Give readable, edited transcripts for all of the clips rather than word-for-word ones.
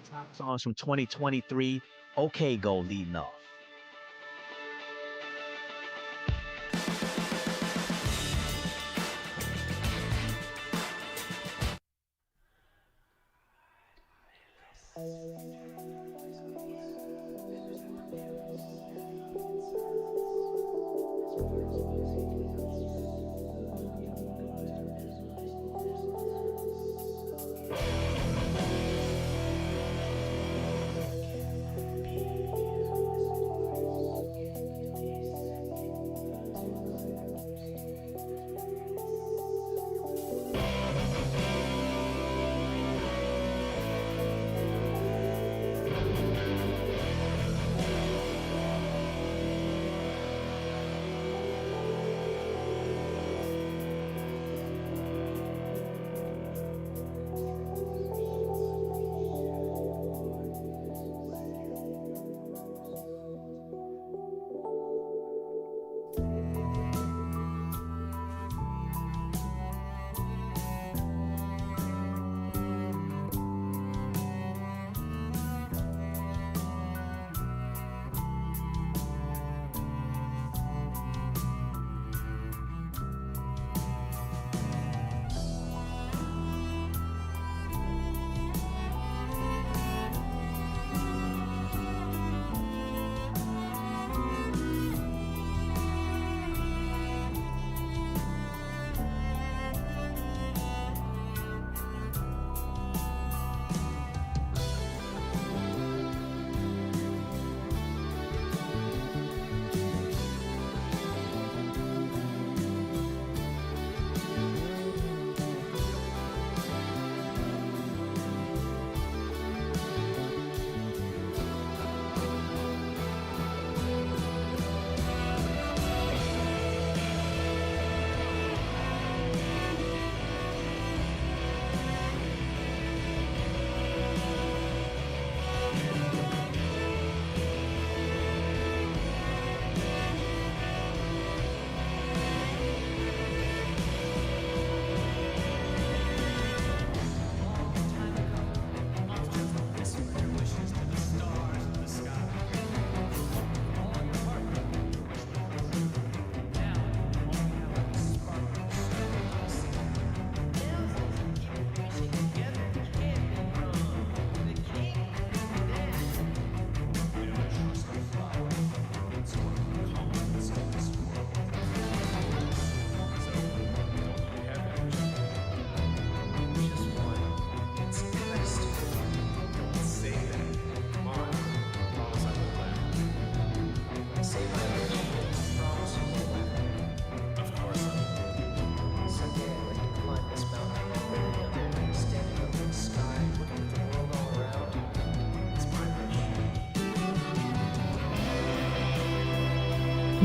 Top songs from 2023. Okay, go leading off.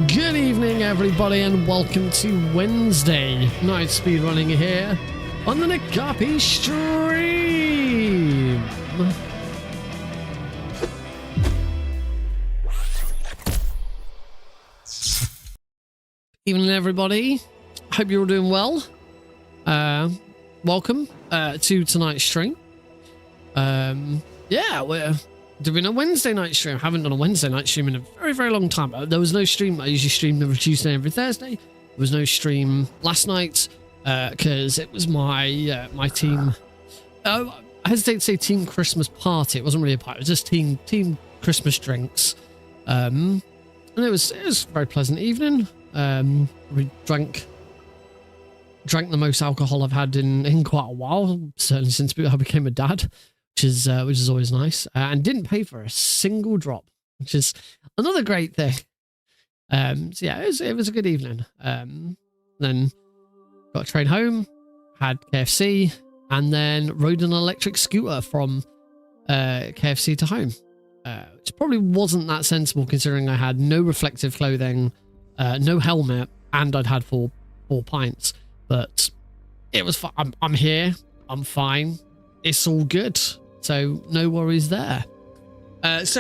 Good evening, everybody, and welcome to Wednesday night speedrunning here on the Nakapi stream. Evening, everybody. Hope you're all doing well. Welcome to tonight's stream. Yeah, we're doing a Wednesday night stream. I haven't done a Wednesday night stream in a very, very long time. There was no stream. I usually stream every Tuesday and every Thursday. There was no stream last night because it was my my team. I hesitate to say team Christmas party. It wasn't really a party. It was just team Christmas drinks. And it was a very pleasant evening. We drank the most alcohol I've had in quite a while, certainly since I became a dad. Which is always nice, and didn't pay for a single drop, which is another great thing. So yeah, it was a good evening. Then got a train home, had KFC, and then rode an electric scooter from KFC to home, which probably wasn't that sensible considering I had no reflective clothing, no helmet, and I'd had four pints. But it was fine. I'm here. I'm fine. It's all good. So no worries there. If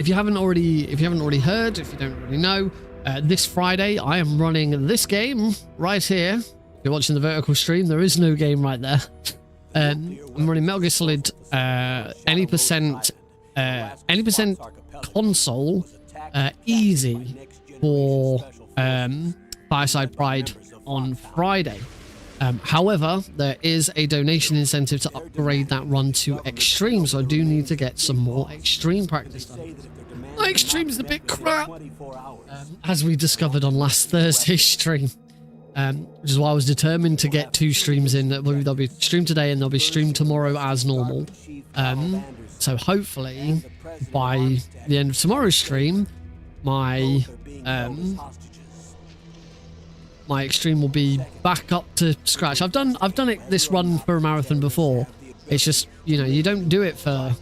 you haven't already heard, if you don't already know, this Friday I am running this game right here. If you're watching the vertical stream, there is no game right there. I'm running Metal Gear Solid any percent console easy for Fireside Pride on Friday. However, there is a donation incentive to upgrade that run to Extreme, so I do need to get some more Extreme practice done. My Extreme is a bit crap, as we discovered on last Thursday's stream, which is why I was determined to get 2 streams in. There'll be stream today and there'll be stream tomorrow as normal. So hopefully by the end of tomorrow's stream, my my Extreme will be back up to scratch. I've done this run for a marathon before. It's just, you know, you don't do it for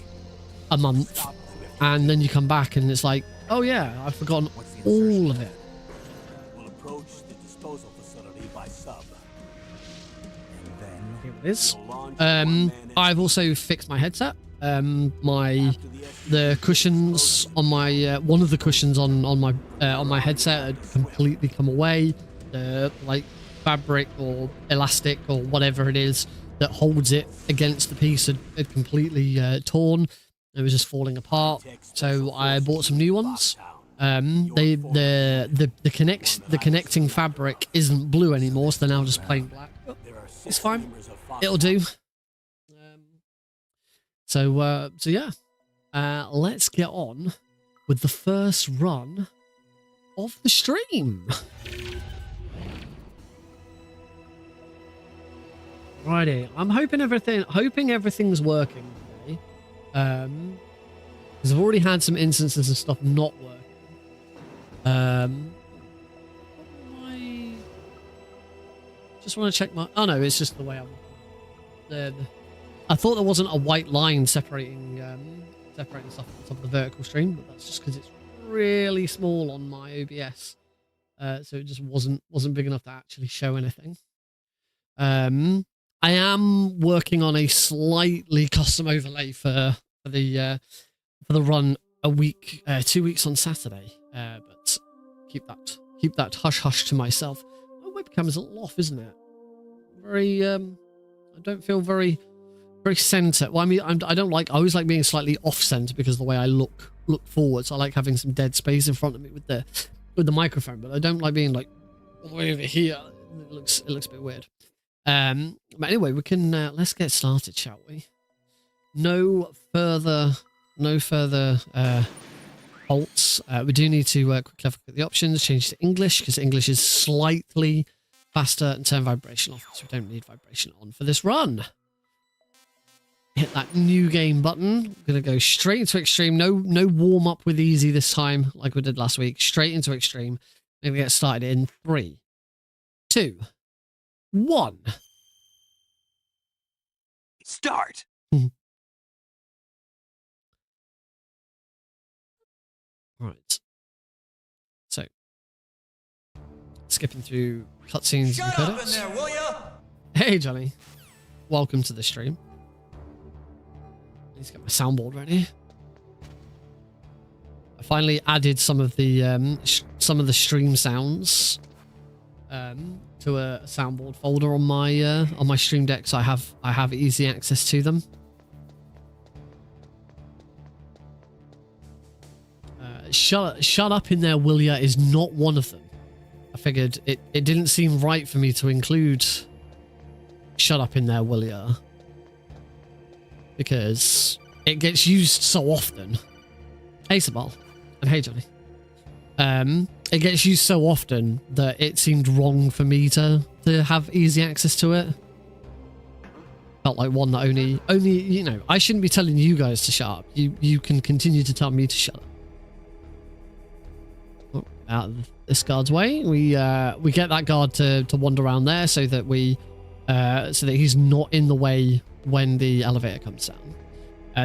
a month and then you come back and it's like, oh yeah, I've forgotten all of it. Here it is. I've also fixed my headset. The cushions on my one of the cushions on my headset had completely come away. The like fabric or elastic or whatever it is that holds it against the piece had completely torn. It was just falling apart. So I bought some new ones. The connecting fabric isn't blue anymore, so they're now just plain black. It's fine. It'll do. So yeah. Let's get on with the first run of the stream. Righty, I'm hoping everything's working today. Because I've already had some instances of stuff not working. I just want to check my. Oh no, it's just the way I'm. I thought there wasn't a white line separating stuff at the top of the vertical stream, but that's just because it's really small on my OBS, so it just wasn't big enough to actually show anything. I am working on a slightly custom overlay for the run 2 weeks on Saturday, but keep that hush hush to myself. My webcam is a little off, isn't it? Very I don't feel very center. Well, I mean, I always like being slightly off center because of the way I look forwards. I like having some dead space in front of me with the microphone, but I don't like being like all the way over here. It looks a bit weird. But anyway, we can let's get started, shall we? No further halts. We do need to quickly look at the options, change to English because English is slightly faster, and turn vibration off because we don't need vibration on for this run. Hit that new game button. I'm gonna go straight into Extreme. No warm up with easy this time like we did last week. Straight into Extreme. We're gonna get started in 3, 2, 1. Start. Right. So, skipping through cutscenes and credits. Shut up in there, will ya? Hey, Johnny. Welcome to the stream. Let's get my soundboard ready. I finally added some of the stream sounds to a soundboard folder on my Stream Deck, so I have easy access to them. Shut up in there, will ya, is not one of them. I figured it didn't seem right for me to include shut up in there, will ya, because it gets used so often. Hey, Sabal, and hey, Johnny. It gets used so often that it seemed wrong for me to have easy access to it. Felt like one that only you know, I shouldn't be telling you guys to shut up. You can continue to tell me to shut up. Oh, out of this guard's way. We get that guard to wander around there so that so that he's not in the way when the elevator comes down.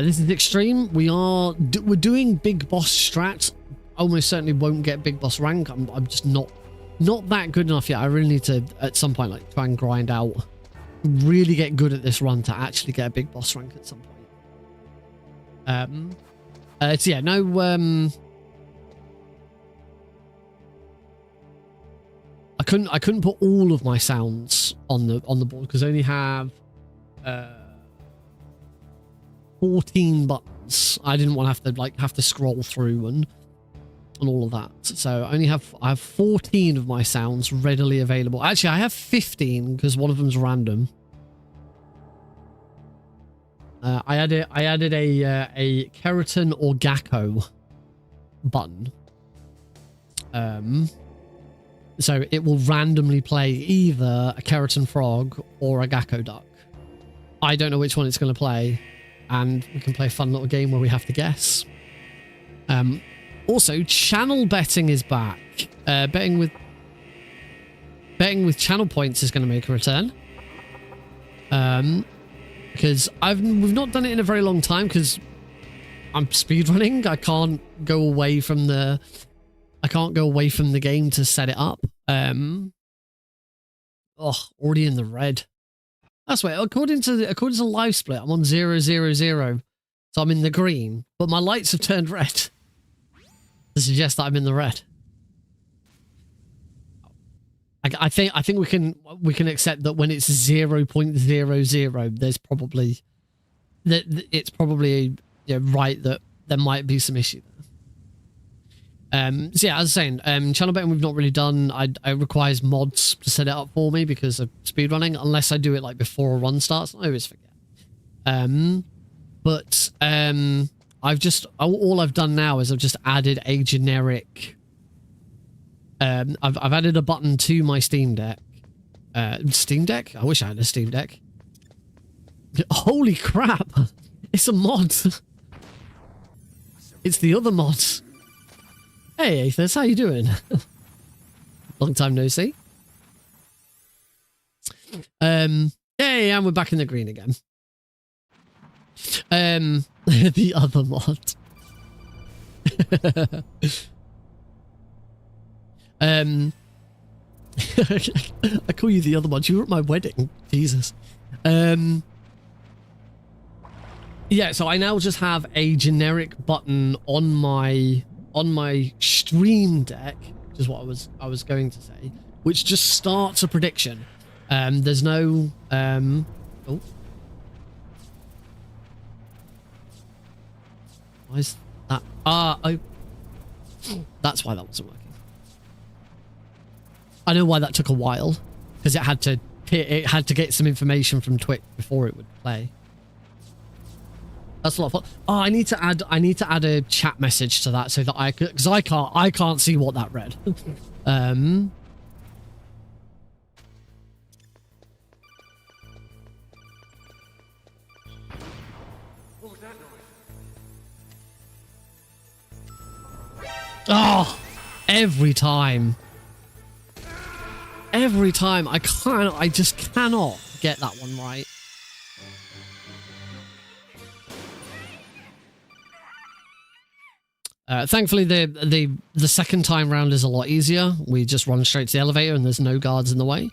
This is Extreme. We're doing big boss strat. Almost certainly won't get big boss rank. I'm just not that good enough yet. I really need to at some point like try and grind out, really get good at this run to actually get a big boss rank at some point. So yeah, no. I couldn't put all of my sounds on the board because I only have 14 buttons. I didn't want to have to scroll through and all of that. So I have 14 of my sounds readily available. Actually, I have 15 because one of them's random. I added a keratin or gecko button. So it will randomly play either a keratin frog or a gecko duck. I don't know which one it's going to play, and we can play a fun little game where we have to guess. Also, channel betting is back. Betting with channel points is going to make a return. Because we've not done it in a very long time because I'm speedrunning. I can't go away from the game to set it up. Already in the red. That's right. According to live split, I'm on 0, 0, 0. So I'm in the green, but my lights have turned red to suggest that I'm in the red. I think we can accept that when it's 0.00, there's probably it's probably right that there might be some issue there. So yeah, as I was saying, channel betting we've not really done. I requires mods to set it up for me because of speedrunning, unless I do it like before a run starts. I always forget. All I've done now is I've just added a generic. I've added a button to my Steam Deck. Steam Deck? I wish I had a Steam Deck. Holy crap! It's a mod. It's the other mod. Hey, Aethers, how you doing? Long time no see. Hey, and we're back in the green again. The other mod. I call you the other mod. You were at my wedding. Jesus. Yeah, so I now just have a generic button on my Stream Deck, which is what I was going to say, which just starts a prediction. There's no oh. Why is that? Oh, that's why that wasn't working. I know why that took a while, because it had to get some information from Twitch before it would play. That's a lot of fun. Oh, I need to add a chat message to that so that because I can't see what that read. What was that noise? Oh, every time I just cannot get that one right. Thankfully, the second time round is a lot easier. We just run straight to the elevator and there's no guards in the way.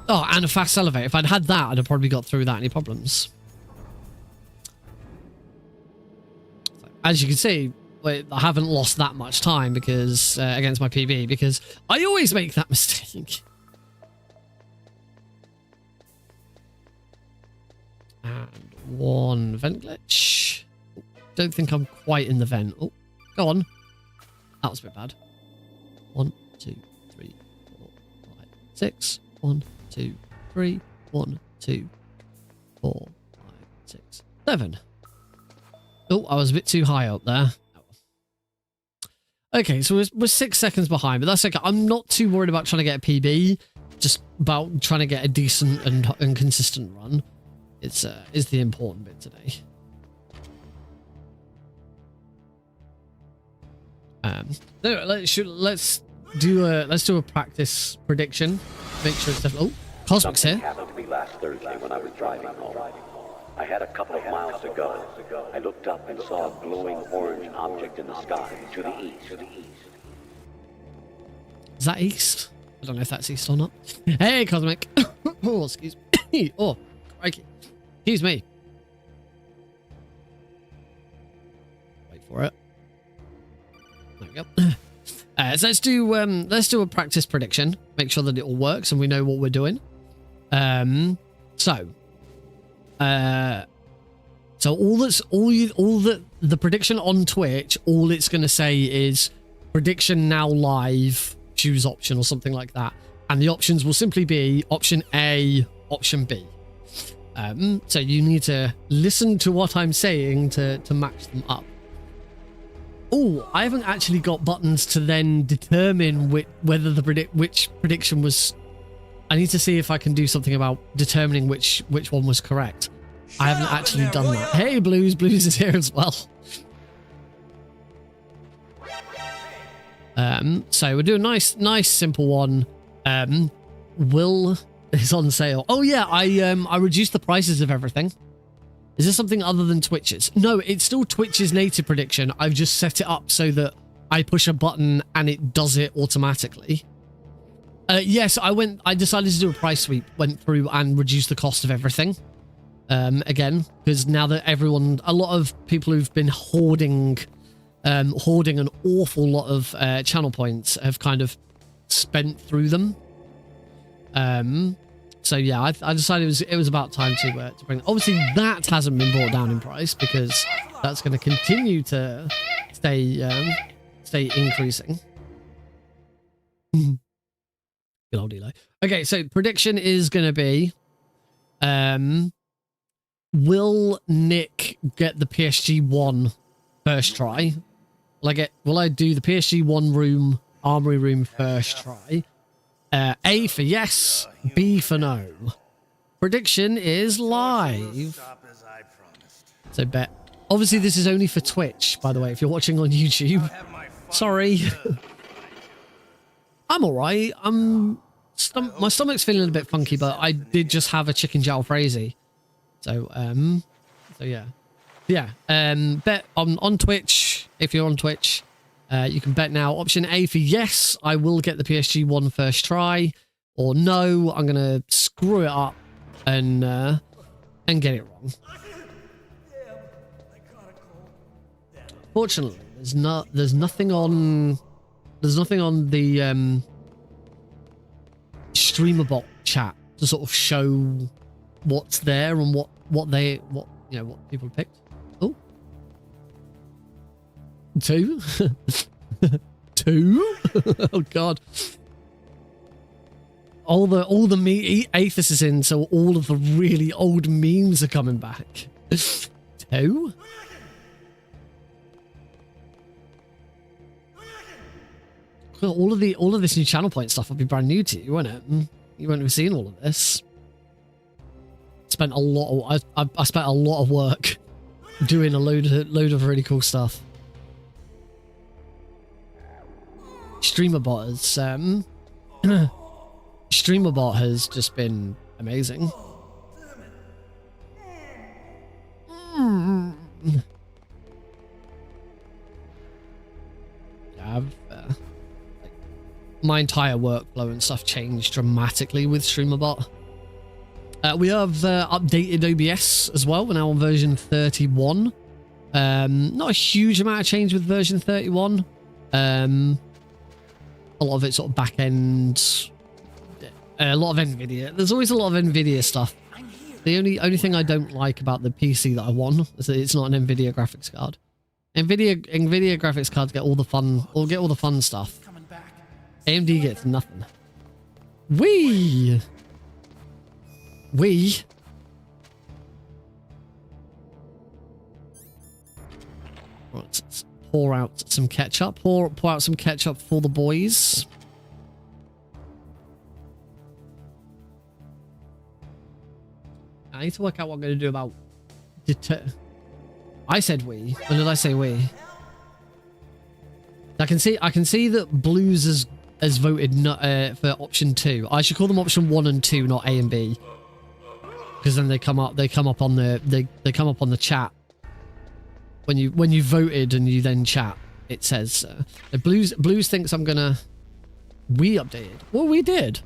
Oh, and a fast elevator. If I'd had that, I'd have probably got through without any problems. As you can see, I haven't lost that much time because against my PB, because I always make that mistake. And one vent glitch. Don't think I'm quite in the vent. Oh, go on. That was a bit bad. 1, 2, 3, 4, 5, 6. 1, 2, 3. 1, 2, 4, 5, 6, 7. Oh, I was a bit too high up there. Okay, so we're 6 seconds behind, but that's okay. I'm not too worried about trying to get a PB. Just about trying to get a decent and consistent run. Is the important bit today. Let's do a practice prediction. Make sure it's definitely. Oh, Cosmic's Something here. happened to me last Thursday when I was driving home. I had a couple of miles to go. I looked up and saw a glowing orange object in the sky to the east. Is that east? I don't know if that's east or not. Hey, Cosmic. Oh, excuse me. Oh, crikey. Excuse me. Wait for it. There we go. So let's do a practice prediction. Make sure that it all works and we know what we're doing. So So the prediction on Twitch, all it's going to say is prediction now live, choose option or something like that. And the options will simply be option A, option B. So you need to listen to what I'm saying to match them up. Oh, I haven't actually got buttons to then determine whether which prediction was. I need to see if I can do something about determining which one was correct. I haven't actually done that. Hey, Blues is here as well. So we'll do a nice simple one. Will is on sale. Oh yeah, I reduced the prices of everything. Is this something other than Twitch's? No, it's still Twitch's native prediction. I've just set it up so that I push a button and it does it automatically. Yes, I decided to do a price sweep, went through and reduced the cost of everything. Again, because now that a lot of people who've been hoarding an awful lot of channel points have kind of spent through them. So yeah, I decided it was about time to bring. Obviously, that hasn't been brought down in price because that's going to continue to stay increasing. Good old Eli. Okay, so prediction is going to be, will Nick get the PSG1 first try? Will I do the PSG1 armory room first try? A for yes, B for no. Prediction is live. So bet. Obviously, this is only for Twitch, by the way, if you're watching on YouTube. Sorry. I'm all right. My stomach's feeling a bit funky, but I did just have a chicken jalfrezi. So yeah. Yeah. Bet on Twitch, if you're on Twitch. You can bet now. Option A for yes, I will get the PSG1 first try, or no, I'm gonna screw it up and get it wrong. Fortunately, there's nothing on the streamer bot chat to sort of show what's there and what people picked. Oh. 2? 2? Oh god. All the Aethys is in, so all of the really old memes are coming back. 2? Well, all of this new channel point stuff will be brand new to you, won't it? You won't have seen all of this. I spent a lot of work doing a load of really cool stuff. Streamerbot has just been amazing. My entire workflow and stuff changed dramatically with Streamerbot. We have updated OBS as well. We're now on version 31. Not a huge amount of change with version 31. A lot of it sort of back end, a lot of NVIDIA. There's always a lot of NVIDIA stuff. The only thing I don't like about the PC that I won is that it's not an NVIDIA graphics card. NVIDIA graphics cards get all the fun stuff. AMD gets nothing. We. Let's pour out some ketchup. Pour out some ketchup for the boys. I need to work out what I'm going to do about I said we. Or did I say we? I can see that Blues has voted for option 2. I should call them option 1 and 2, not A and B, because then they come up on the chat when you voted and you then chat. It says Blues thinks I'm gonna. We updated. Well, we did.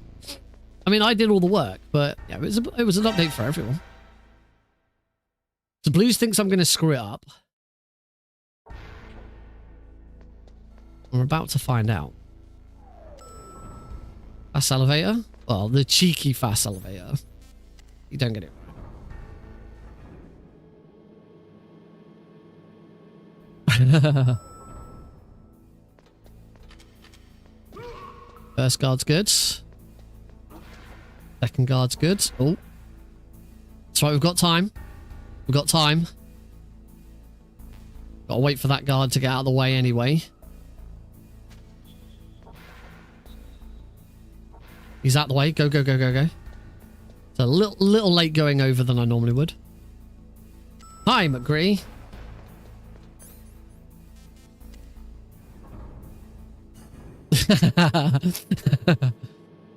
I mean, I did all the work, but yeah, it was an update for everyone. So Blues thinks I'm gonna screw it up. We're about to find out. Fast elevator? Well, the cheeky fast elevator. You don't get it First guard's good. Second guard's good. Oh. That's right, we've got time. We've got time. Gotta wait for that guard to get out of the way anyway. He's out of the way. Go, go, go, go, go. It's a little late going over than I normally would. Hi, McGree.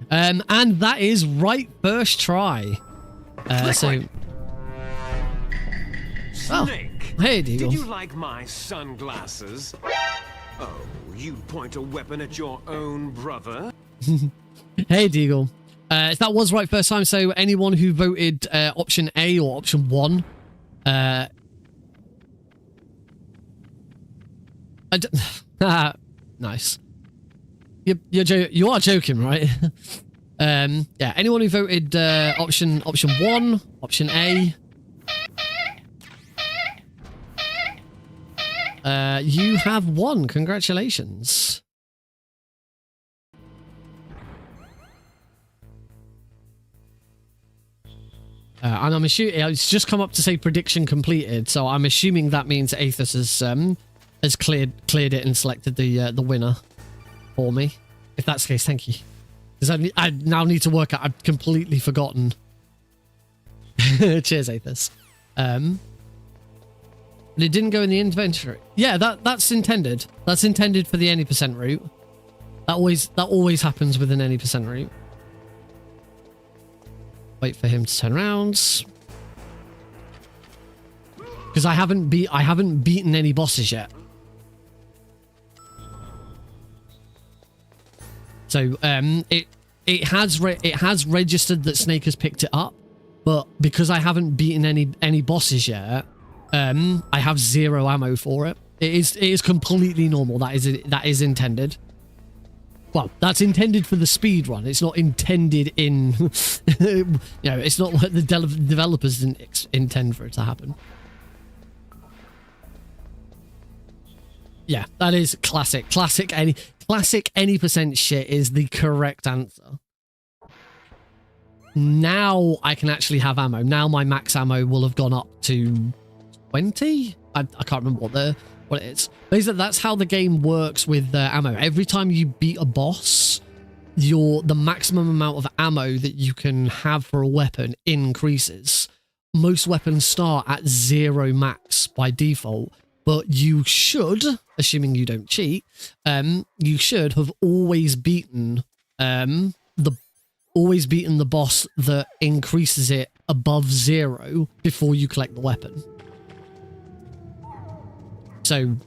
And that is right first try. So... Oh, hey, Deagle. Did you like my sunglasses? Oh, you point a weapon at your own brother? Hey, Deagle. That was right first time, so anyone who voted option A or option 1... nice. You are joking, right? Yeah, anyone who voted option 1, option A... you have won. Congratulations. And I'm assuming it's just come up to say prediction completed, so I'm assuming that means Aethys has cleared it and selected the winner for me. If that's the case, thank you. Because I now need to work out. I've completely forgotten. Cheers, Aethys. But it didn't go in the inventory. Yeah, that's intended. That's intended for the any percent route. That always happens with an any percent route. Wait for him to turn around. Because I haven't beaten any bosses yet. So it has registered that Snake has picked it up, but because I haven't beaten any bosses yet, I have 0 ammo for it. It is completely normal. That is intended. Well, that's intended for the speed run. It's not intended in, it's not what the developers didn't intend for it to happen. Yeah, that is classic. Classic any percent shit is the correct answer. Now I can actually have ammo. Now my max ammo will have gone up to 20. I can't remember what it is. Basically, that's how the game works with ammo. Every time you beat a boss, the maximum amount of ammo that you can have for a weapon increases. Most weapons start at 0 max by default, but you should, assuming you don't cheat, you should have always beaten the boss that increases it above 0 before you collect the weapon. So,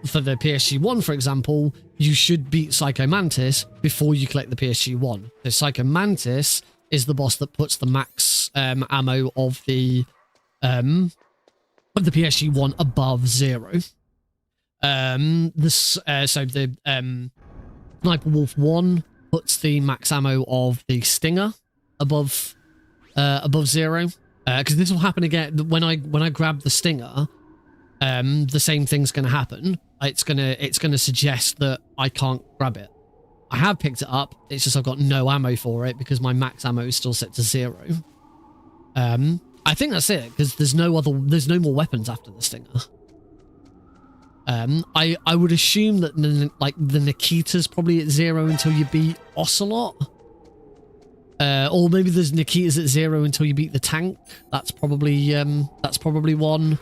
for the PSG-1, for example, you should beat Psycho Mantis before you collect the PSG-1. So Psycho Mantis is the boss that puts the max ammo of the PSG-1 above 0. So the Sniper Wolf 1 puts the max ammo of the Stinger above 0. Because this will happen again when I grab the Stinger. The same thing's going to happen. It's gonna suggest that I can't grab it. I have picked it up. It's just I've got no ammo for it because my max ammo is still set to 0. I think that's it because there's no more weapons after the Stinger. I would assume that the Nikita's probably at 0 until you beat Ocelot. Or maybe there's Nikita's at 0 until you beat the tank. That's probably one.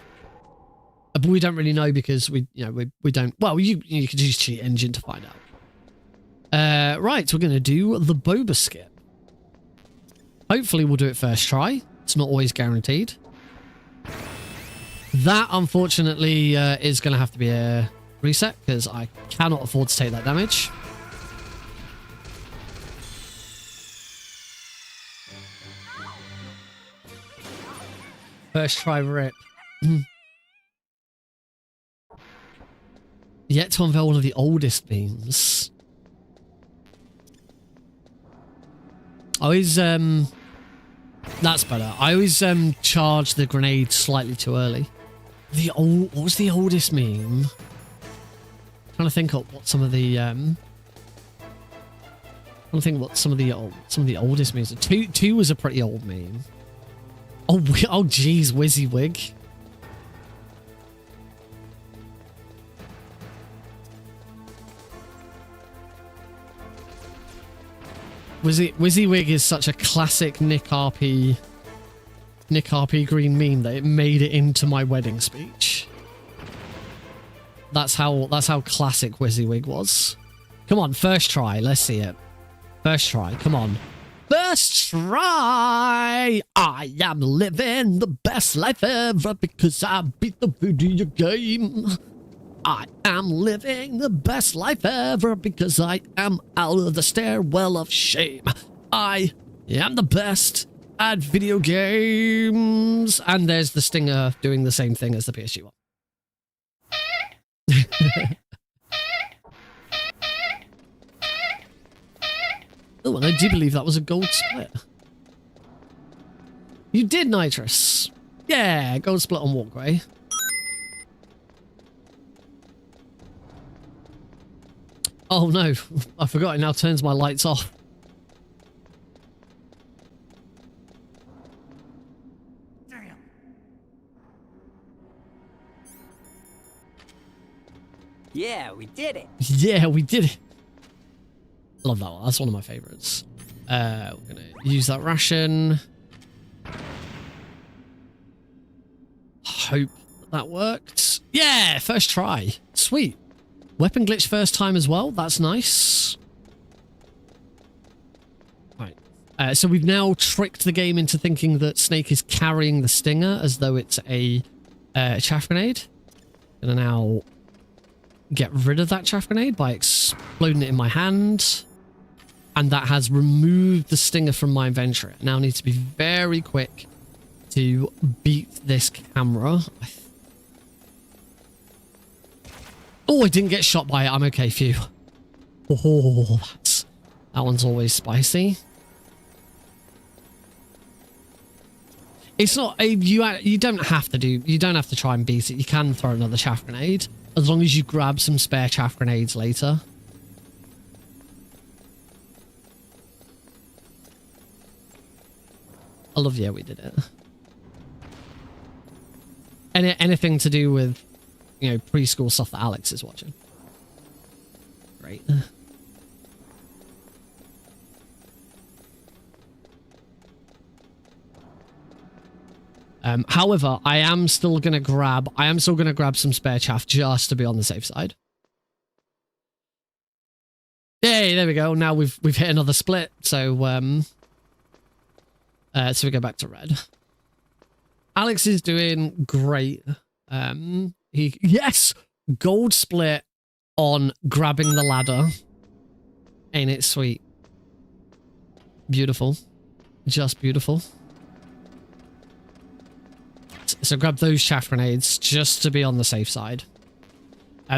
But we don't really know because we don't. Well, you could use Cheat Engine to find out. Right, we're going to do the Boba skip. Hopefully we'll do it first try. It's not always guaranteed. That, unfortunately, is going to have to be a reset because I cannot afford to take that damage. First try rip. Yet to unveil one of the oldest beams. I always, that's better. I always charge the grenade slightly too early. What was the oldest meme? Trying to think of what some of the oldest memes are. Two was a pretty old meme. Oh geez, WYSIWYG. WYSIWYG is such a classic Nick RP green meme that it made it into my wedding speech. That's how classic WYSIWYG was. Come on, first try. Let's see it. First try. Come on. First try. I am living the best life ever because I beat the video game. I am living the best life ever because I am out of the stairwell of shame. I am the best at video games. And there's the stinger doing the same thing as the PSG one. Oh, and I do believe that was a gold split. You did, Nitrous. Yeah, gold split on walkway. Oh no, I forgot it now turns my lights off. Damn. Yeah, we did it. Yeah, we did it. Love that one. That's one of my favorites. We're gonna use that ration. Hope that worked. Yeah, first try. Sweet. Weapon glitch first time as well. That's nice. Right. So we've now tricked the game into thinking that Snake is carrying the stinger as though it's a chaff grenade. Gonna now get rid of that chaff grenade by exploding it in my hand. And that has removed the stinger from my inventory. I now need to be very quick to beat this camera. Oh, I didn't get shot by it. I'm okay, phew. Oh, that one's always spicy. It's not a you don't have to try and beat it. You can throw another chaff grenade as long as you grab some spare chaff grenades later. I love, yeah, we did it. Anything to do with, you know, preschool stuff that Alex is watching. Great. However, I am still gonna grab some spare chaff just to be on the safe side. Yay, there we go. Now we've hit another split, so we go back to red. Alex is doing great. Yes, gold split on grabbing the ladder. Ain't it sweet? Beautiful, just beautiful. So grab those chaff grenades just to be on the safe side.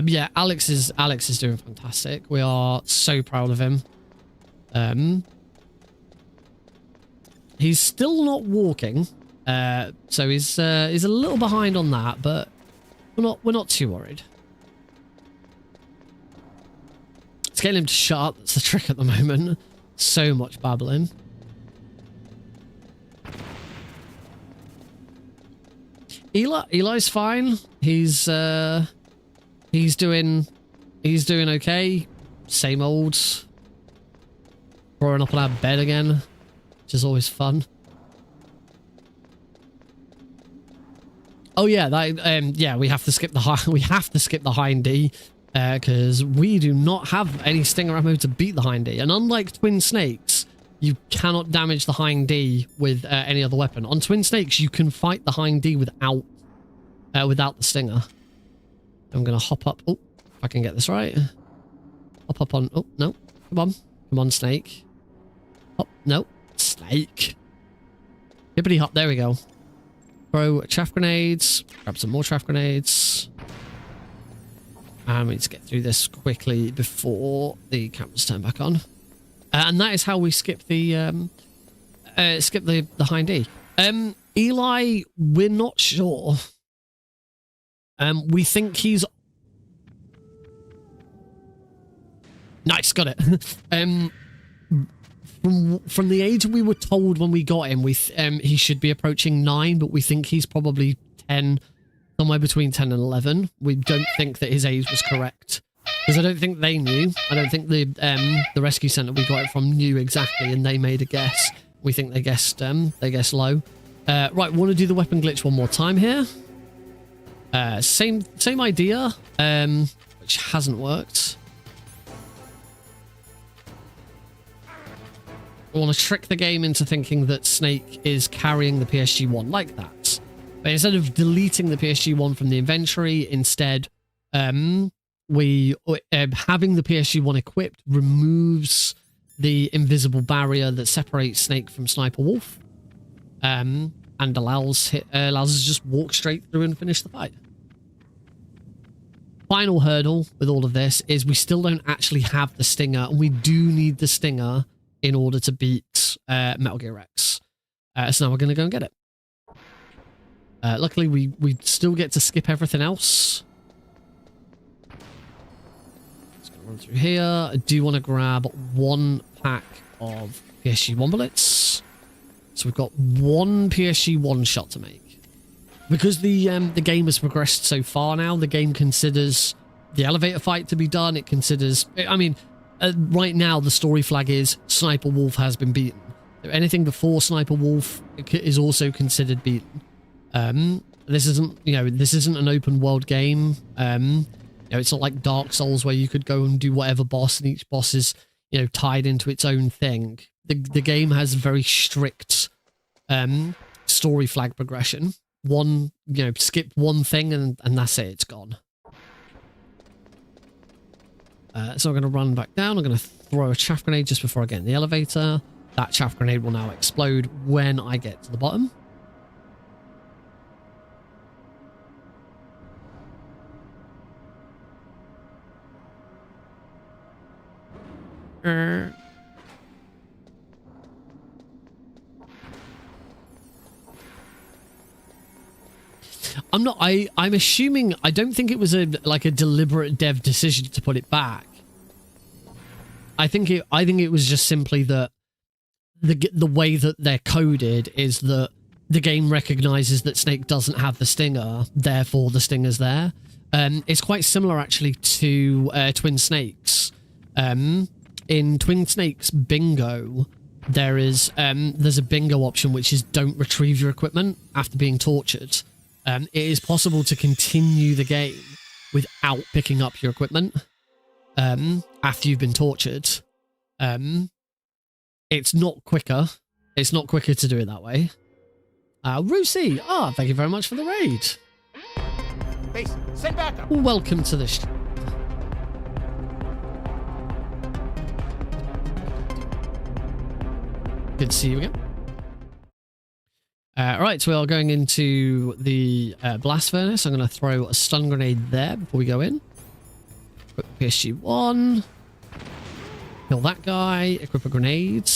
Yeah, Alex is doing fantastic. We are so proud of him. He's still not walking, so he's a little behind on that, but we're not too worried. Let's get him to shut up. That's the trick at the moment. So much babbling. Eli's fine. He's doing okay. Same old. Throwing up on our bed again, which is always fun. Oh yeah, yeah, we have to skip the hind D because we do not have any stinger ammo to beat the hind D. And unlike Twin Snakes, you cannot damage the hind D with any other weapon. On Twin Snakes, you can fight the hind D without the stinger. I'm gonna hop up. Oh, if I can get this right. Hop up on. Oh no, come on, Snake. Hop, no, Snake. Hippity hop. There we go. Throw chaff grenades. Grab some more chaff grenades. And we need to get through this quickly before the cameras turn back on. And that is how we skip the hind D. Eli, we're not sure. We think he's Nice, got it. From the age we were told when we got him, he should be approaching 9, but we think he's probably 10, somewhere between 10 and 11. We don't think that his age was correct. Because I don't think they knew. I don't think the rescue centre we got it from knew exactly, and they made a guess. We think they guessed low. Right, want to do the weapon glitch one more time here. Same idea, which hasn't worked. I want to trick the game into thinking that Snake is carrying the PSG-1 like that. But instead of deleting the PSG-1 from the inventory, instead, having the PSG-1 equipped removes the invisible barrier that separates Snake from Sniper Wolf, and allows us to just walk straight through and finish the fight. Final hurdle with all of this is we still don't actually have the Stinger, and we do need the Stinger in order to beat Metal Gear X. So now we're going to go and get it. Luckily, we still get to skip everything else. Just going to run through here. I do want to grab 1 pack of PSG-1 bullets. So we've got 1 PSG-1 shot to make. Because the game has progressed so far now, the game considers the elevator fight to be done. It considers... I mean... right now, the story flag is Sniper Wolf has been beaten. Anything before Sniper Wolf is also considered beaten. This isn't an open world game. It's not like Dark Souls where you could go and do whatever boss, and each boss is, tied into its own thing. The game has very strict story flag progression. Skip one thing and that's it. It's gone. So I'm going to run back down. I'm going to throw a chaff grenade just before I get in the elevator. That chaff grenade will now explode when I get to the bottom. I'm assuming, I don't think it was a deliberate dev decision to put it back. I think it was just simply that the way that they're coded is that the game recognizes that Snake doesn't have the Stinger, therefore the Stinger's there. It's quite similar actually to Twin Snakes. In Twin Snakes Bingo, there's a bingo option which is don't retrieve your equipment after being tortured. It is possible to continue the game without picking up your equipment after you've been tortured. It's not quicker. It's not quicker to do it that way. Rusi, thank you very much for the raid. Base, send backup. Welcome to the stream. Good to see you again. Right, so we are going into the blast furnace. I'm going to throw a stun grenade there before we go in. Equip PSG-1. Kill that guy. Equip a grenade.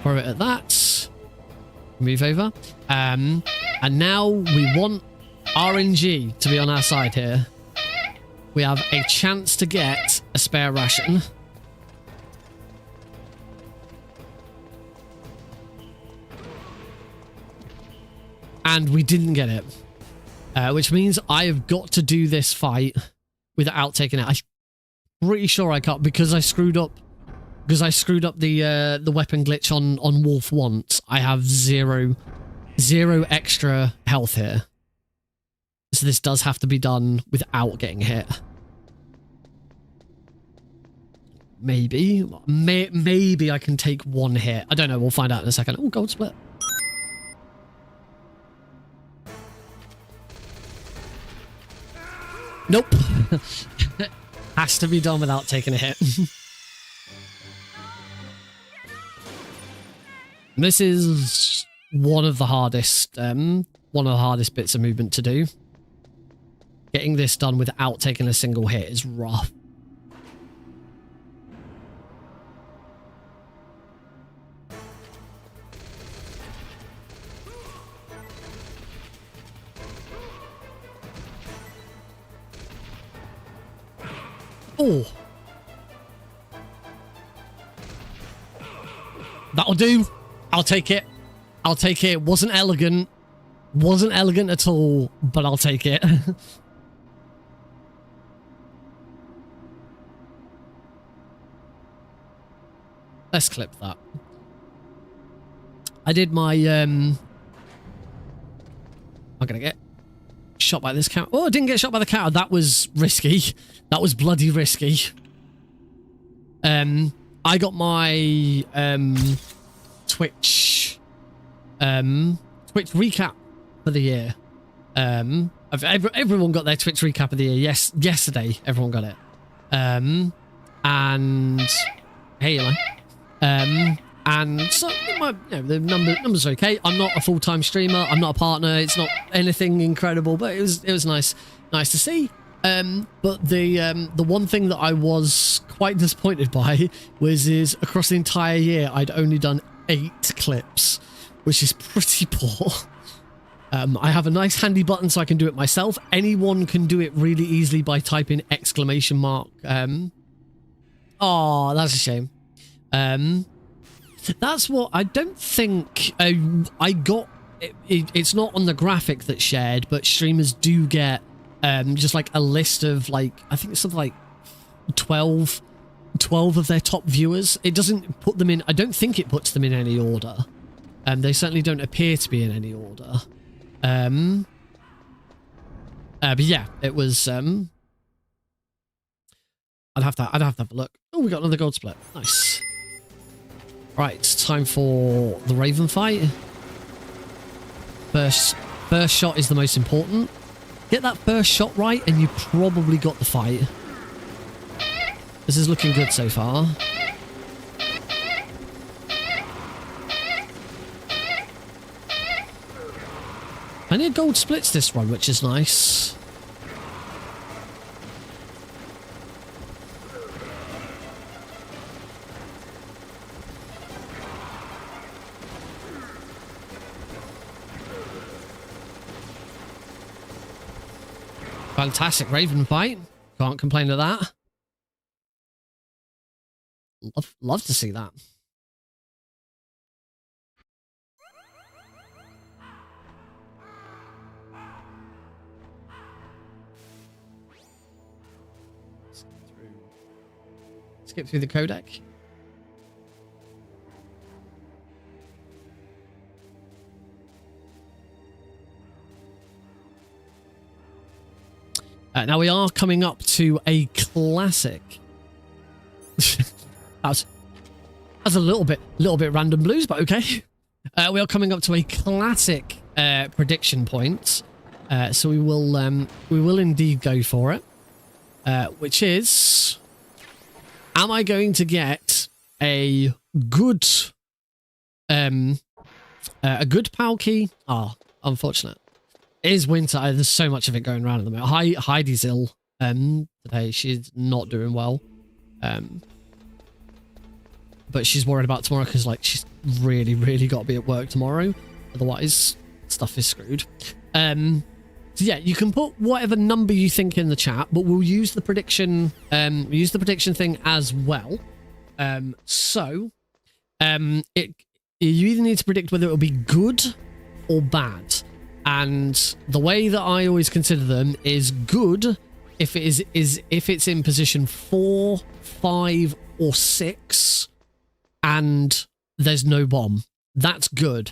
Throw it at that. Move over. And now we want RNG to be on our side here. We have a chance to get a spare ration. And we didn't get it. Which means I have got to do this fight without taking it. I'm pretty sure I can't because I screwed up. Because I screwed up the weapon glitch on Wolf once. I have zero extra health here. So this does have to be done without getting hit. Maybe I can take one hit. I don't know. We'll find out in a second. Oh, gold split. Nope. Has to be done without taking a hit. This is one of the hardest bits of movement to do. Getting this done without taking a single hit is rough. Oh. That'll do. I'll take it. I'll take it. It wasn't elegant. Wasn't elegant at all, but I'll take it. Let's clip that. I did my, I'm gonna get shot by this cow. Oh, I didn't get shot by the cow. That was risky. That was bloody risky. I got my, Twitch recap for the year. Everyone got their Twitch recap of the year. Yes, yesterday, everyone got it. And, hey, Eli. And so the numbers are okay. I'm not a full-time streamer. I'm not a partner. It's not anything incredible, but it was nice to see. But the one thing that I was quite disappointed by is across the entire year I'd only done 8 clips, which is pretty poor. I have a nice handy button so I can do it myself. Anyone can do it really easily by typing exclamation mark. Oh, that's a shame. That's what I don't think I got. It's not on the graphic that's shared, but streamers do get just like a list of like, I think it's something like 12 of their top viewers. It doesn't put them in. I don't think it puts them in any order. They certainly don't appear to be in any order. But yeah, it was. I'd have to have a look. Oh, we got another gold split. Nice. Right, time for the Raven fight. First shot is the most important. Get that first shot right and you probably got the fight. This is looking good so far. Plenty of gold splits this run, which is nice. Fantastic Raven fight. Can't complain of that. Love to see that. Skip through the codec. Now we are coming up to a classic. That's a little bit random blues, but okay. We are coming up to a classic prediction point, so we will indeed go for it, which is, am I going to get a good Palki? Oh, unfortunate. It is winter. There's so much of it going around at the moment. Heidi's ill today. She's not doing well. But she's worried about tomorrow because, like, she's really got to be at work tomorrow. Otherwise, stuff is screwed. So yeah, you can put whatever number you think in the chat, but we'll use the prediction. We'll use the prediction thing as well. You either need to predict whether it'll be good or bad. And the way that I always consider them is good if it is if it's in position 4, 5, or 6, and there's no bomb. That's good.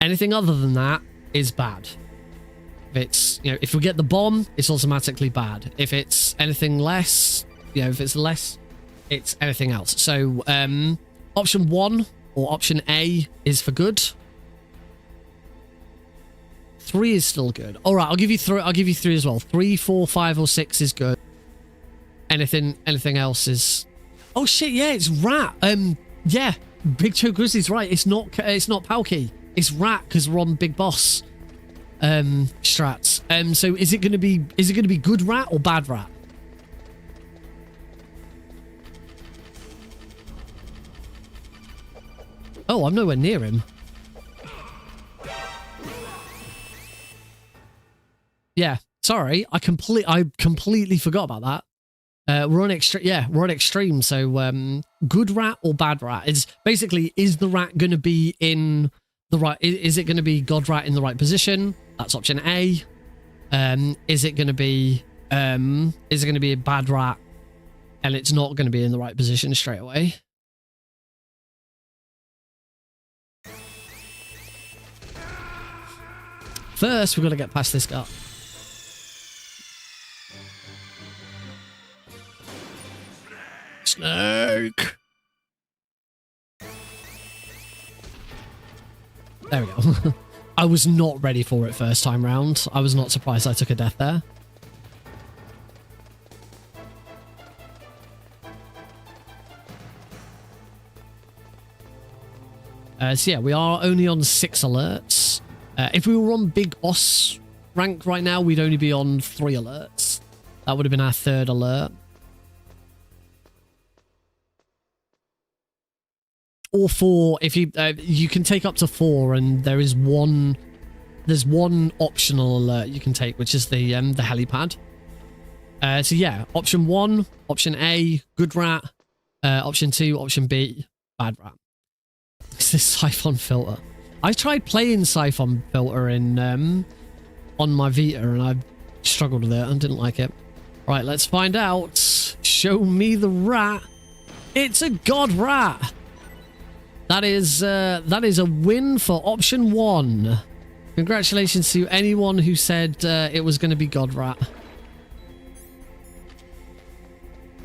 Anything other than that is bad. If it's, if we get the bomb, it's automatically bad. If it's anything less, if it's less, it's anything else. So option 1 or option A is for good. 3 is still good. All right, I'll give you 3. I'll give you 3 as well. 3, 4, 5, or 6 is good. Anything else is. Oh shit! Yeah, it's rat. Yeah, Big Joe Grizzly's right. It's not Palki. It's rat because we're on Big Boss strats. So is it going to be good rat or bad rat? Oh, I'm nowhere near him. Yeah, sorry. I completely forgot about that. We're on extreme. Yeah, we're on extreme. So, good rat or bad rat? Is basically, is the rat going to be in the right? Is it going to be god rat in the right position? That's option A. Is it going to be? Is it going to be a bad rat, and it's not going to be in the right position straight away? First, we've got to get past this guy. Snake. There we go. I was not ready for it first time round. I was not surprised I took a death there. So yeah, we are only on 6 alerts. If we were on Big Boss rank right now, we'd only be on 3 alerts. That would have been our 3rd alert. Or 4, if you you can take up to 4, and there's one optional alert you can take, which is the helipad. So yeah, option 1, option A, good rat. Option 2, option B, bad rat. It's this siphon filter. I tried playing siphon filter in on my Vita, and I struggled with it and didn't like it. Right, let's find out. Show me the rat. It's a god rat. That is a win for option 1. Congratulations to anyone who said it was going to be God Rat.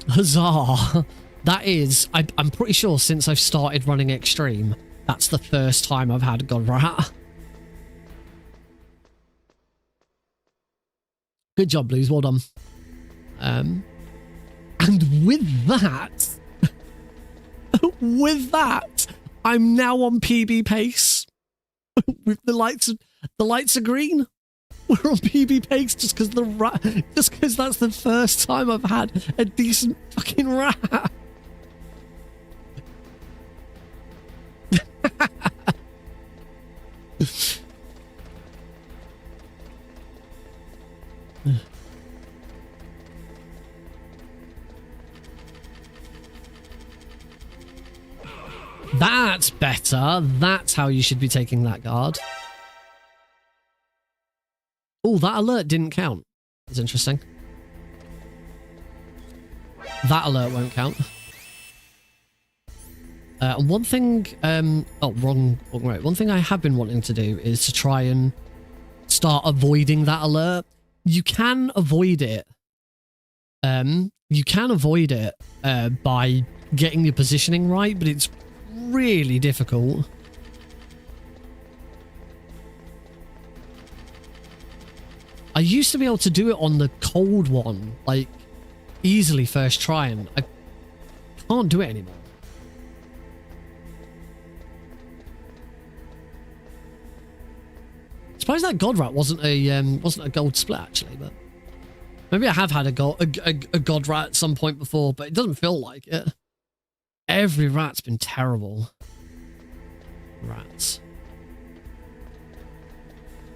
Huzzah! That is, I'm pretty sure since I've started running Extreme, that's the first time I've had God Rat. Good job, Blues. Well done. And with that, I'm now on PB pace. With the lights are green. We're on PB pace just because that's the first time I've had a decent fucking rat. That's better. That's how you should be taking that guard. Oh, that alert didn't count. That's interesting. That alert won't count. And one thing... oh, wrong way. One thing I have been wanting to do is to try and start avoiding that alert. You can avoid it. You can avoid it by getting your positioning right, but it's really difficult. I used to be able to do it on the cold one, like, easily first try, and I can't do it anymore. I suppose that God Rat wasn't a gold split, actually, but maybe I have had a God Rat at some point before, but it doesn't feel like it. Every rat's been terrible. Rats.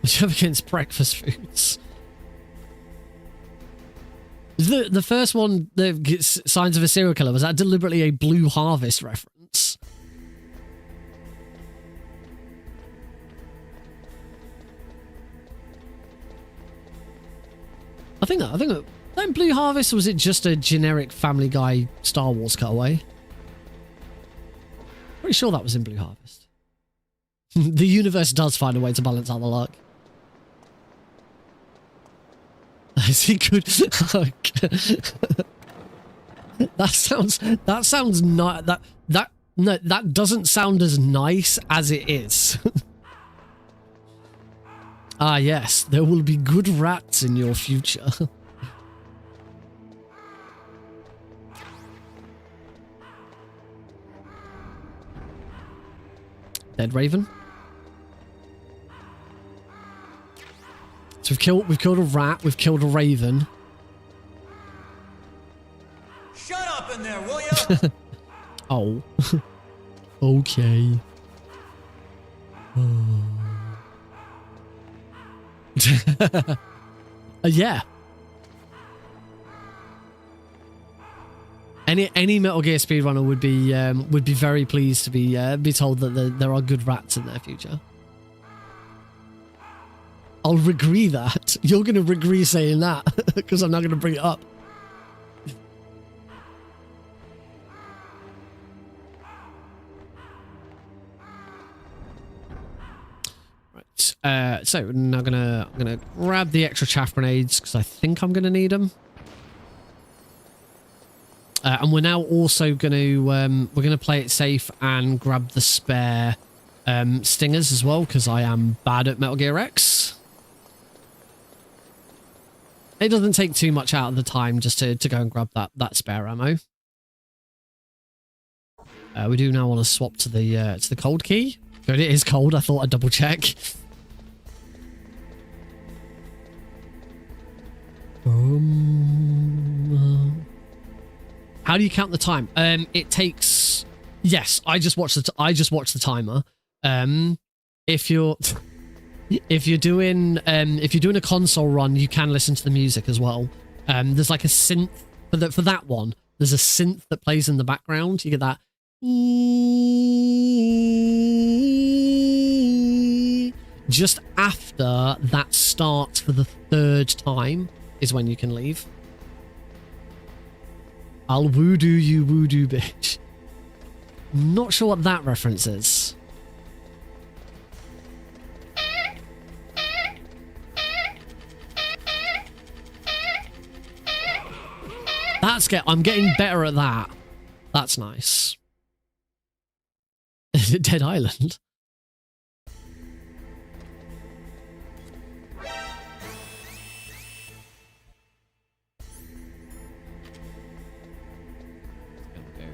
What do you have against breakfast foods? The first one, the Signs of a Serial Killer, was that deliberately a Blue Harvest reference? I think that Blue Harvest, was it just a generic Family Guy Star Wars cutaway? Pretty sure that was in Blue Harvest. The universe does find a way to balance out the luck. Is he good? That sounds not that doesn't sound as nice as it is. Ah yes, there will be good rats in your future. Dead Raven. So we've killed a rat, we've killed a raven. Shut up in there, will ya? Oh. Okay. Yeah. Any Metal Gear speedrunner would be very pleased to be told that there are good rats in their future. I'll agree that. You're going to agree saying that because I'm not going to bring it up. Right. So now I'm gonna grab the extra chaff grenades because I think I'm going to need them. And we're now also going to play it safe and grab the spare stingers as well because I am bad at Metal Gear X. It doesn't take too much out of the time just to go and grab that spare ammo. We do now want to swap to the cold key. Good, it is cold. I thought I'd double check. How do you count the time? It takes. Yes, I just watched the timer. If you're doing a console run, you can listen to the music as well. There's like a synth for that one. There's a synth that plays in the background. You get that. Just after that starts for the third time is when you can leave. I'll voodoo you, voodoo bitch. Not sure what that reference is. I'm getting better at that. That's nice. Is it Dead Island?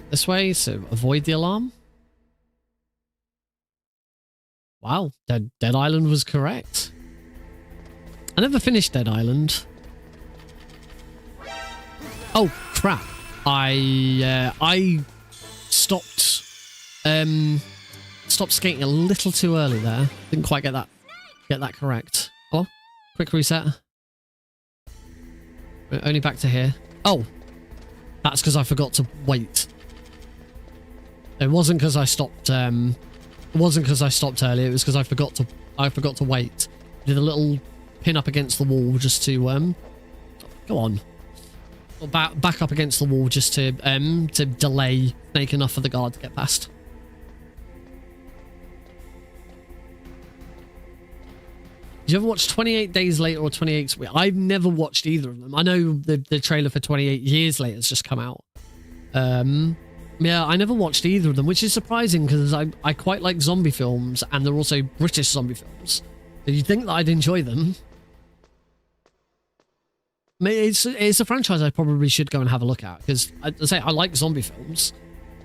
This way, so avoid the alarm. Wow, Dead Island was correct. I never finished Dead Island. Oh crap! I stopped skating a little too early there. Didn't quite get that correct. Oh, quick reset. We're only back to here. Oh, that's because I forgot to wait. It wasn't because I stopped. It wasn't because I stopped early. It was because I forgot to wait. Did a little pin up against the wall just to go on. Or back up against the wall just to delay Snake enough for the guard to get past. Did you ever watch 28 Days Later or 28 Weeks? I've never watched either of them. I know the trailer for 28 Years Later has just come out. Yeah, I never watched either of them, which is surprising because I quite like zombie films and they're also British zombie films. So you'd think that I'd enjoy them. I mean, it's a franchise I probably should go and have a look at because I like zombie films.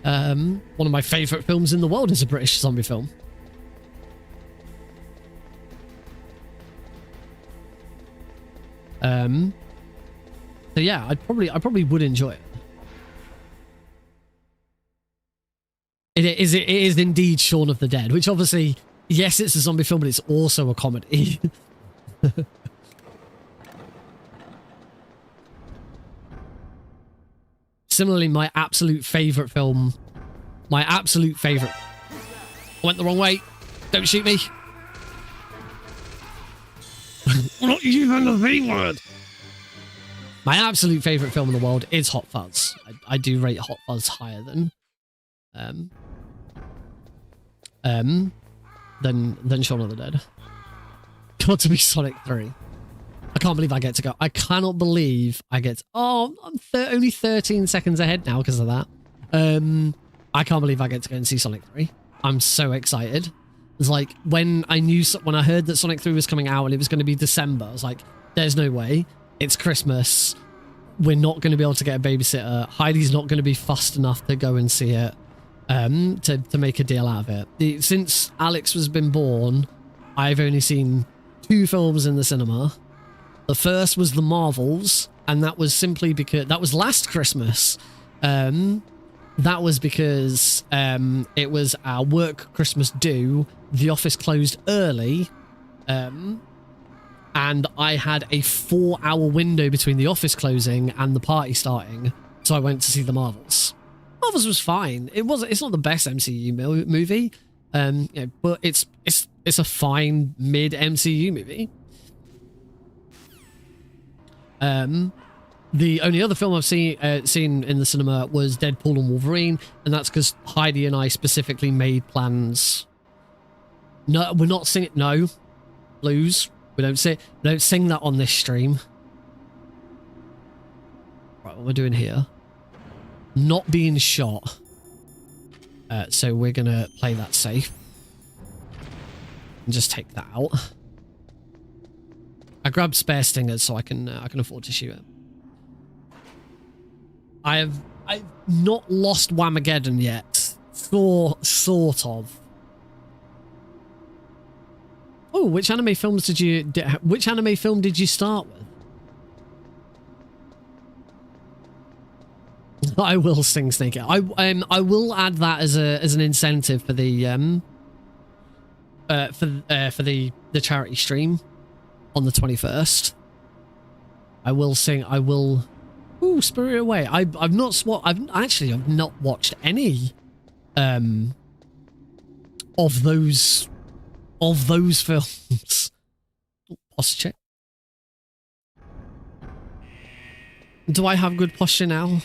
One of my favourite films in the world is a British zombie film. So yeah, I probably would enjoy it. It is indeed Shaun of the Dead, which obviously, yes, it's a zombie film, but it's also a comedy. Similarly, my absolute favourite film, I went the wrong way. Don't shoot me. I'm not using the V word. My absolute favourite film in the world is Hot Fuzz. I do rate Hot Fuzz higher than Shaun of the Dead. Got to be Sonic 3. I can't believe I get to go. I cannot believe I get to, oh, I'm only 13 seconds ahead now because of that. I can't believe I get to go and see Sonic 3. I'm so excited. It's like when I heard that Sonic 3 was coming out and it was going to be December, I was like, there's no way. It's Christmas. We're not going to be able to get a babysitter. Heidi's not going to be fussed enough to go and see it. To make a deal out of it. Since Alex has been born, I've only seen 2 films in the cinema. The first was The Marvels, and that was simply because that was last Christmas. That was because it was our work Christmas do. The office closed early, and I had a 4-hour window between the office closing and the party starting, so I went to see The Marvels. Brothers was fine. It's not the best MCU movie, but it's a fine mid MCU movie. The only other film I've seen in the cinema was Deadpool and Wolverine, and that's because Heidi and I specifically made plans. No, we're not singing. No, blues. We don't sing that on this stream. Right, what we're doing here? Not being shot. So we're gonna play that safe and just take that out. I grabbed spare stingers so I can afford to shoot it. I've not lost Whamageddon yet. Sort of. Oh, which anime film did you start with? I will sing Snake It. I will add that as an incentive for the charity stream on the 21st. I will sing. I will. Ooh, Spirit Away. I've not watched any of those films. Posture. Do I have good posture now?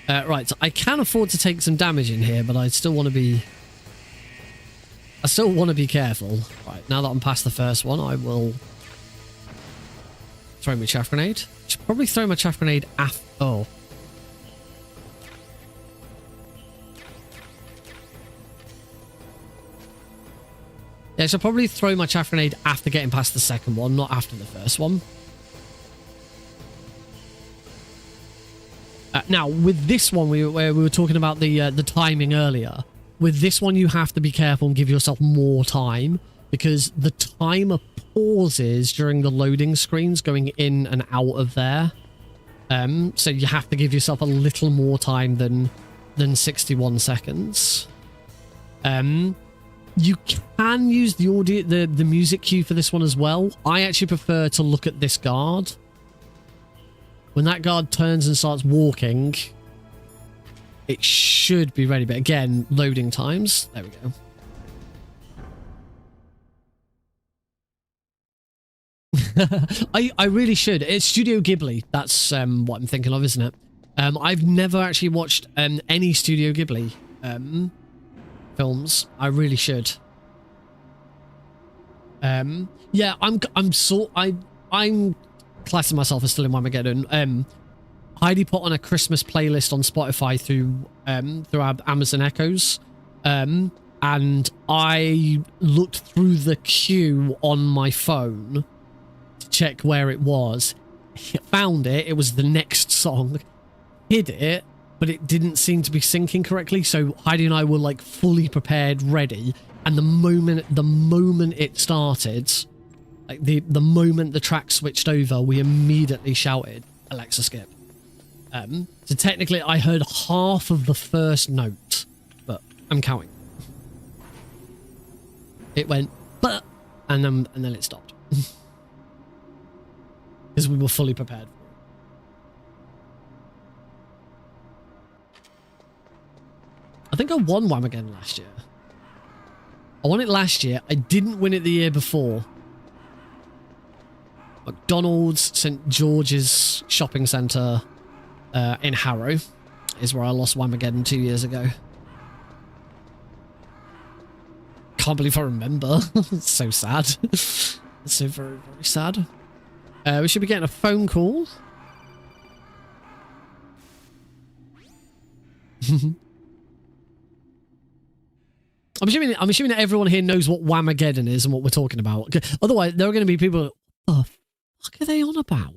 Right, I can afford to take some damage in here, but I still want to be careful. Right, now that I'm past the first one, I will throw my chaff grenade. Should probably throw my chaff grenade after. Oh. Yeah, I should probably throw my chaff grenade after getting past the second one, not after the first one. Now, with this one, where we were talking about the timing earlier, with this one you have to be careful and give yourself more time, because the timer pauses during the loading screens going in and out of there. So you have to give yourself a little more time than 61 seconds. You can use the music cue for this one as well. I actually prefer to look at this guard. When that guard turns and starts walking, it should be ready. But again, loading times. There we go. I really should. It's Studio Ghibli. That's what I'm thinking of, isn't it? I've never actually watched any Studio Ghibli films. I really should. Yeah, I'm classing myself as still in Whamageddon. Heidi put on a Christmas playlist on Spotify through our Amazon Echoes, and I looked through the queue on my phone to check where it was. Found it. It was the next song. Hid it, but it didn't seem to be syncing correctly. So Heidi and I were like fully prepared, ready, and the moment it started. Like the moment the track switched over, we immediately shouted, "Alexa, skip." So technically, I heard half of the first note, but I'm counting. It went, but, and then it stopped because we were fully prepared. I think I won Whamageddon last year. I won it last year. I didn't win it the year before. McDonald's St. George's Shopping Centre in Harrow is where I lost Whamageddon 2 years ago. Can't believe I remember. It's so sad. It's so very, very sad. We should be getting a phone call. I'm assuming that everyone here knows what Whamageddon is and what we're talking about. Otherwise, there are going to be people. Oh, what are they on about?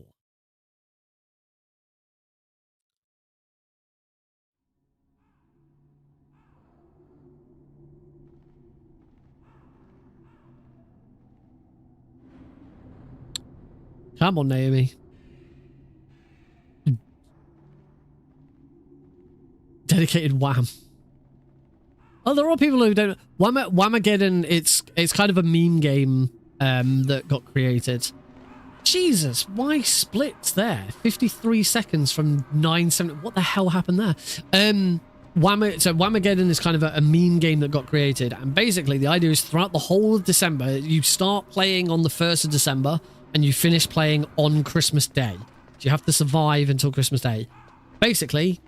Come on, Naomi. Dedicated Wham. Oh, there are people who don't. Whamageddon, it's kind of a meme game that got created Jesus, why splits there? 53 seconds from 970. What the hell happened there? So Whamageddon is kind of a meme game that got created. And basically the idea is throughout the whole of December, you start playing on the 1st of December and you finish playing on Christmas Day. So you have to survive until Christmas Day. Basically,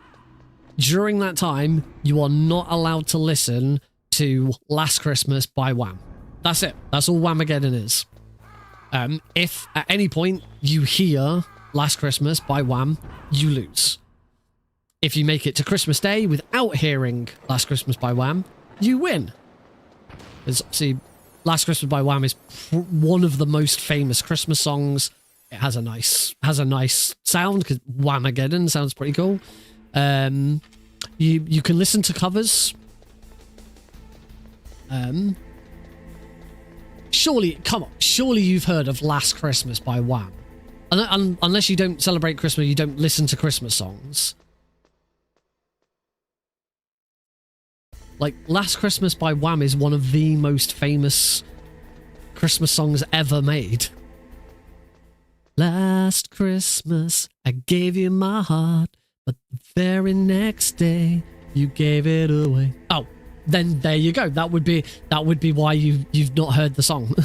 during that time, you are not allowed to listen to Last Christmas by Wham. That's it. That's all Whamageddon is. If at any point you hear Last Christmas by Wham, you lose. If you make it to Christmas Day without hearing Last Christmas by Wham, you win. Because see, Last Christmas by Wham is one of the most famous Christmas songs. It has a nice sound because Whamageddon sounds pretty cool. You can listen to covers. Surely you've heard of Last Christmas by Wham. Unless you don't celebrate Christmas, you don't listen to Christmas songs. Like, Last Christmas by Wham is one of the most famous Christmas songs ever made. Last Christmas, I gave you my heart, but the very next day, you gave it away. Oh, then there you go. That would be why you've not heard the song.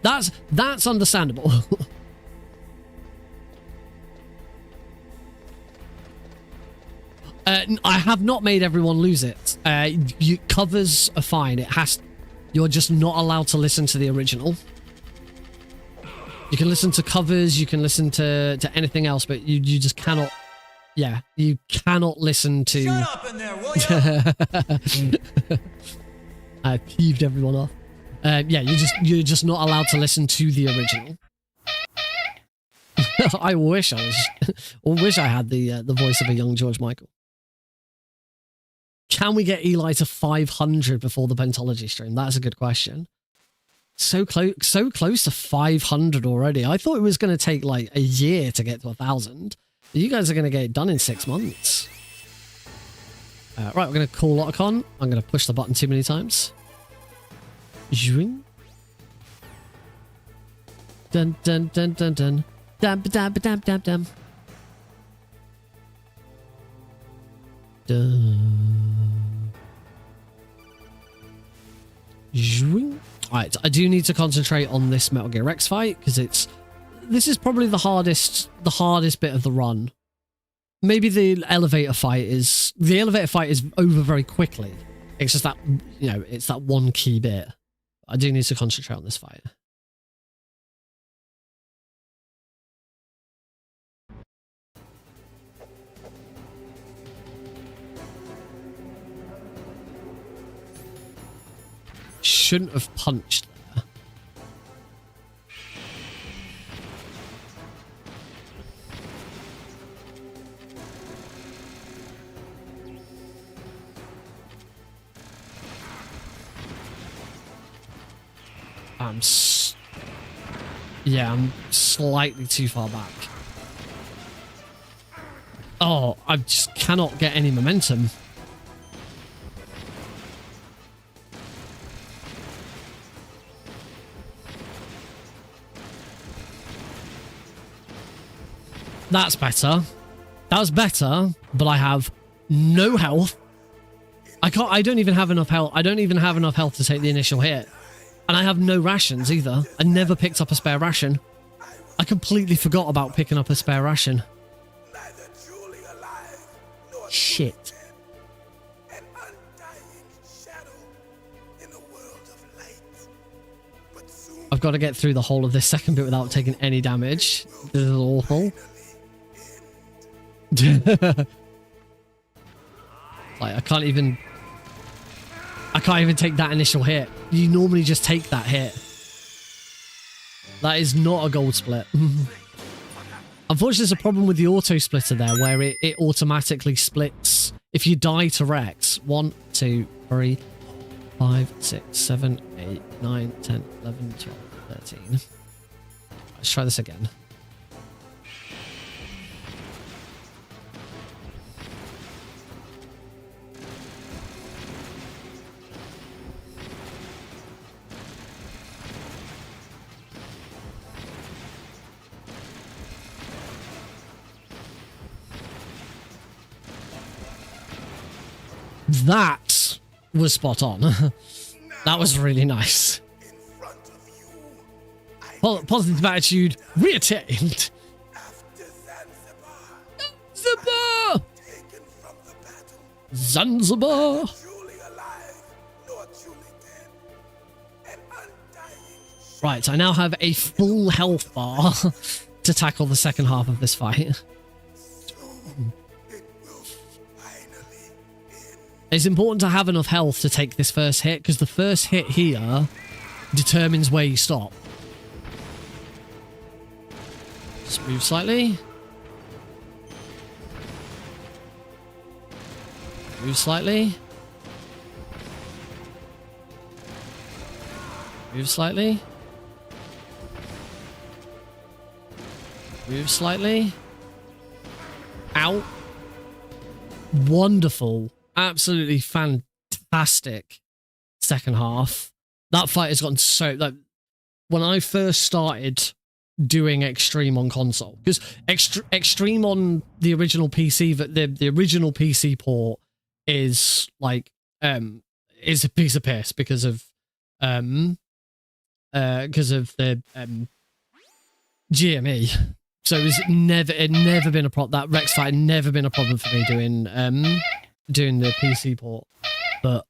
That's understandable. I have not made everyone lose it. Covers are fine. You're just not allowed to listen to the original. You can listen to covers, you can listen to anything else, but you just cannot. Yeah, you cannot listen to. Shut up in there, will you? I peeved everyone off. Yeah, you're just not allowed to listen to the original. I wish I had the voice of a young George Michael. Can we get Eli to 500 before the Pentology stream? That's a good question. So close to 500 already. I thought it was going to take like a year to get to 1,000. You guys are going to get it done in 6 months. Right, we're going to call Otacon. I'm going to push the button too many times. Dun dun dun dun dun. Dum dum dum dum dum. Alright, I do need to concentrate on this Metal Gear X fight because this is probably the hardest bit of the run. Maybe the elevator fight is over very quickly. It's just that, you know, it's that one key bit. I do need to concentrate on this fight. Shouldn't have punched there. I'm slightly too far back. Oh, I just cannot get any momentum. That's better. That was better, but I have no health. I don't even have enough health. I don't even have enough health to take the initial hit. And I have no rations either. I never picked up a spare ration. I completely forgot about picking up a spare ration. Shit. I've got to get through the whole of this second bit without taking any damage. This is awful. Like, I can't even take that initial hit. You normally just take that hit. That is not a gold split. Unfortunately, there's a problem with the auto splitter there where it automatically splits if you die to Rex. 1, 2, 3, 5, 6, 7, 8, 9, 10, 11, 12, 13. Let's try this again. That was spot on. That was really nice. Positive attitude reattained. Zanzibar! Zanzibar! Right, I now have a full health bar to tackle the second half of this fight. It's important to have enough health to take this first hit, because the first hit here determines where you stop. Just move slightly. Move slightly. Move slightly. Move slightly. Ow. Wonderful. Absolutely fantastic second half. That fight has gotten so... Like, when I first started doing Extreme on console, because Extreme on the original PC, the original PC port is like is a piece of piss because of the GME. So it never been a problem. That Rex fight had never been a problem for me doing the PC port. But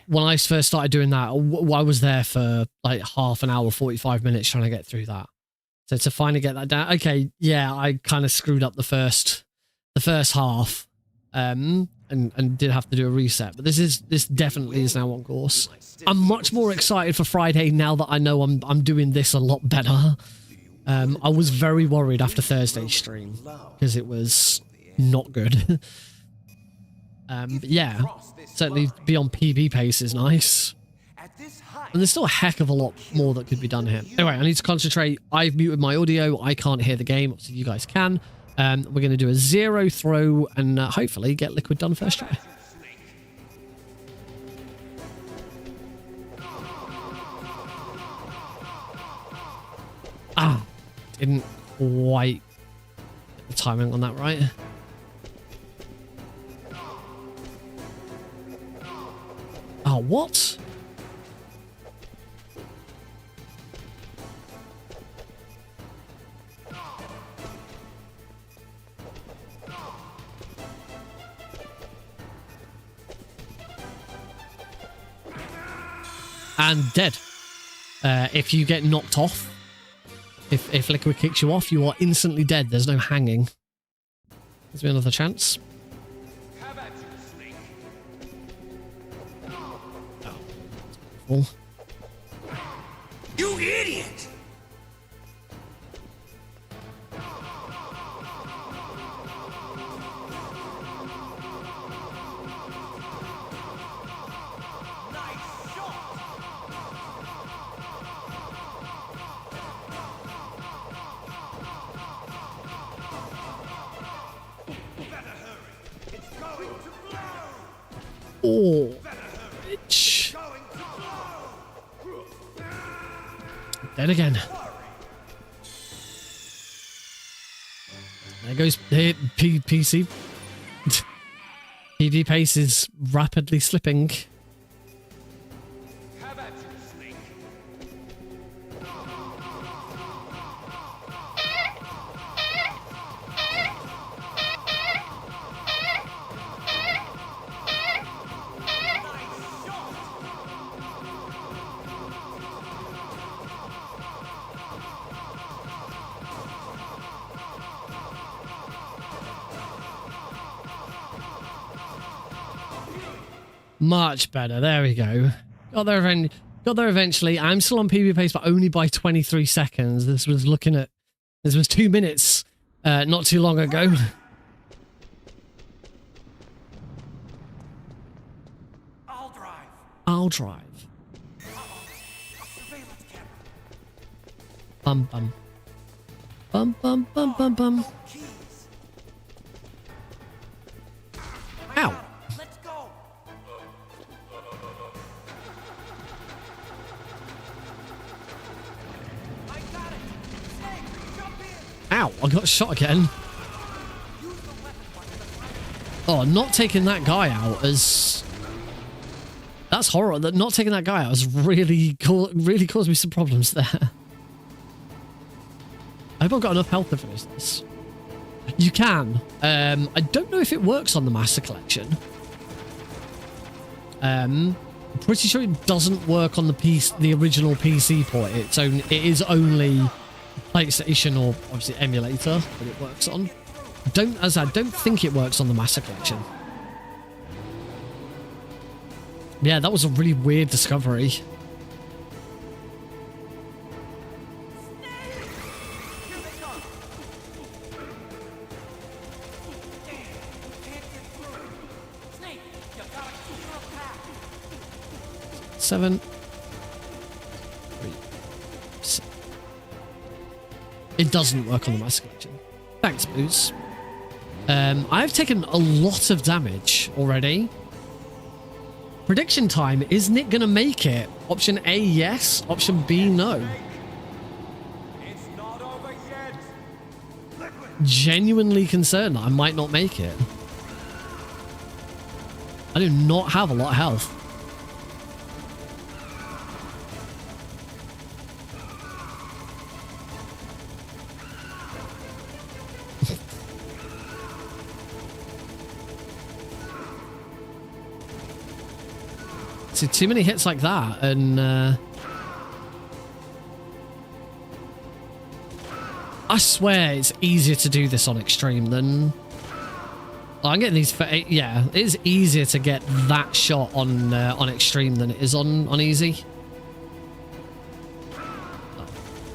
when I first started doing that, I was there for like half an hour, 45 minutes trying to get through that. So to finally get that down, okay, yeah, I kind of screwed up the first half, and did have to do a reset. But this definitely is now on course. I'm much more excited for Friday now that I know I'm doing this a lot better. I was very worried after Thursday's stream because it was not good. But yeah, certainly be on PB pace is nice. And there's still a heck of a lot more that could be done here. Anyway, I need to concentrate. I've muted my audio. I can't hear the game. Obviously, you guys can. We're going to do a 0 throw and hopefully get Liquid done first try. Ah, didn't quite get the timing on that right. Oh, what? And dead. If you get knocked off, if Liquid kicks you off, you are instantly dead. There's no hanging. There's another chance. Oh. You idiot! Oh, bitch. Dead again. There goes the PC. PV pace is rapidly slipping. Much better. There we go. Got there eventually. I'm still on PB pace, but only by 23 seconds. This was 2 minutes not too long ago. I'll drive. Bum bum. Bum bum bum bum bum. Ow. Ow, I got shot again. Oh Oh, not taking that guy out as... That's horror. That not taking that guy out has really caused me some problems there. I hope I've got enough health to finish this. You can. I don't know if it works on the Master Collection. I'm pretty sure it doesn't work on the original PC port. It is only PlayStation or obviously emulator that it works on. I don't think it works on the Master Collection. Yeah, that was a really weird discovery. Seven. It doesn't work on the Master Collection. Thanks, Boots. I've taken a lot of damage already. Prediction time. Is Nick going to make it? Option A, yes. Option B, no. It's not over yet. Genuinely concerned that I might not make it. I do not have a lot of health. See, too many hits like that, and I swear it's easier to do this on extreme than... Oh, I'm getting these for 8. Yeah, it is easier to get that shot on extreme than it is on easy. Oh,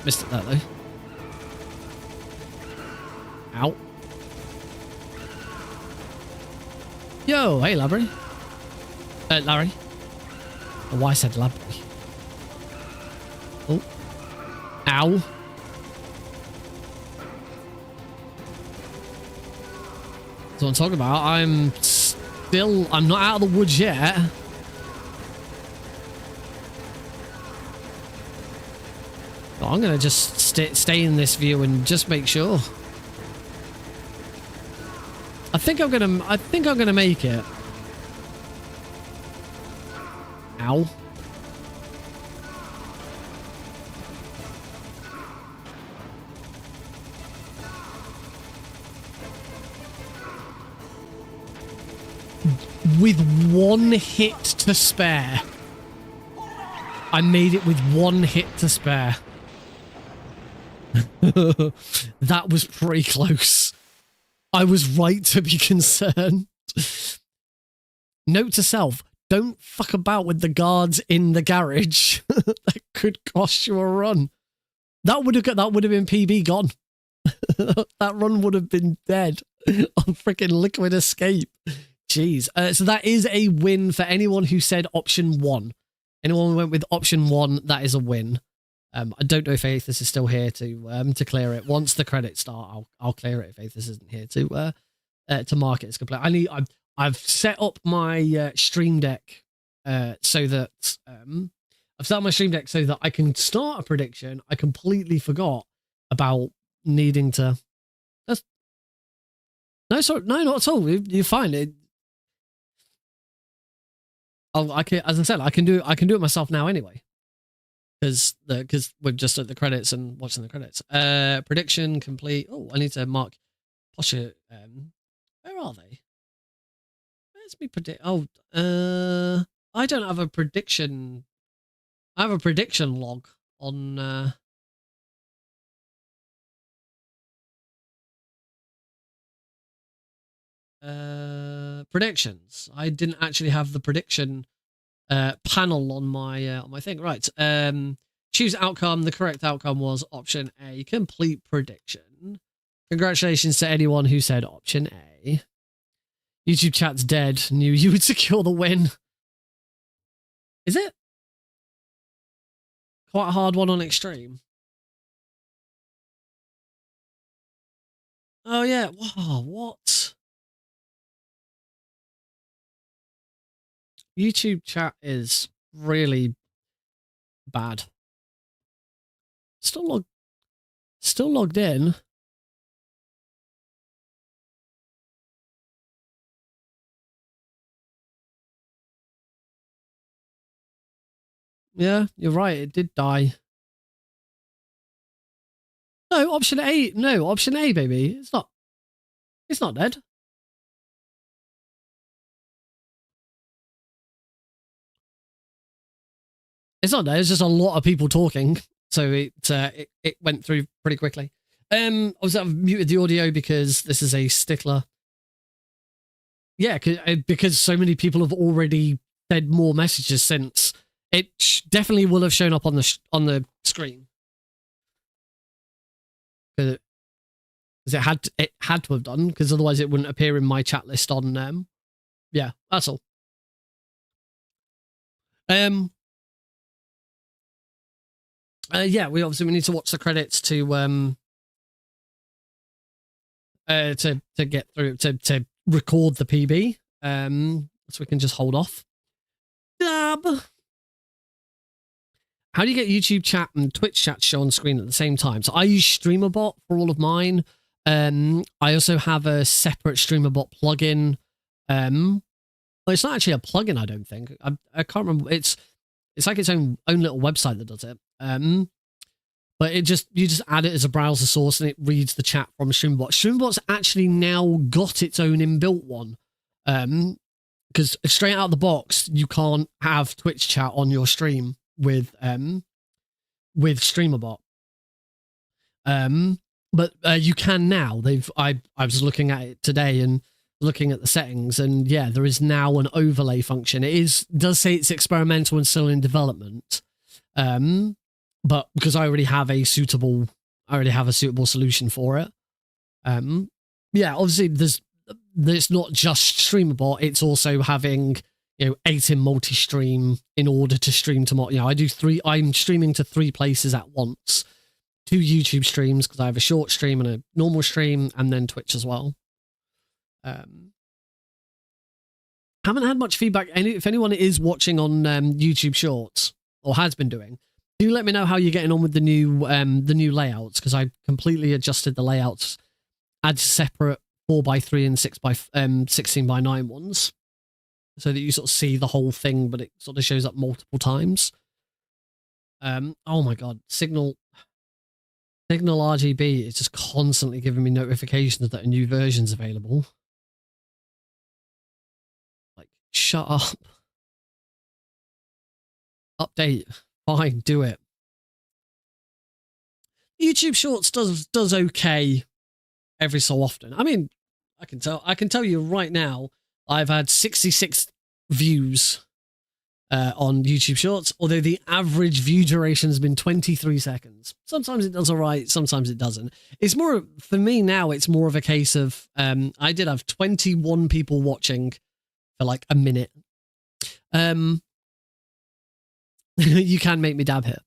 missed it there though. Ow. Yo, hey Larry. Larry. Oh, why I said Larry. Oh. Ow. That's what I'm talking about. I'm not out of the woods yet. But I'm gonna just stay in this view and just make sure. I think I'm gonna make it. Ow. With 1 hit to spare. I made it with 1 hit to spare. That was pretty close. I was right to be concerned. Note to self, don't fuck about with the guards in the garage. That could cost you a run. That would have been PB gone. That run would have been dead on freaking Liquid Escape. Jeez. So that is a win for anyone who said option 1. Anyone who went with option 1, that is a win. I don't know if Aethys is still here to clear it. Once the credits start, I'll clear it if Aethys isn't here to mark it as complete. I've set up my stream deck so that I've set up my stream deck so that I can start a prediction. I completely forgot about needing to. No, sorry, no, not at all. You're fine. I can, as I said, I can do it myself now anyway. Because we're just at the credits and watching the credits. Prediction complete. Oh, I need to mark Posher. Where are they? Where's me predict? Oh, I don't have a prediction. I have a prediction log on. Predictions. I didn't actually have the prediction panel on my thing. Right. Choose outcome. The correct outcome was option A, complete prediction. Congratulations to anyone who said option A. YouTube chat's dead. Knew you would secure the win. Is it? Quite a hard one on extreme. Oh yeah. Whoa, what? YouTube chat is really bad. Still logged in. Yeah, you're right. It did die. No, option A. No, option A, baby. It's not. It's not dead. It's not dead. It's just a lot of people talking, so it went through pretty quickly. Obviously I've muted the audio because this is a stickler. Yeah, because so many people have already said more messages since. It definitely will have shown up on the screen. Because it had to have done, because otherwise it wouldn't appear in my chat list on. Yeah, that's all. Yeah, we need to watch the credits to get through to record the PB. So we can just hold off. Dab. How do you get YouTube chat and Twitch chat to show on screen at the same time? So I use StreamerBot for all of mine. I also have a separate StreamerBot plugin. Well, it's not actually a plugin, I don't think. I can't remember. It's like its own little website that does it. But you just add it as a browser source and it reads the chat from StreamerBot. StreamerBot's actually now got its own inbuilt one. Because straight out of the box, you can't have Twitch chat on your stream with StreamerBot. But you can now. I was looking at it today and looking at the settings, and yeah, there is now an overlay function. It does say it's experimental and still in development. But because I already have a suitable solution for it. Yeah, obviously there's not just StreamerBot, it's also having 8 in multi-stream in order to stream to I'm streaming to 3 places at once. 2 YouTube streams because I have a short stream and a normal stream, and then Twitch as well. Haven't had much feedback. If anyone is watching on YouTube Shorts or has been doing, do let me know how you're getting on with the new layouts, because I completely adjusted the layouts, add separate 4x3 and 16x9 ones, so that you sort of see the whole thing, but it sort of shows up multiple times. Oh my god, Signal RGB is just constantly giving me notifications that a new version's available. Like, shut up. Update. Fine, do it. YouTube Shorts does okay every so often. I mean, I can tell you right now, I've had 66 views on YouTube Shorts, although the average view duration has been 23 seconds. Sometimes it does all right, sometimes it doesn't. It's more, for me now, it's more of a case of, I did have 21 people watching for like a minute. You can make me dab here.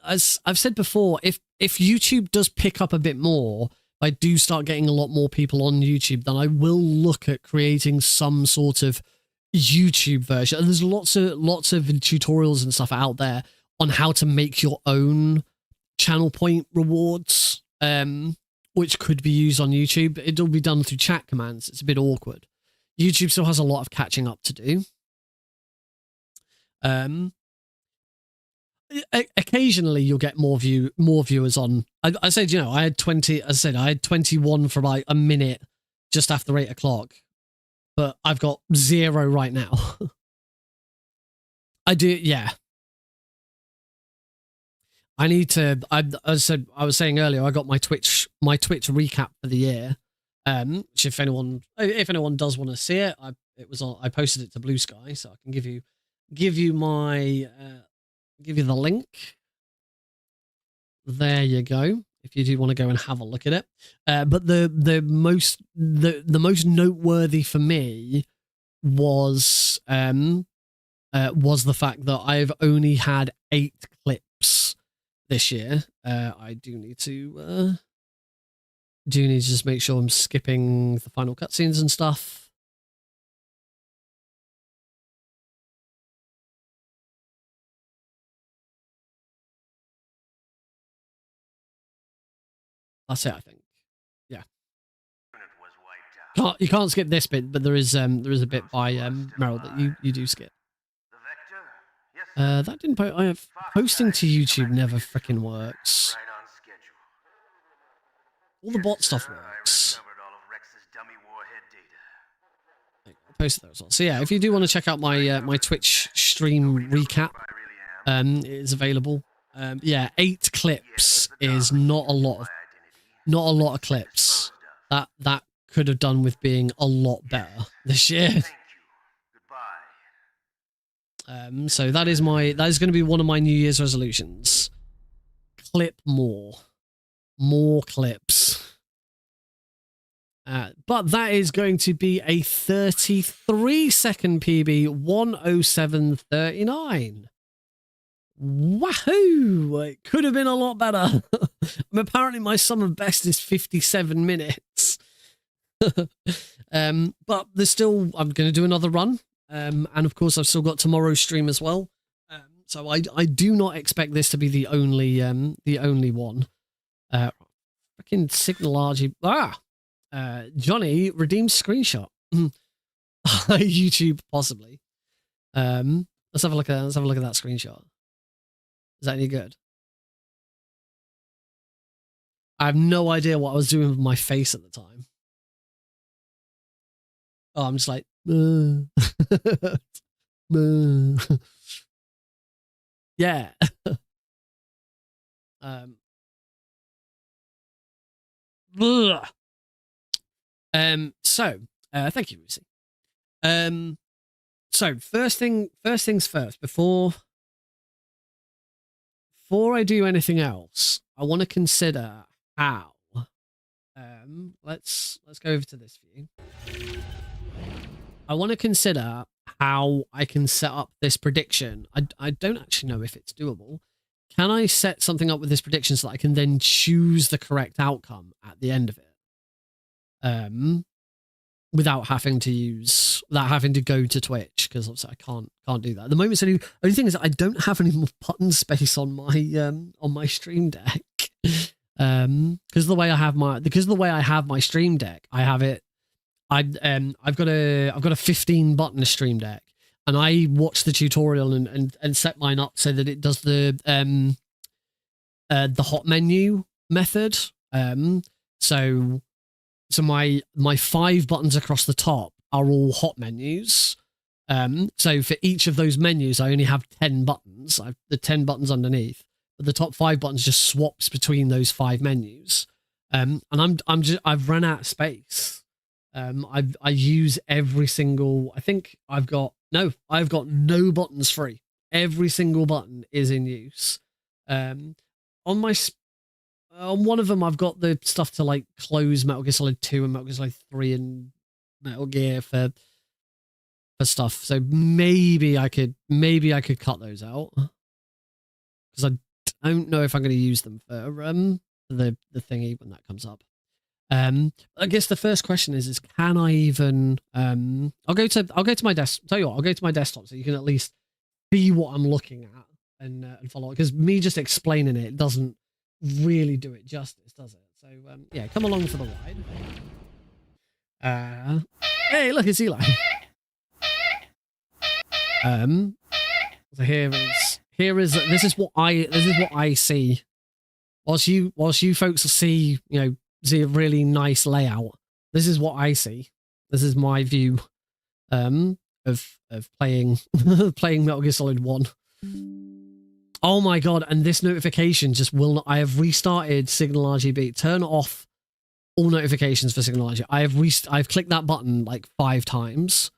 As I've said before, if YouTube does pick up a bit more, I do start getting a lot more people on YouTube, then I will look at creating some sort of YouTube version. And there's lots of tutorials and stuff out there on how to make your own channel point rewards, which could be used on YouTube. It'll be done through chat commands. It's a bit awkward. YouTube still has a lot of catching up to do. Occasionally you'll get more viewers on. I said, I had 20. As I said, I had 21 for like a minute just after 8 o'clock, but I've got 0 right now. I do, yeah. I need to. I was saying earlier, I got my Twitch recap for the year. Which if anyone does want to see it, I posted it to Blue Sky, so I can give you the link. There you go, if you do want to go and have a look at it. But the most noteworthy for me was the fact that I've only had 8 clips this year. I do need to just make sure I'm skipping the final cutscenes and stuff. That's it, I think. Yeah. You can't skip this bit, but there is a bit by Meryl that you do skip. The Vector? Yes, That didn't posting to YouTube never freaking works. All the bot stuff works. Posted that as well. So yeah, if you do want to check out my my Twitch stream recap, it is available. Yeah, 8 clips is not a lot of clips. That could have done with being a lot better this year. So that is going to be one of my New Year's resolutions. Clip more clips. But that is going to be a 33-second PB, 107.39. Wahoo! It could have been a lot better. Apparently my sum of best is 57 minutes. But there's still, I'm going to do another run. And of course I've still got tomorrow's stream as well. So I do not expect this to be the only one. Fucking signal RG. Johnny redeemed screenshot. YouTube possibly. Let's have a look at that screenshot. Is that any good? I have no idea what I was doing with my face at the time. Oh, I'm just like, yeah. Thank you, Lucy. So first things first, before I do anything else, I want to consider how. Let's go over to this view. I want to consider how I can set up this prediction. I don't actually know if it's doable. Can I set something up with this prediction so that I can then choose the correct outcome at the end of it? Without having to go to Twitch, because obviously I can't do that at the moment. So the only thing is that I don't have any more button space on my stream deck. Because the way I have my stream deck, I've got a 15 button stream deck, and I watched the tutorial and set mine up so that it does the hot menu method. So my 5 buttons across the top are all hot menus. So for each of those menus, I only have 10 buttons. I've the 10 buttons underneath, but the top 5 buttons just swaps between those 5 menus. And I've run out of space. I use every single. I think I've got no buttons free. Every single button is in use. On one of them, I've got the stuff to like close Metal Gear Solid 2 and Metal Gear Solid 3 and Metal Gear for stuff. So maybe I could cut those out, because I don't know if I'm going to use them for the thingy when that comes up. I guess the first question is can I even I'll go to my desk. Tell you what, I'll go to my desktop so you can at least see what I'm looking at and follow it, because me just explaining it doesn't really do it justice, does it? So yeah, come along for the ride. Hey, look, it's Eli. So this is what I see. Whilst you folks see a really nice layout, this is what I see. This is my view of playing playing Metal Gear Solid 1. Oh my god, and this notification just will not. I have restarted Signal RGB. Turn off all notifications for Signal RGB. I've clicked that button like 5 times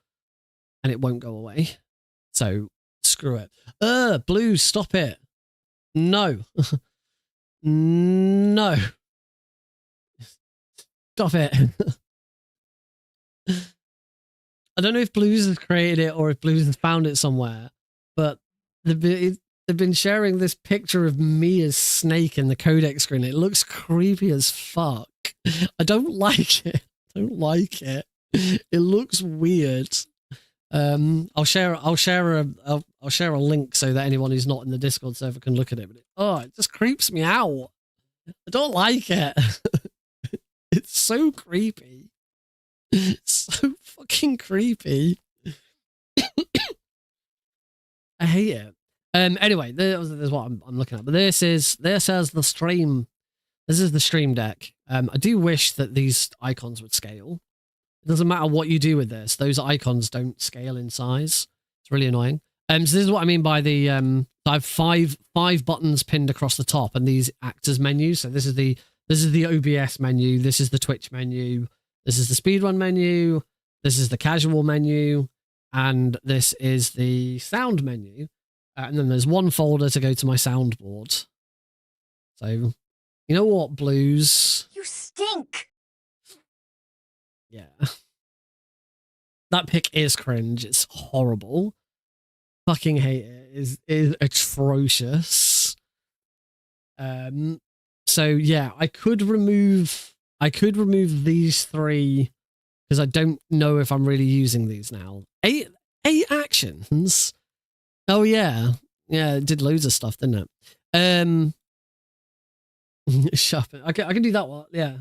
and it won't go away. So screw it. Blues, stop it. No. No. Stop it. I don't know if Blues has created it or if Blues has found it somewhere, but they've been sharing this picture of me as Snake in the codec screen. It looks creepy as fuck. I don't like it. I don't like it. It looks weird. I'll share a link so that anyone who's not in the Discord server can look at it. But it just creeps me out. I don't like it. It's so creepy. It's so fucking creepy. I hate it. Anyway, there's what I'm looking at. But this is the stream. This is the stream deck. I do wish that these icons would scale. It doesn't matter what you do with this; those icons don't scale in size. It's really annoying. So this is what I mean by the I have five buttons pinned across the top, and these act as menus. So this is the OBS menu. This is the Twitch menu. This is the speedrun menu. This is the casual menu, and this is the sound menu. And then there's one folder to go to my soundboard. So, you know what, Blues? You stink. Yeah. That pick is cringe. It's horrible. Fucking hate it. Is atrocious. So yeah, I could remove these three because I don't know if I'm really using these now. Eight actions. Oh yeah. Yeah, it did loads of stuff, didn't it? Shuffle. I can do that one. Yeah.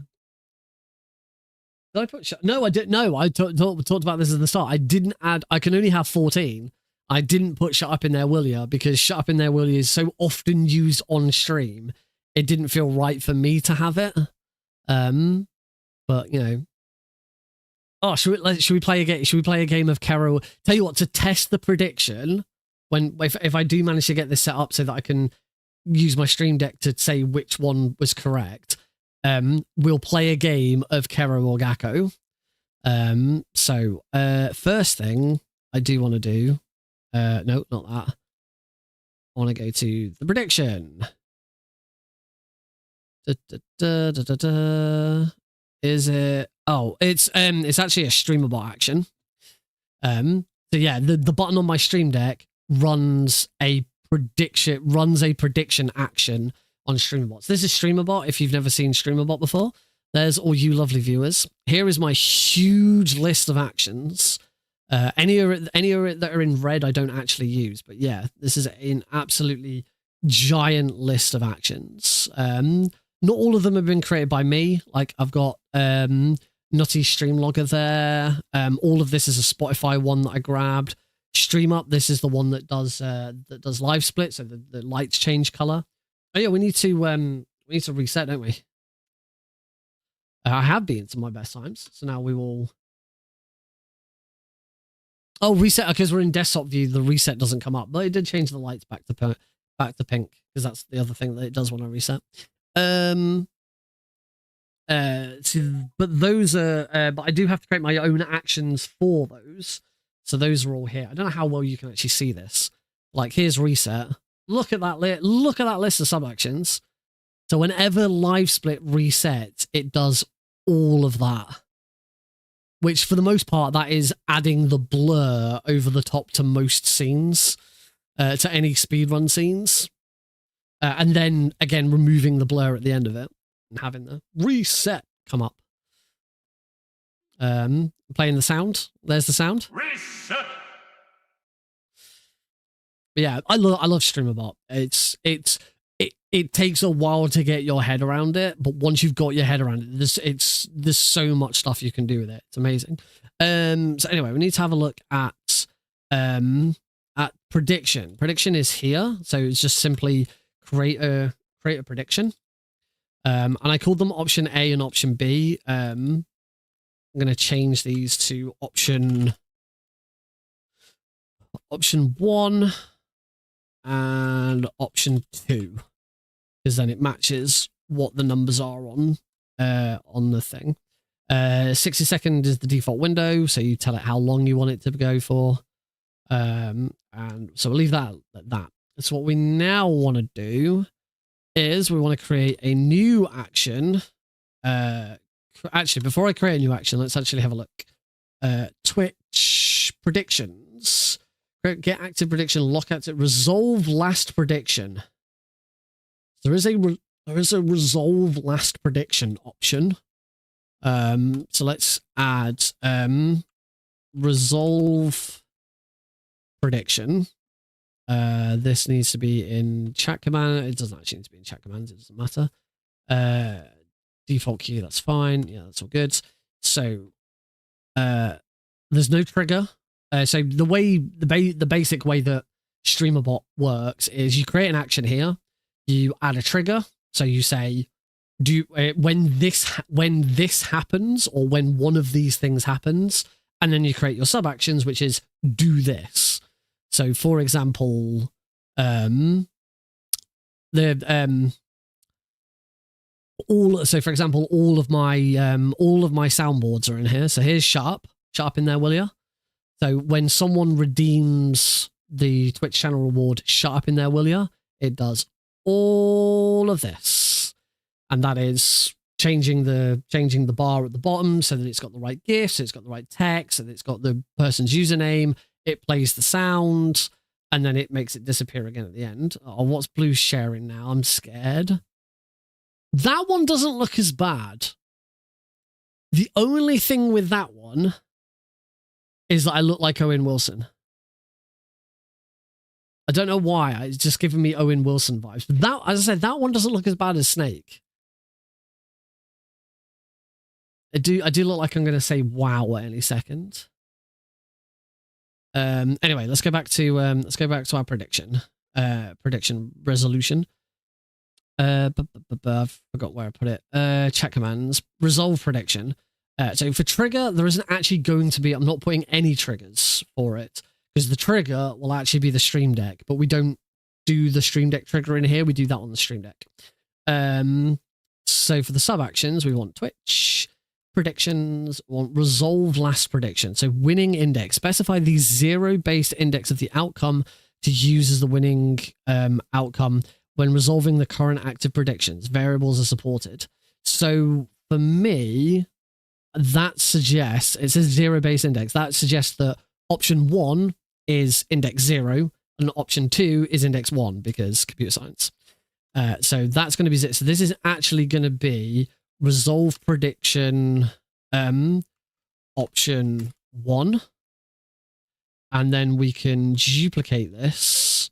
Did I put no, I didn't. No, I talked about this at the start. I didn't add. I can only have 14. I didn't put "Shut Up in There, Will Ya?" because "Shut Up in There, Will Ya?" is so often used on stream. It didn't feel right for me to have it. But you know. Oh, should we play a game? Should we play a game of Kero? Tell you what, to test the prediction, if I do manage to get this set up so that I can use my stream deck to say which one was correct, we'll play a game of Kero or Gakko. So first thing I do want to do, no, not that. I want to go to the prediction. Is it? Oh, it's actually a streamable action. So yeah, the button on my stream deck runs a prediction action on StreamerBot. So this is StreamerBot. If you've never seen StreamerBot before, there's all you lovely viewers. Here is my huge list of actions. Any that are in red I don't actually use, but yeah, this is an absolutely giant list of actions. Not all of them have been created by me. Like I've got Nutty Streamlogger there. All of this is a Spotify one that I grabbed. StreamUp, this is the one that does live split, so the lights change color. Oh yeah, we need to reset, don't we? I have been to my best times, so now we will. Oh, reset, because we're in desktop view, the reset doesn't come up, but it did change the lights back to pink, because that's the other thing that it does when I reset. But those are, but I do have to create my own actions for those. So those are all here. I don't know how well you can actually see this. Like here's reset. Look at that list of sub actions. So whenever live split resets, it does all of that. Which for the most part, that is adding the blur over the top to most scenes, to any speedrun scenes. And then again, removing the blur at the end of it and having the reset come up. Playing the sound. There's the sound. Reset. Yeah, I love StreamerBot. It takes a while to get your head around it, but once you've got your head around it, there's so much stuff you can do with it. It's amazing. So anyway, we need to have a look at prediction. Prediction is here, so it's just simply create a prediction. And I called them option A and option B. I'm going to change these to option 1 and option 2, because then it matches what the numbers are on the thing. 60 seconds is the default window, so you tell it how long you want it to go for. And so we'll leave that at that. So what we now want to do is we want to create a new action. Actually, before I create a new action, let's actually have a look. Twitch predictions. Get active prediction, lock active, resolve last prediction. There is a resolve last prediction option. So let's add resolve prediction. This needs to be in chat command. It doesn't actually need to be in chat commands. It doesn't matter. Default queue, that's fine. Yeah, that's all good. So there's no trigger. So the way the basic way that StreamerBot works is you create an action here, you add a trigger. So you say, when this happens, or when one of these things happens, and then you create your sub actions, which is do this. So for example, all of my soundboards are in here. So here's sharp in there, will you? So when someone redeems the Twitch channel reward, shut up in there, will ya? It does all of this, and that is changing the bar at the bottom so that it's got the right GIF, so it's got the right text, and it's got the person's username. It plays the sound, and then it makes it disappear again at the end. Oh, what's Blue sharing now? I'm scared. That one doesn't look as bad. The only thing with that one is that I look like Owen Wilson. I don't know why. It's just giving me Owen Wilson vibes. But that, as I said, that one doesn't look as bad as Snake. I do look like I'm going to say wow at any second. Anyway, let's go back to our prediction resolution. I forgot where I put it. Chat commands, resolve prediction. So for trigger, there isn't actually going to be. I'm not putting any triggers for it, because the trigger will actually be the Stream Deck, but we don't do the Stream Deck trigger in here. We do that on the Stream Deck. So for the sub actions, we want Twitch predictions, we want resolve last prediction. So winning index, specify the zero-based index of the outcome to use as the winning outcome when resolving the current active predictions. Variables are supported. So for me, that suggests, it says zero-based index. That suggests that option 1 is index 0 and option 2 is index 1, because computer science. So that's going to be it. So this is actually going to be resolve prediction option 1, and then we can duplicate this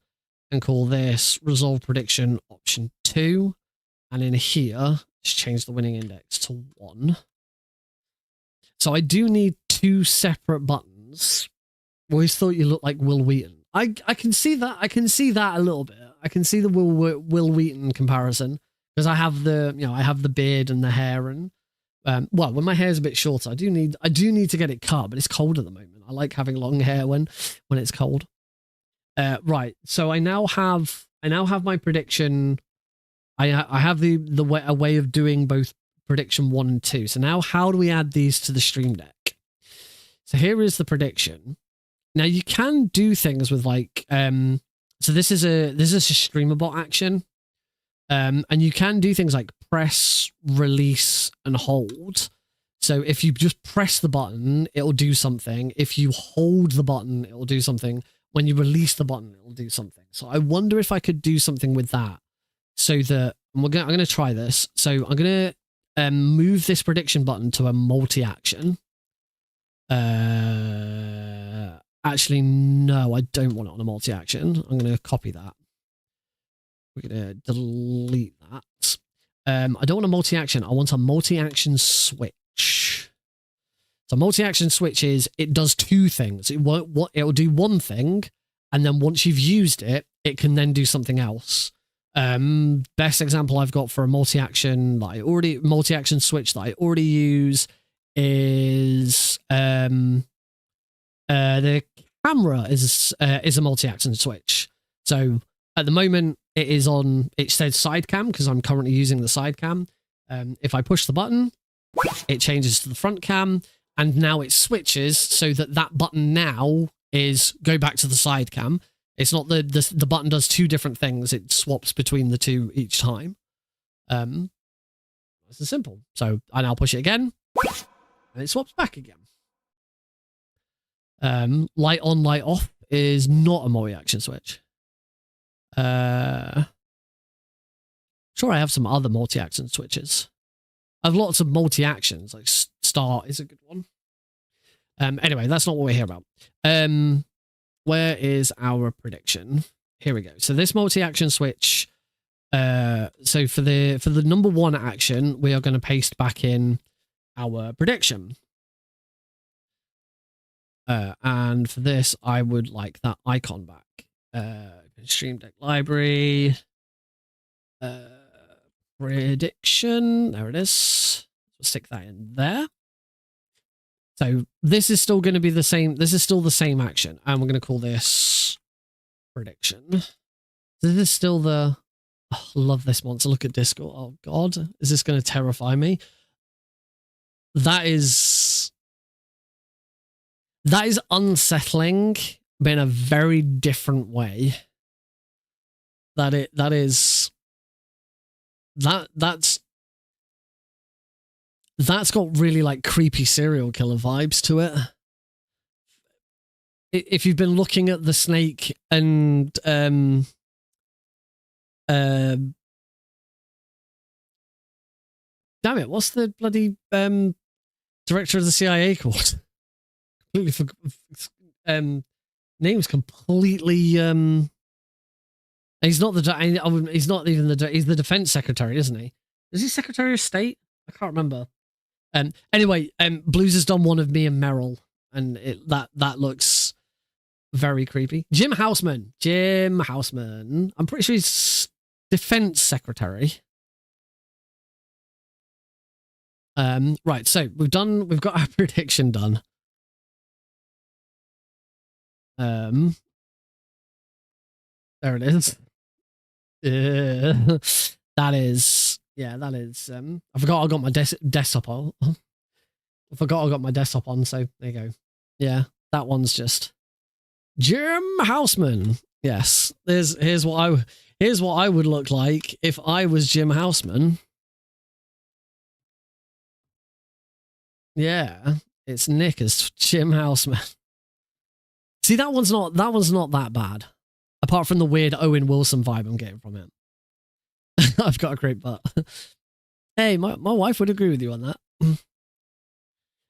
and call this resolve prediction option 2, and in here just change the winning index to 1. So I do need 2 separate buttons. Always thought you looked like Will Wheaton. I can see that. I can see that a little bit. I can see the Will Wheaton comparison, because I have the beard and the hair, and well, when my hair is a bit shorter, I do need to get it cut, but it's cold at the moment. I like having long hair when it's cold. Right. So I now have my prediction. I have a way of doing both prediction 1 and 2. So now how do we add these to the Stream Deck? So here is the prediction. Now you can do things with like so this is a StreamerBot action. And you can do things like press, release, and hold. So if you just press the button, it'll do something. If you hold the button, it'll do something. When you release the button, it'll do something. So I wonder if I could do something with that, so that I'm going to try this. So I'm going to move this prediction button to a multi-action. Actually, no, I don't want it on a multi-action. I'm going to copy that. We're going to delete that. I don't want a multi-action. I want a multi-action switch. So multi-action switch is, it does 2 things. It'll do one thing, and then once you've used it, it can then do something else. Best example I've got for a multi-action switch that I already use is the camera is a multi-action switch. So at the moment it says side cam, because I'm currently using the side cam. If I push the button, it changes to the front cam, and now it switches so that button now is go back to the side cam. It's not the button does 2 different things. It swaps between the 2 each time. This is simple. So I now push it again, and it swaps back again. Light on, light off is not a multi-action switch. Sure, I have some other multi-action switches. I have lots of multi-actions, like start is a good one. Anyway, that's not what we're here about. Where is our prediction? Here we go. So this multi-action switch. So for the number 1 action, we are going to paste back in our prediction. And for this, I would like that icon back. Stream Deck library. Prediction. There it is. We'll stick that in there. So this is still going to be the same. This is still the same action. And we're going to call this prediction. This is still the... Oh, love this monster. Look at Discord. Oh, God. Is this going to terrify me? That is unsettling, but in a very different way. That's got really like creepy serial killer vibes to it. If you've been looking at the snake and damn it, what's the bloody director of the CIA called? Completely name's completely he's not even he's the defense secretary, isn't he? Is he Secretary of State? I can't remember. Anyway, Blues has done one of me and Merrill, and that looks very creepy. Jim Houseman. I'm pretty sure he's defense secretary. Right, so we've got our prediction done. There it is. That is I forgot I got my desktop on. I forgot I got my desktop on, so there you go. Yeah, that one's just Jim Houseman. Yes. Here's what I would look like if I was Jim Houseman. Yeah, it's Nick as Jim Houseman. See, that one's not that bad. Apart from the weird Owen Wilson vibe I'm getting from it. I've got a great butt. Hey, my wife would agree with you on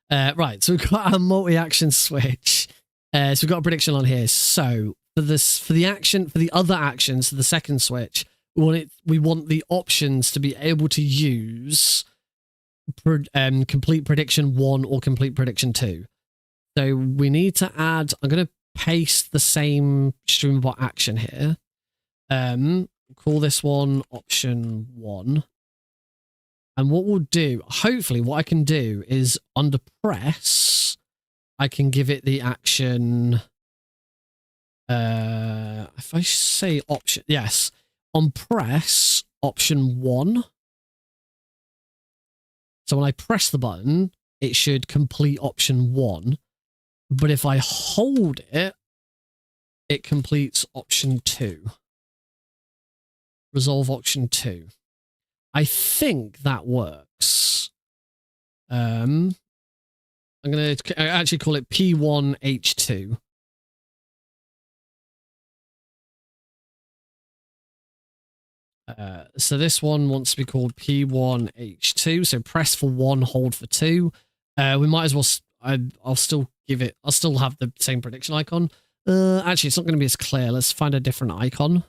that. Right, so we've got our multi-action switch. So we've got a prediction on here. So for the other actions, for the second switch, we want the options to be able to use complete prediction 1 or complete prediction 2. So we need to add, I'm going to paste the same streamable action here. Call this one option 1. And what we'll do, hopefully what I can do is under press, I can give it the action. If I say option, yes, on press option 1. So when I press the button, it should complete option 1. But if I hold it, it completes option 2. Resolve option 2. I think that works. I'm going to actually call it P1H2. So this one wants to be called P1H2. So press for 1, hold for 2. We might as well. I'll still have the same prediction icon. Actually, it's not going to be as clear. Let's find a different icon.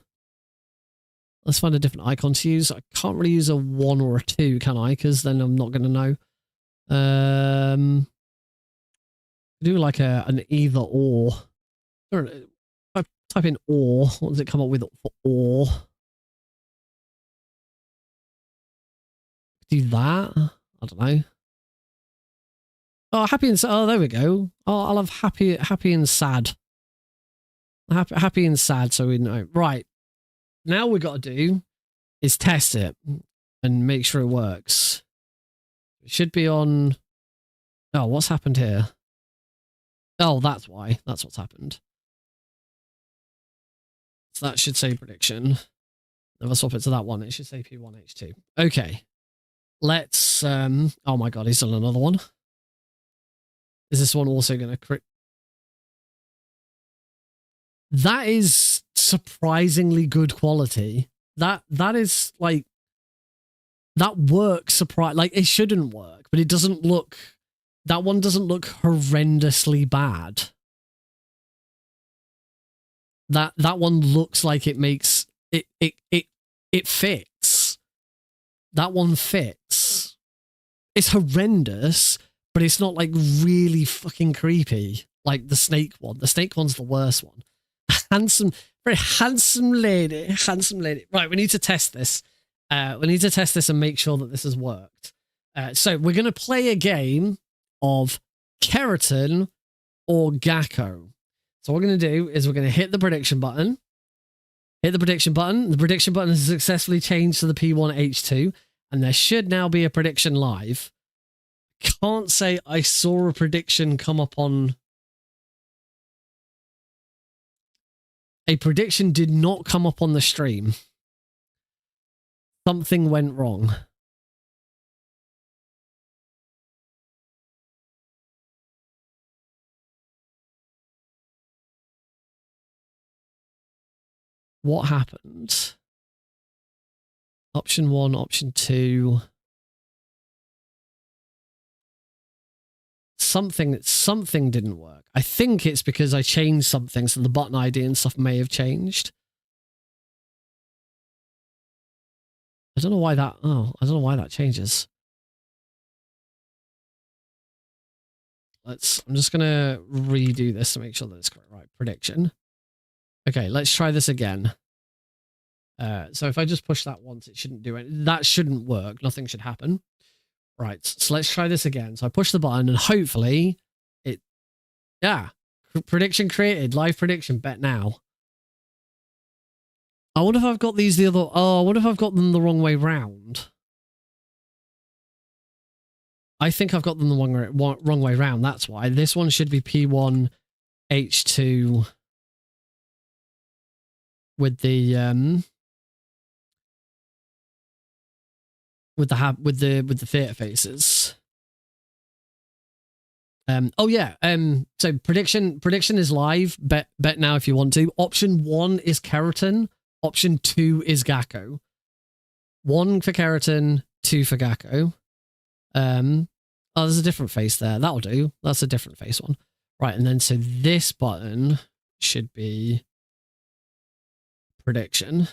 Let's find a different icon to use. I can't really use a 1 or a 2, can I? Because then I'm not going to know. Do like an either or. If I type in or, what does it come up with for or? Do that? I don't know. Oh, happy and sad. Oh, there we go. Oh, I'll have happy and sad. Happy and sad, so we know. Right. Now we got to do is test it and make sure it works. It should be on. Oh, what's happened here? Oh, that's why. That's what's happened. So that should say prediction. If I swap it to that one, it should say P1H2. Okay. Let's. Oh my god, he's done another one. Is this one also going to crit? That is surprisingly good quality. That is like, that works like it shouldn't work, but it doesn't look, that one doesn't look horrendously bad. That one looks like it makes it fits. That one fits. It's horrendous, but it's not like really fucking creepy like the snake one. The snake one's the worst one. Very handsome lady. Handsome lady. Right, we need to test this. We need to test this and make sure that this has worked. So we're going to play a game of Keratin or Gakko. So what we're going to do is we're going to hit the prediction button. Hit the prediction button. The prediction button has successfully changed to the P1H2. And there should now be a prediction live. Can't say I saw a prediction come up on... A prediction did not come up on the stream. Something went wrong. What happened? Option 1, option 2. Something didn't work. I think it's because I changed something, so the button ID and stuff may have changed. I don't know why that... Oh, I don't know why that changes. I'm just going to redo this to make sure that it's correct. Right, prediction. Okay, let's try this again. So if I just push that once, it shouldn't do it. That shouldn't work. Nothing should happen. Right, so let's try this again. So I push the button and hopefully it... Yeah, prediction created. Live prediction, bet now. I wonder if I've got these the other... Oh, I wonder if I've got them the wrong way round. I think I've got them the wrong way round. That's why. This one should be P1 H2 with the with the theater faces. Oh yeah. So prediction is live. Bet now if you want to. Option 1 is Keratin. Option 2 is Gakko. 1 for Keratin, 2 for Gakko. Oh, there's a different face there. That'll do. That's a different face one. Right, and then so this button should be prediction.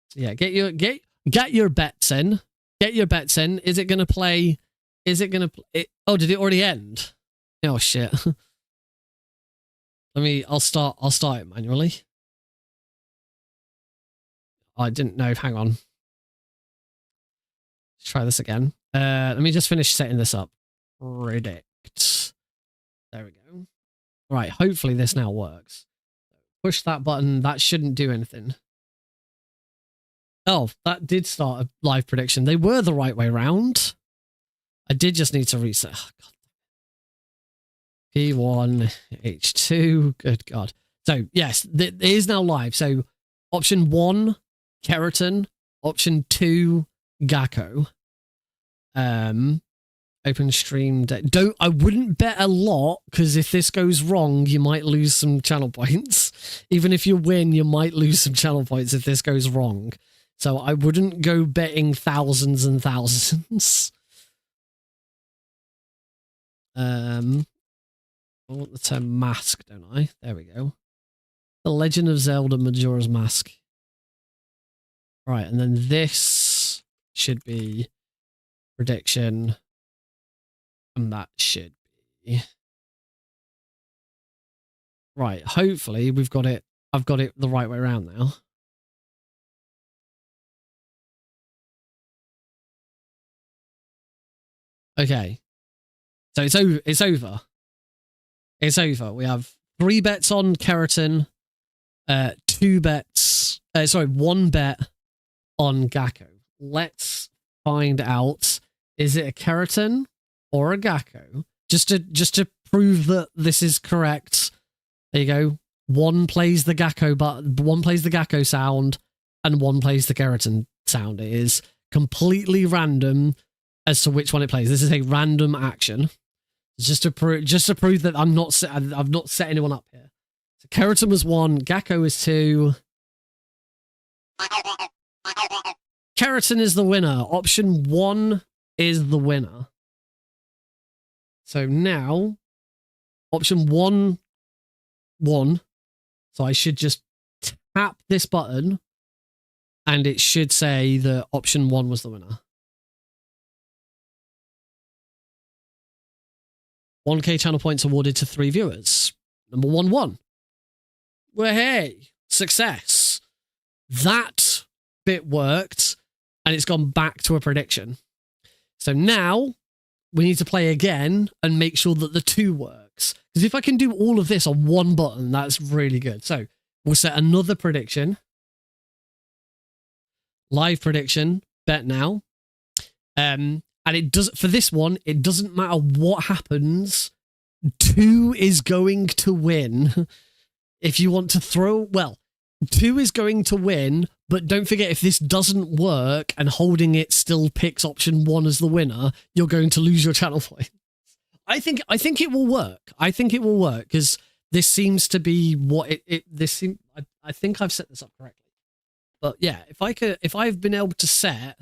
So yeah, get your bets in. Get your bets in. Is it gonna play? Is it gonna play? Oh, did it already end? Oh shit. I'll start it manually. I didn't know. Hang on. Let's try this again. Let me just finish setting this up. Predict. There we go. Right, hopefully this now works. Push that button. That shouldn't do anything. Oh, that did start a live prediction. They were the right way round. I did just need to reset. Oh, God. P1, H2. Good God. So, yes, it is now live. So, option 1, Keratin. Option 2, Gakko. Open stream. I wouldn't bet a lot, because if this goes wrong, you might lose some channel points. Even if you win, you might lose some channel points if this goes wrong. So I wouldn't go betting thousands and thousands. I want the term mask, don't I? There we go. The Legend of Zelda Majora's Mask. Right, and then this should be prediction. And that should be... Right, hopefully we've got it. I've got it the right way around now. Okay. So it's over. It's over. We have 3 bets on Keratin, 2 bets, 1 bet on Gakko. Let's find out, is it a Keratin or a Gakko? Just to prove that this is correct. There you go. 1 plays the Gakko, but 1 plays the Gakko sound and 1 plays the Keratin sound. It is completely random as to which one it plays. This is a random action. Just to prove that I've not set anyone up here. So Keratin was 1, Gakko is 2. Keratin is the winner. Option 1 is the winner. So now, option 1 won. So I should just tap this button and it should say that option 1 was the winner. 1K channel points awarded to 3 viewers. Number 1 won. well, hey, success. That bit worked, and it's gone back to a prediction. So now we need to play again and make sure that the 2 works. Because if I can do all of this on one button, that's really good. So we'll set another prediction. Live prediction, bet now. And it does, for this one, it doesn't matter what happens. 2 is going to win. If you want to throw, well, 2 is going to win, but don't forget, if this doesn't work and holding it still picks option 1 as the winner, you're going to lose your channel point. I think it will work. I think it will work because this seems to be what I think I've set this up correctly. But yeah, if I've been able to set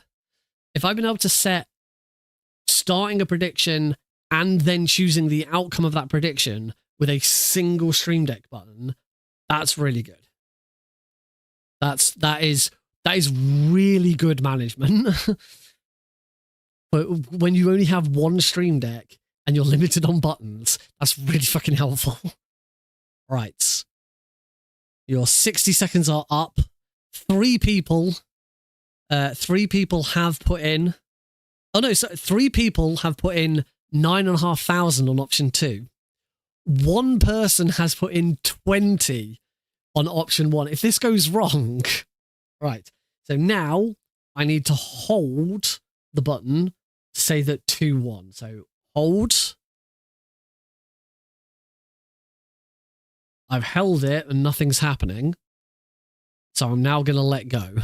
starting a prediction and then choosing the outcome of that prediction with a single Stream Deck button, that's really good. That is really good management. But when you only have one Stream Deck and you're limited on buttons, that's really fucking helpful. Right. Your 60 seconds are up. 3 people have put in. Oh no, so 3 people have put in 9,500 on option 2. 1 person has put in 20 on option 1. If this goes wrong, right. So now I need to hold the button to say that 2 won. So hold. I've held it and nothing's happening. So I'm now going to let go.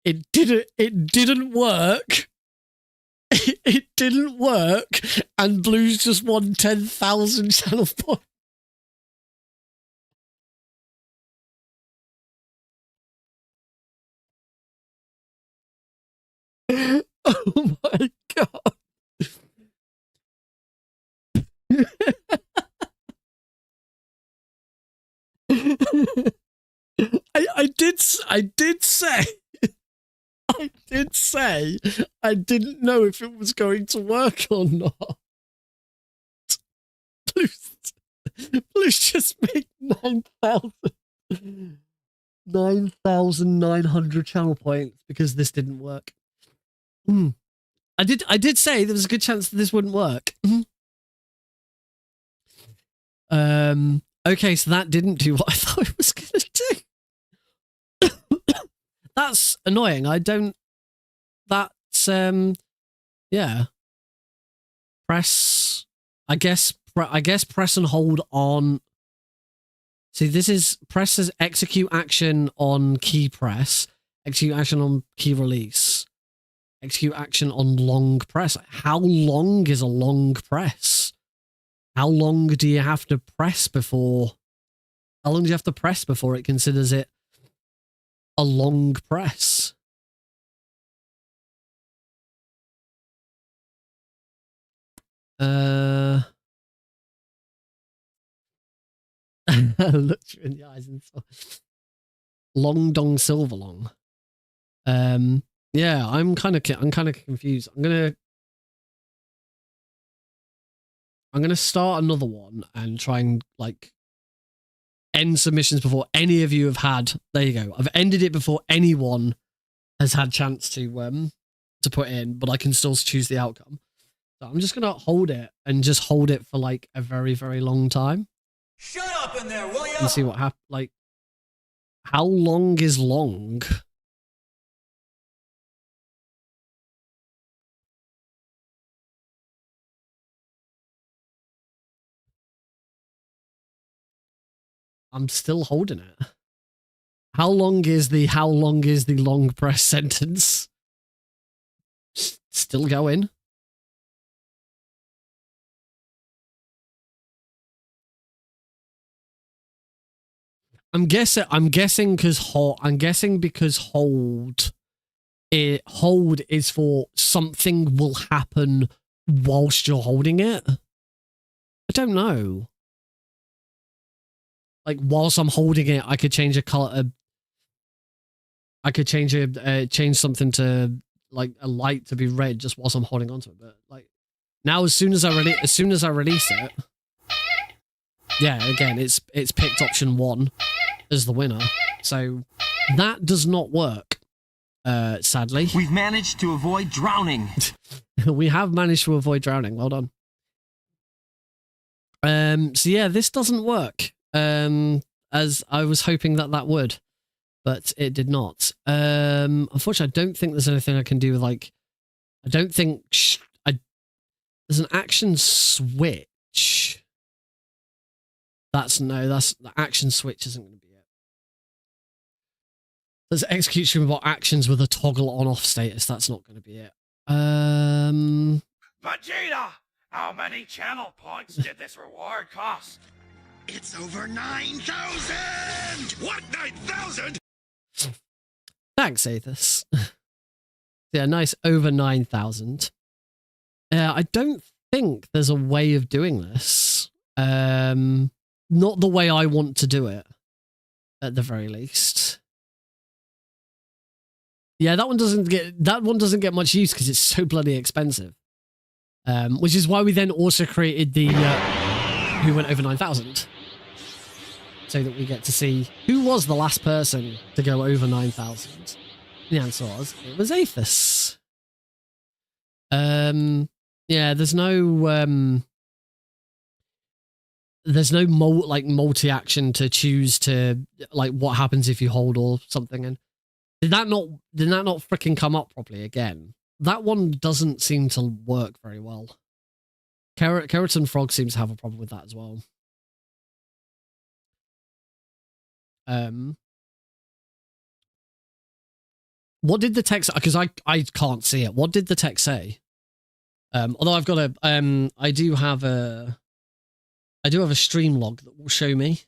It didn't work. It didn't work. And Blue's just won 10,000 channel points. Oh my God. I did say I didn't know if it was going to work or not. Blue's just made 9,900 channel points because this didn't work. I did say there was a good chance that this wouldn't work. Okay, so that didn't do what I thought it was going to do. That's annoying. Yeah. Press, I guess press and hold on. See, this is press as execute action on key press, execute action on key release, execute action on long press. How long is a long press? How long do you have to press before? How long do you have to press before it considers it a long press? Look you in the eyes and so. Long Dong Silverlong. Yeah, I'm kind of confused. I'm gonna start another one and try and like end submissions before any of you have had. There you go. I've ended it before anyone has had chance to put in, but I can still choose the outcome. So I'm just gonna hold it and just hold it for like a very, very long time. Shut up in there, will ya? And see what happens. Like, how long is long? I'm still holding it. How long is the long press sentence? Still going. I'm guessing because hold is for something will happen whilst you're holding it. I don't know. Like whilst I'm holding it, I could change a color. I could change something to like a light to be red just whilst I'm holding onto it. But like now, as soon as I release it, yeah, again, it's picked option 1 as the winner. So that does not work. Sadly, We've managed to avoid drowning. we have managed to avoid drowning. Well done. So yeah, this doesn't work. As I was hoping that would, but it did not. Unfortunately, I don't think there's anything I can do with like. I don't think there's an action switch. That's the action switch isn't going to be it. There's execution bot actions with a toggle on/off status. That's not going to be it. Vegeta! How many channel points did this reward cost? It's over 9,000! What, 9,000? Thanks, Aethys. Yeah, nice over 9,000. I don't think there's a way of doing this. Not the way I want to do it, at the very least. Yeah, that one doesn't get much use because it's so bloody expensive. Which is why we then also created the who went over 9,000, so that we get to see who was the last person to go over 9,000. The answer was it was Aethys. Yeah, there's no multi-action to choose to like what happens if you hold or something. And did that not freaking come up properly again? That one doesn't seem to work very well. Carrot and Frog seems to have a problem with that as well. What did the text? Because I can't see it. What did the text say? Although I've got I do have a stream log that will show me.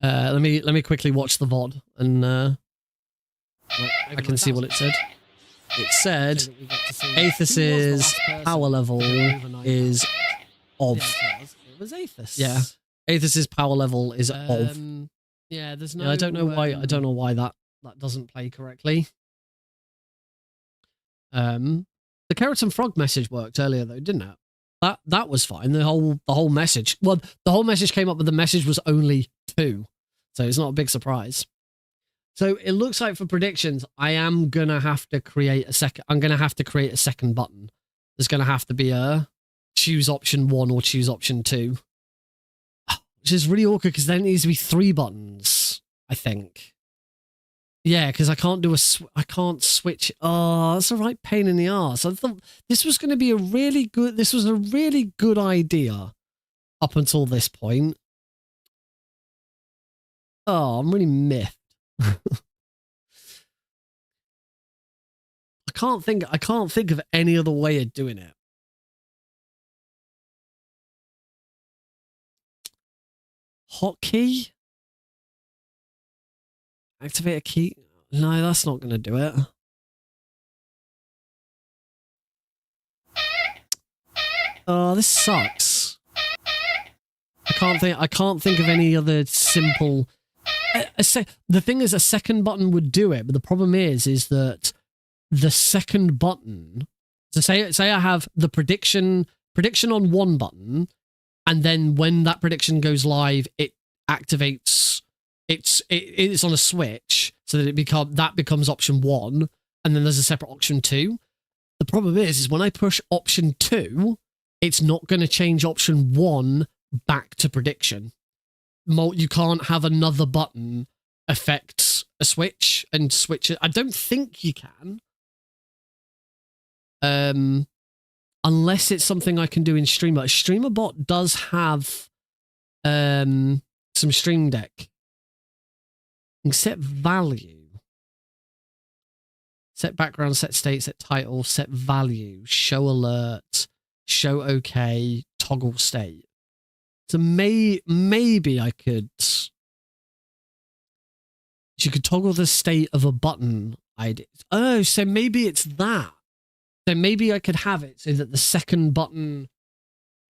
Let me quickly watch the VOD and I can see what it said. It said Aethys's power level is of. It was Aethys. Yeah, Aethys's power level is of. Yeah, there's no. Yeah, I don't know why. I don't know why that doesn't play correctly. The Carrot and Frog message worked earlier though, didn't it? That was fine. The whole message. Well, the whole message came up, but the message was only 2, so it's not a big surprise. So it looks like for predictions, I am gonna have to create a second. I'm gonna have to create a second button. There's gonna have to be a choose option 1 or choose option 2, which is really awkward because then it needs to be 3 buttons. I think. Yeah, because I can't do I can't switch. Oh, that's a right pain in the ass. I thought this was going to be a really good. This was a really good idea up until this point. Oh, I'm really miffed. I can't think of any other way of doing it. Hotkey? Activate a key? No, that's not going to do it. Oh, this sucks. I can't think of any other simple. The thing is, a second button would do it, but the problem is that the second button. So say I have the prediction on one button, and then when that prediction goes live, it activates. It's on a switch so that that becomes option 1, and then there's a separate option 2. The problem is when I push option 2, it's not going to change option 1 back to prediction. You can't have another button affect a switch and switch it. I don't think you can. Unless it's something I can do in StreamerBot. StreamerBot does have some Stream Deck. Set value. Set background, set state, set title, set value, show alert, show OK, toggle state. So maybe I could. You could toggle the state of a button. Oh, so maybe it's that. So maybe I could have it so that the second button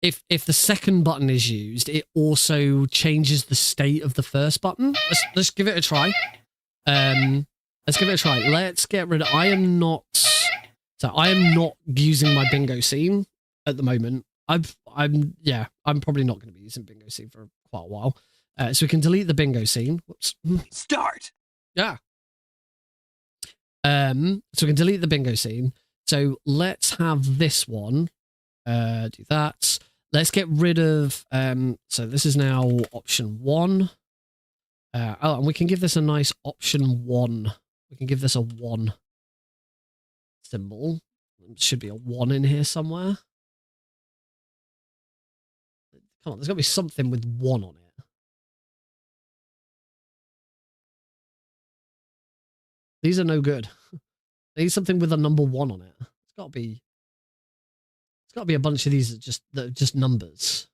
if the second button is used, it also changes the state of the first button. Let's give it a try. Let's give it a try. Let's get rid of. I am not using my bingo scene at the moment. I'm probably not going to be using bingo scene for quite a while. So we can delete the bingo scene. Whoops. Start. Yeah. So we can delete the bingo scene. So let's have this one. Do that. Let's get rid of. So this is now option 1. And we can give this a nice option 1. We can give this a 1 symbol. There should be a 1 in here somewhere. Come on, there's got to be something with 1 on it. These are no good. I need something with a number 1 on it. It's got to be a bunch of these that are just numbers.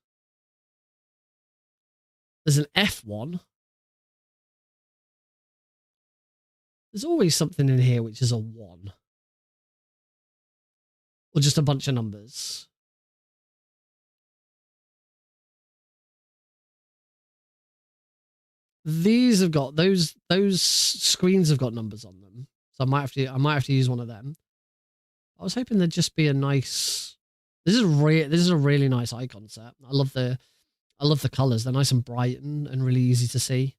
There's an F1. There's always something in here which is a 1. Or just a bunch of numbers. These have got those screens have got numbers on them. So I might have to use one of them. I was hoping there'd just be a nice. This is a really nice icon set. I love the colors. They're nice and bright and really easy to see.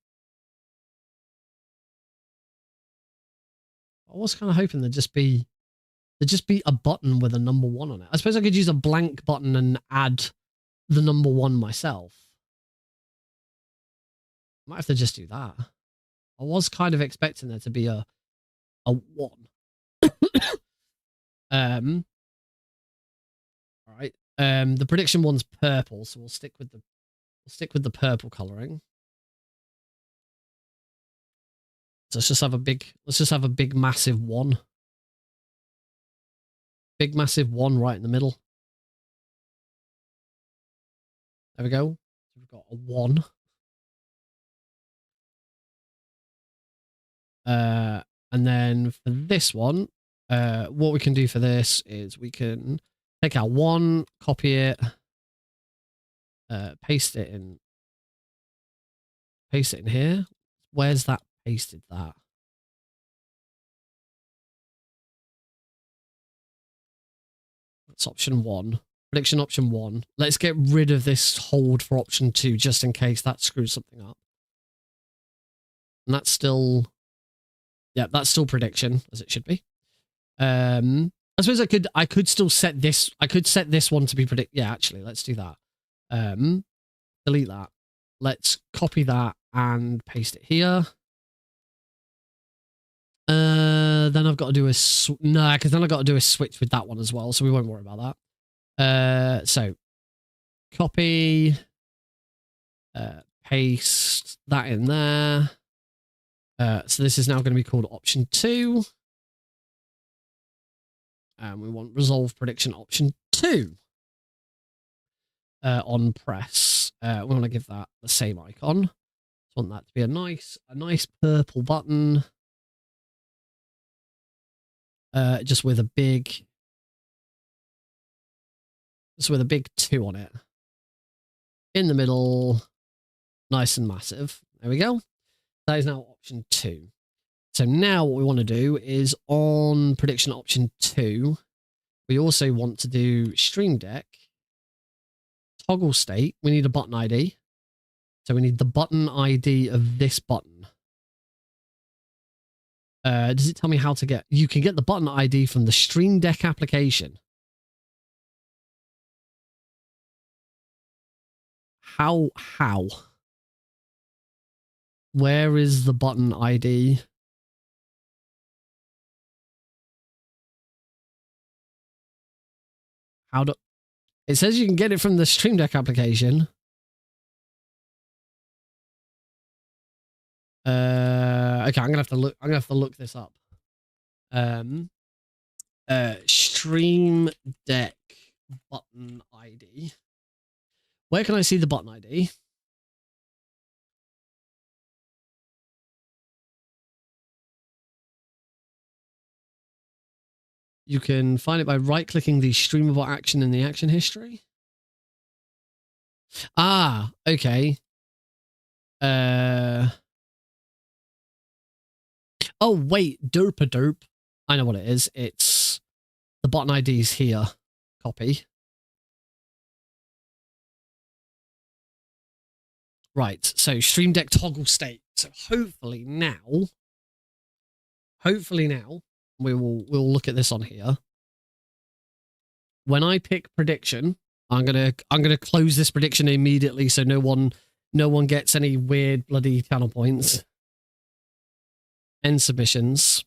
I was kind of hoping there'd just be a button with a number 1 on it. I suppose I could use a blank button and add the number 1 myself. Might have to just do that. I was kind of expecting there to be a 1. All right. The prediction one's purple, so we'll stick with the purple coloring. So let's just have a big massive 1. Big massive 1 right in the middle. There we go. We've got a 1. And then for this one, what we can do for this is we can take our 1, copy it, paste it in here. Where's that pasted that? That's option 1. Prediction option 1. Let's get rid of this hold for option 2 just in case that screws something up. And that's still, yeah, that's still prediction as it should be. I suppose I could still set this. I could set this one to be predict. Yeah, actually, let's do that. Delete that. Let's copy that and paste it here. Then I've got to do a no, because then I've got to do a switch with that one as well, so we won't worry about that. So copy, paste that in there. So this is now going to be called option 2. And we want resolve prediction option 2 on press. We want to give that the same icon. Just want that to be a nice purple button. Just with a big 2 on it. In the middle, nice and massive. There we go. That is now option 2. So now what we want to do is on prediction option 2, we also want to do Stream Deck, toggle state. We need a button ID. So we need the button ID of this button. Does it tell me how to get? You can get the button ID from the Stream Deck application. How? Where is the button ID? It says you can get it from the Stream Deck application. Okay, I'm gonna have to look this up. Stream Deck button ID. Where can I see the button ID? You can find it by right-clicking the streamable action in the action history. Ah, okay. Oh, wait, derp. I know what it is. It's the button IDs here. Copy. Right, so Stream Deck toggle state. So hopefully now, we'll look at this on here. When I pick prediction, I'm gonna close this prediction immediately so no one gets any weird bloody channel points. End submissions.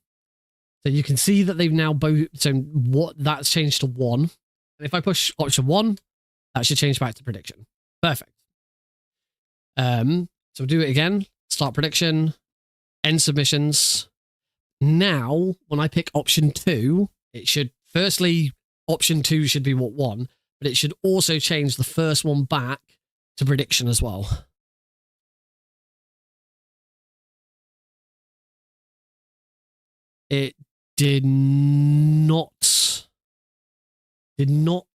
So you can see that they've now both, so what that's changed to 1. And if I push option 1, that should change back to prediction. Perfect. So we'll do it again. Start prediction, end submissions. Now, when I pick option 2, it should, firstly, option 2 should be what 1, but it should also change the first one back to prediction as well. It did not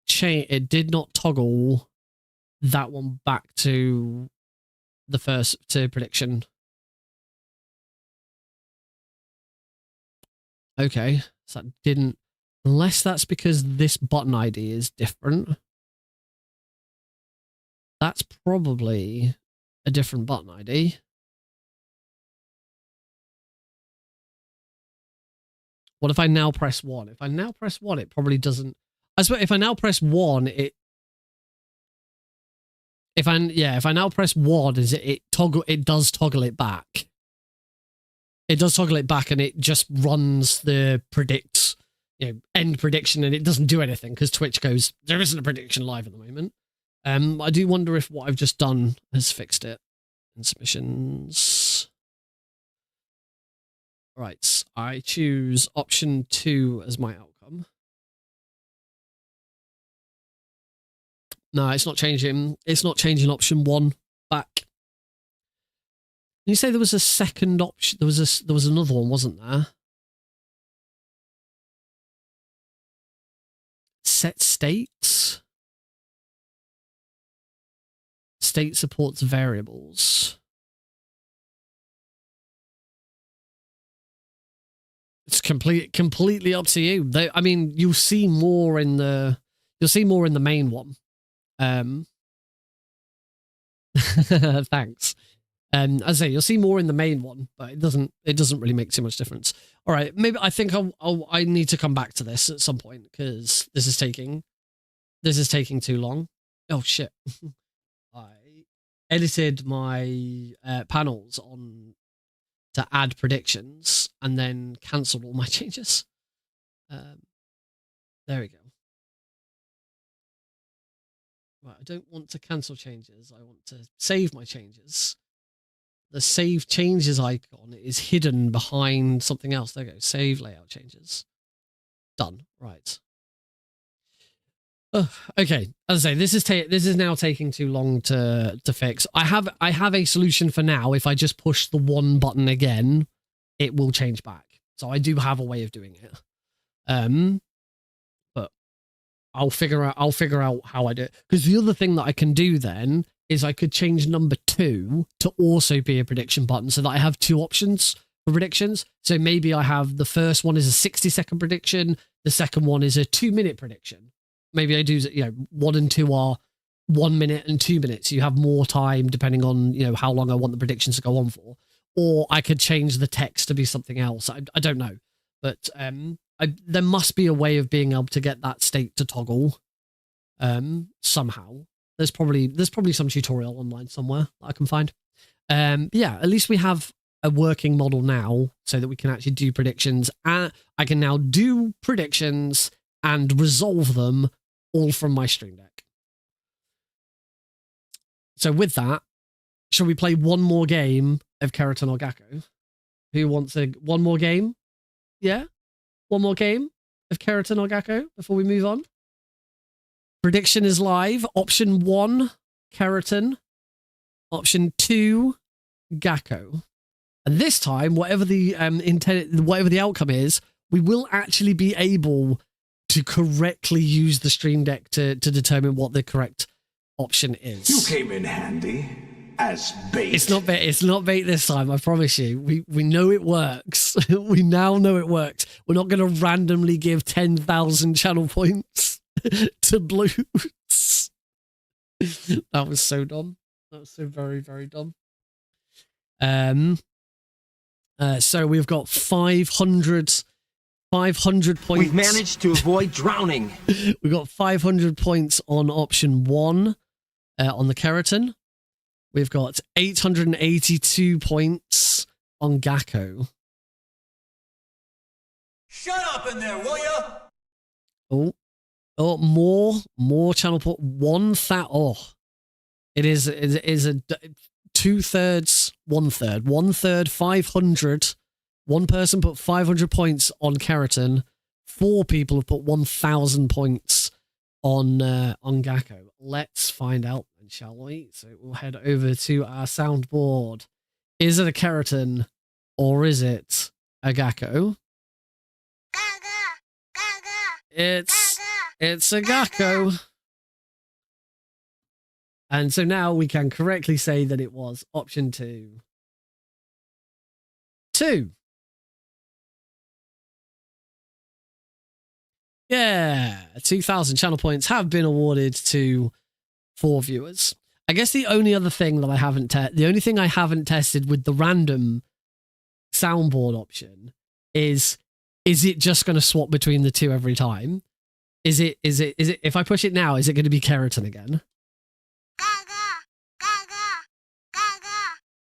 change. It did not toggle that one back to the first, to prediction. Okay, so that didn't, unless that's because this button ID is different. That's probably a different button ID. What if I now press 1? If I now press 1, it probably doesn't. I swear, if I now press 1, it. If I now press 1, it does toggle it back. It does toggle it back, and it just runs the end prediction, and it doesn't do anything because Twitch goes, there isn't a prediction live at the moment. I do wonder if what I've just done has fixed it. In submissions. Right, I choose option 2 as my outcome. No, it's not changing. It's not changing option 1 back. You say there was a second option. There was another one, wasn't there? Set states. State supports variables. It's completely up to you. I mean, you'll see more in the main one. Thanks. As I say, you'll see more in the main one, but it doesn't really make too much difference. All right, maybe I think I need to come back to this at some point because this is taking too long. Oh shit! I edited my panels on to add predictions and then cancelled all my changes. There we go. Right, I don't want to cancel changes. I want to save my changes. The save changes icon is hidden behind something else. There we go. Save layout changes. Done. Right. Okay. As I say, this is now taking too long to fix. I have a solution for now. If I just push the 1 button again, it will change back. So I do have a way of doing it. But I'll figure out how I do it. Because the other thing that I can do then is I could change number 2 to also be a prediction button so that I have 2 options for predictions. So maybe I have the first one is a 60-second prediction. The second one is a 2-minute prediction. Maybe I do, 1 and 2 are 1 minute and 2 minutes. You have more time depending on, how long I want the predictions to go on for. Or I could change the text to be something else. I don't know. But there must be a way of being able to get that state to toggle somehow. There's probably some tutorial online somewhere that I can find. Yeah, at least we have a working model now so that we can actually do predictions. I can now do predictions and resolve them all from my Stream Deck. So with that, shall we play one more game of Keratin or Gakko? Who wants one more game? Yeah? One more game of Keratin or Gakko before we move on? Prediction is live. Option 1, Keratin. Option 2, Gakko. And this time, whatever the outcome is, we will actually be able to correctly use the Stream Deck to determine what the correct option is. You came in handy as bait. It's not bait. It's not bait this time. I promise you. We know it works. We now know it works. We're not going to randomly give 10,000 channel points to Blues. That was so dumb. That was so very, very dumb. So we've got 500 points. We've managed to avoid drowning. We've got 500 points on option 1 on the keratin. We've got 882 points on Gakko. Shut up in there, will ya? Oh, more channel port. It is a 2/3, 1/3. 1/3, 500. One person put 500 points on keratin. 4 people have put 1,000 points on Gakko. Let's find out then, shall we? So we'll head over to our soundboard. Is it a keratin or is it a Gakko? It's a Gakko. And so now we can correctly say that it was option 2. 2. Yeah, 2,000 channel points have been awarded to 4 viewers. I guess the only other thing that I haven't tested with the random soundboard option is it just going to swap between the two every time? Is it if I push it now, is it going to be keratin again?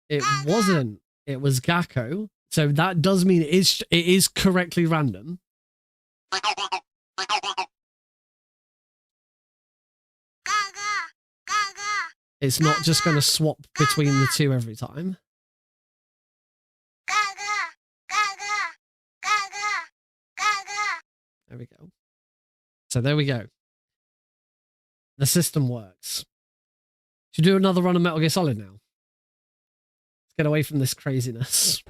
It wasn't. It was Gakko. So that does mean it is correctly random. It's not just going to swap between the two every time. There we go. So there we go. The system works. Should we do another run of Metal Gear Solid now? Let's get away from this craziness.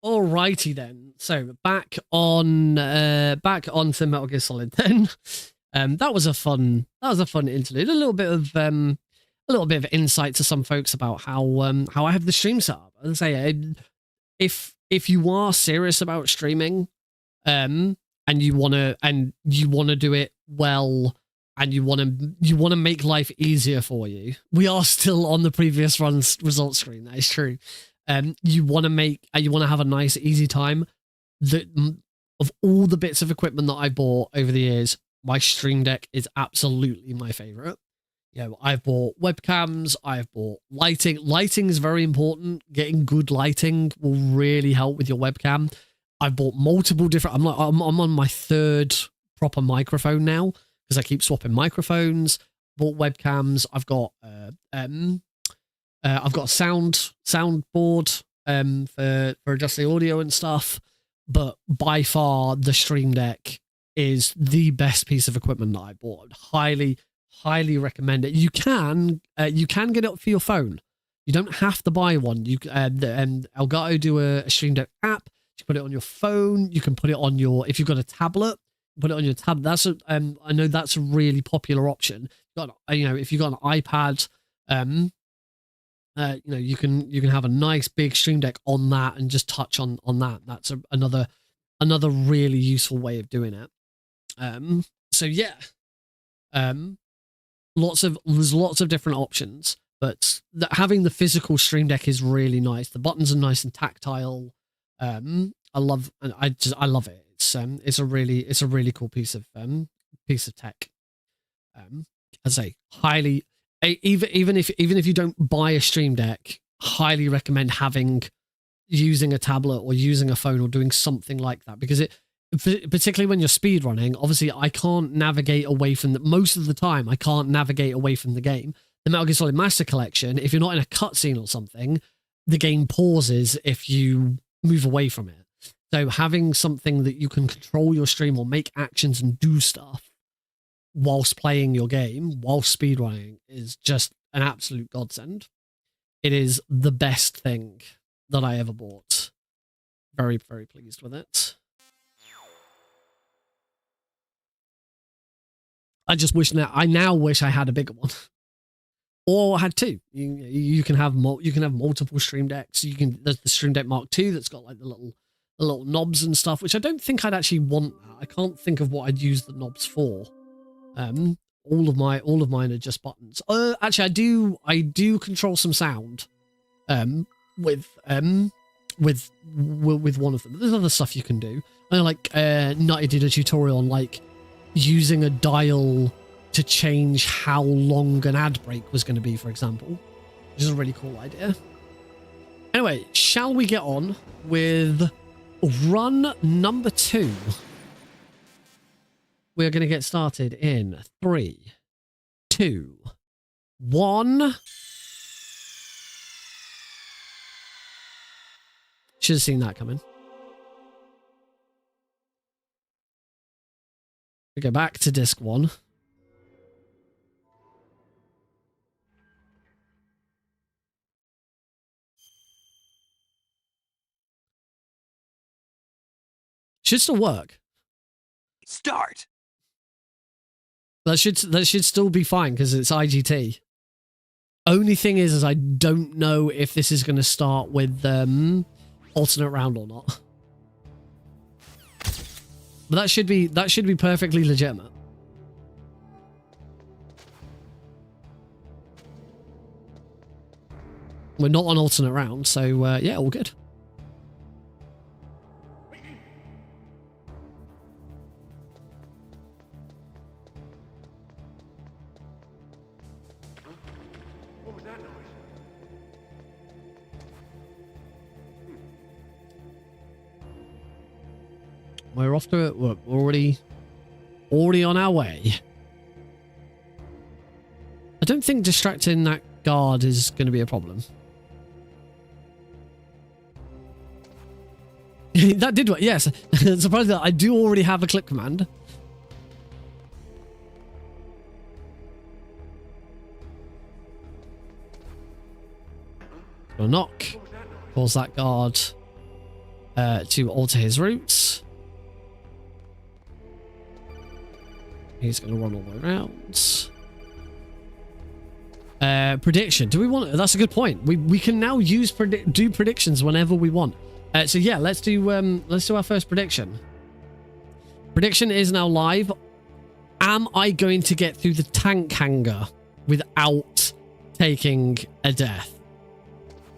Alrighty then. So back onto Metal Gear Solid then. That was a fun interlude. A little bit of insight to some folks about how I have the stream set up. I'd say if you are serious about streaming, and you wanna do it well, and you wanna make life easier for you. We are still on the previous run's results screen. That is true. You wanna have a nice, easy time. Of all the bits of equipment that I bought over the years, my Stream Deck is absolutely my favorite. You know, I've bought webcams, I've bought lighting. Lighting is very important. Getting good lighting will really help with your webcam. I've bought multiple different. I'm on my 3rd proper microphone now because I keep swapping microphones. Bought webcams. I've got a soundboard for adjusting audio and stuff. But by far, the Stream Deck is the best piece of equipment that I bought. Highly recommend it. You can get it for your phone. You don't have to buy one. Elgato do a Stream Deck app. You can put it on your phone. You can put it on if you've got a tablet, put it on your tab. I know that's a really popular option. If you've got an iPad, you can have a nice big Stream Deck on that and just touch on that. That's another really useful way of doing it. So yeah, there's lots of different options, but having the physical Stream Deck is really nice. The buttons are nice and tactile. I love it. It's a really cool piece of tech. I'd say highly, even if you don't buy a Stream Deck, highly recommend using a tablet or using a phone or doing something like that, because particularly when you're speed running, obviously I can't navigate away from most of the time. I can't navigate away from the game. The Metal Gear Solid Master Collection, if you're not in a cutscene or something, the game pauses if you move away from it. So having something that you can control your stream or make actions and do stuff whilst playing your game, whilst speedrunning, is just an absolute godsend. It is the best thing that I ever bought. Very, very pleased with it. I now wish I had a bigger one. Or had two. You can have multiple Stream Decks. There's the Stream Deck Mark II that's got like the little knobs and stuff, which I don't think I'd actually want. I can't think of what I'd use the knobs for. All of mine are just buttons. Actually, I do control some sound. With one of them. There's other stuff you can do. I know, like Nutty did a tutorial on like using a dial to change how long an ad break was going to be, for example, which is a really cool idea. Anyway, shall we get on with run number 2? We're going to get started in 3, 2, 1. Should have seen that coming. We go back to disc 1. Should still work. Start. That should still be fine because it's IGT. Only thing is I don't know if this is going to start with alternate round or not. But that should be perfectly legitimate. We're not on alternate round, so yeah, all good. We're off to it. We're already on our way. I don't think distracting that guard is going to be a problem. That did work, yes. Surprised that I do already have a clip command. Gonna knock. Cause that guard to alter his routes. He's going to run all the way around. Prediction. Do we want... That's a good point. We can now use do predictions whenever we want. So yeah, let's do our first prediction. Prediction is now live. Am I going to get through the tank hangar without taking a death?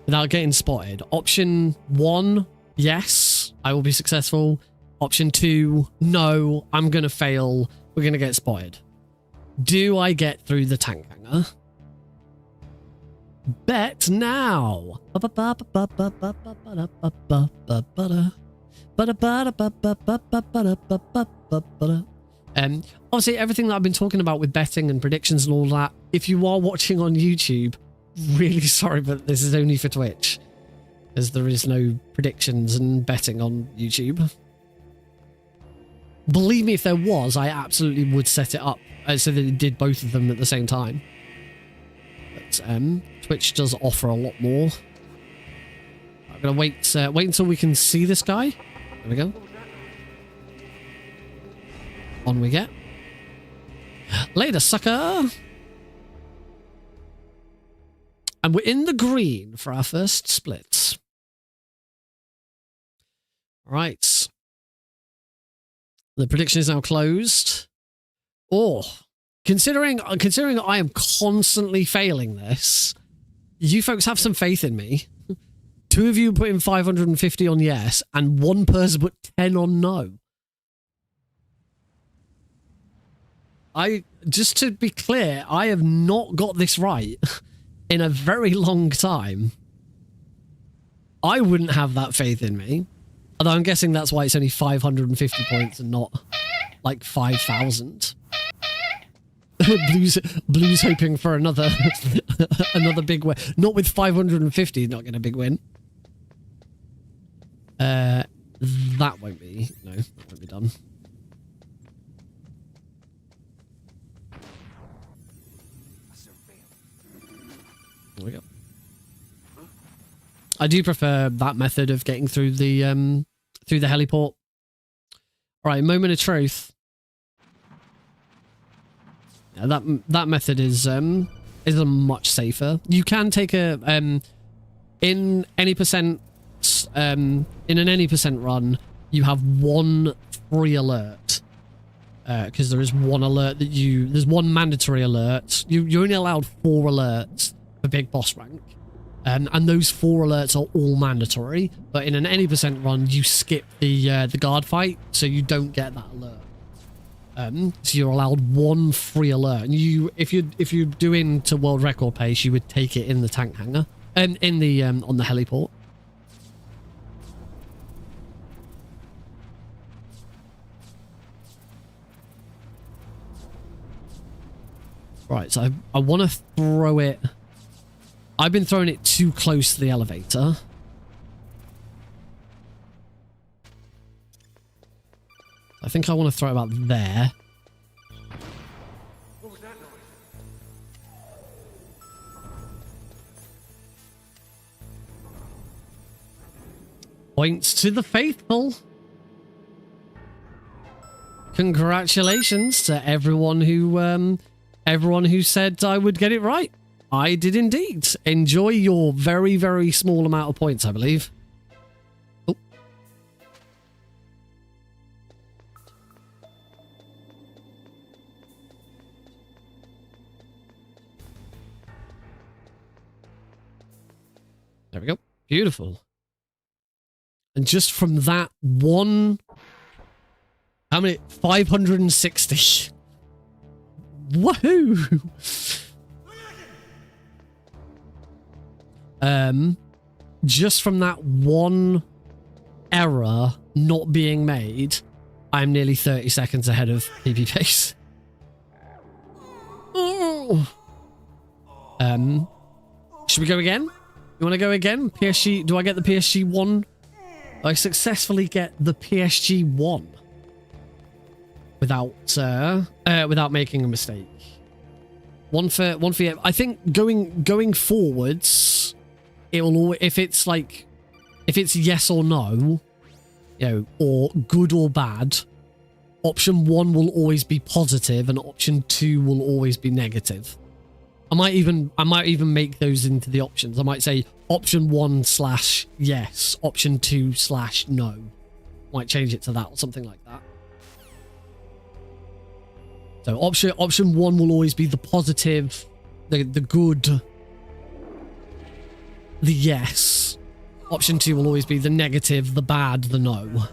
Without getting spotted? Option 1, yes, I will be successful. Option 2, no, I'm going to fail. We're going to get spotted. Do I get through the tank hangar? Bet now. Obviously, everything that I've been talking about with betting and predictions and all that, if you are watching on YouTube, really sorry, but this is only for Twitch, as there is no predictions and betting on YouTube. Believe me, if there was, I absolutely would set it up so that it did both of them at the same time. But Twitch does offer a lot more. I'm gonna wait until we can see this guy. There we go. On we get. Later, sucker. And we're in the green for our first split. All right. The prediction is now closed. Oh, considering I am constantly failing this, you folks have some faith in me. 2 of you put in 550 on yes, and 1 person put 10 on no. Just to be clear, I have not got this right in a very long time. I wouldn't have that faith in me. Although I'm guessing that's why it's only 550 points and not like 5,000. Blue's hoping for another another big win. Not with 550, not getting a big win. That won't be. No, that won't be done. There we go. I do prefer that method of getting through the heliport. All right, moment of truth. That method is a much safer. You can take a in any percent in an any percent run, you have one free alert. Because there is one alert that there's one mandatory alert. You're only allowed 4 alerts for big boss rank. And those 4 alerts are all mandatory. But in an any percent run, you skip the guard fight, so you don't get that alert. So you're allowed 1 free alert. And if you're doing to world record pace, you would take it in the tank hangar. And in the on the heliport. Right, so I want to throw it... I've been throwing it too close to the elevator. I think I want to throw it about there. What was that noise? Points to the faithful. Congratulations to everyone who said I would get it right. I did indeed. Enjoy your very, very small amount of points, I believe. Oh. There we go. Beautiful. And just from that one... How many? 560. Woohoo! Just from that one error not being made, I'm nearly 30 seconds ahead of PP pace. Oh. Should we go again? You want to go again? PSG? Do I get the PSG 1? I successfully get the PSG 1 without making a mistake. One for I think going forwards, it will, if it's yes or no, you know, or good or bad, option 1 will always be positive and option 2 will always be negative. I might even make those into the options. I might say option 1/yes, option 2/no. Might change it to that or something like that. So option 1 will always be the positive, the good, the yes. Option 2 will always be the negative, the bad, the no.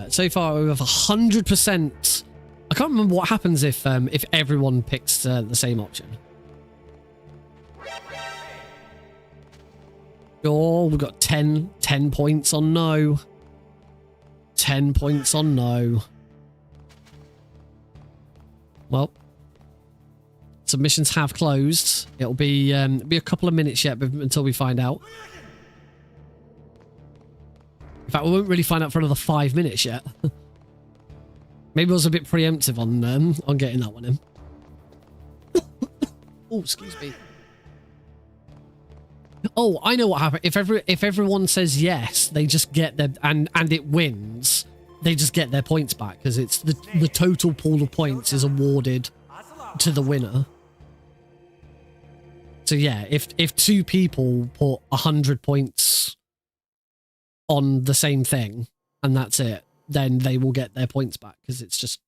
So far we have 100%. I can't remember what happens if everyone picks the same option. Oh, we've got 10 points on no. 10 points on no. Well, submissions have closed. It'll be a couple of minutes yet until we find out. In fact, we won't really find out for another 5 minutes yet. Maybe I was a bit preemptive on getting that one in. Oh, excuse me. Oh, I know what happened. If everyone says yes, they just get their and it wins, they just get their points back because it's the total pool of points is awarded to the winner. So yeah, if 2 people put 100 points on the same thing and that's it, then they will get their points back because it's just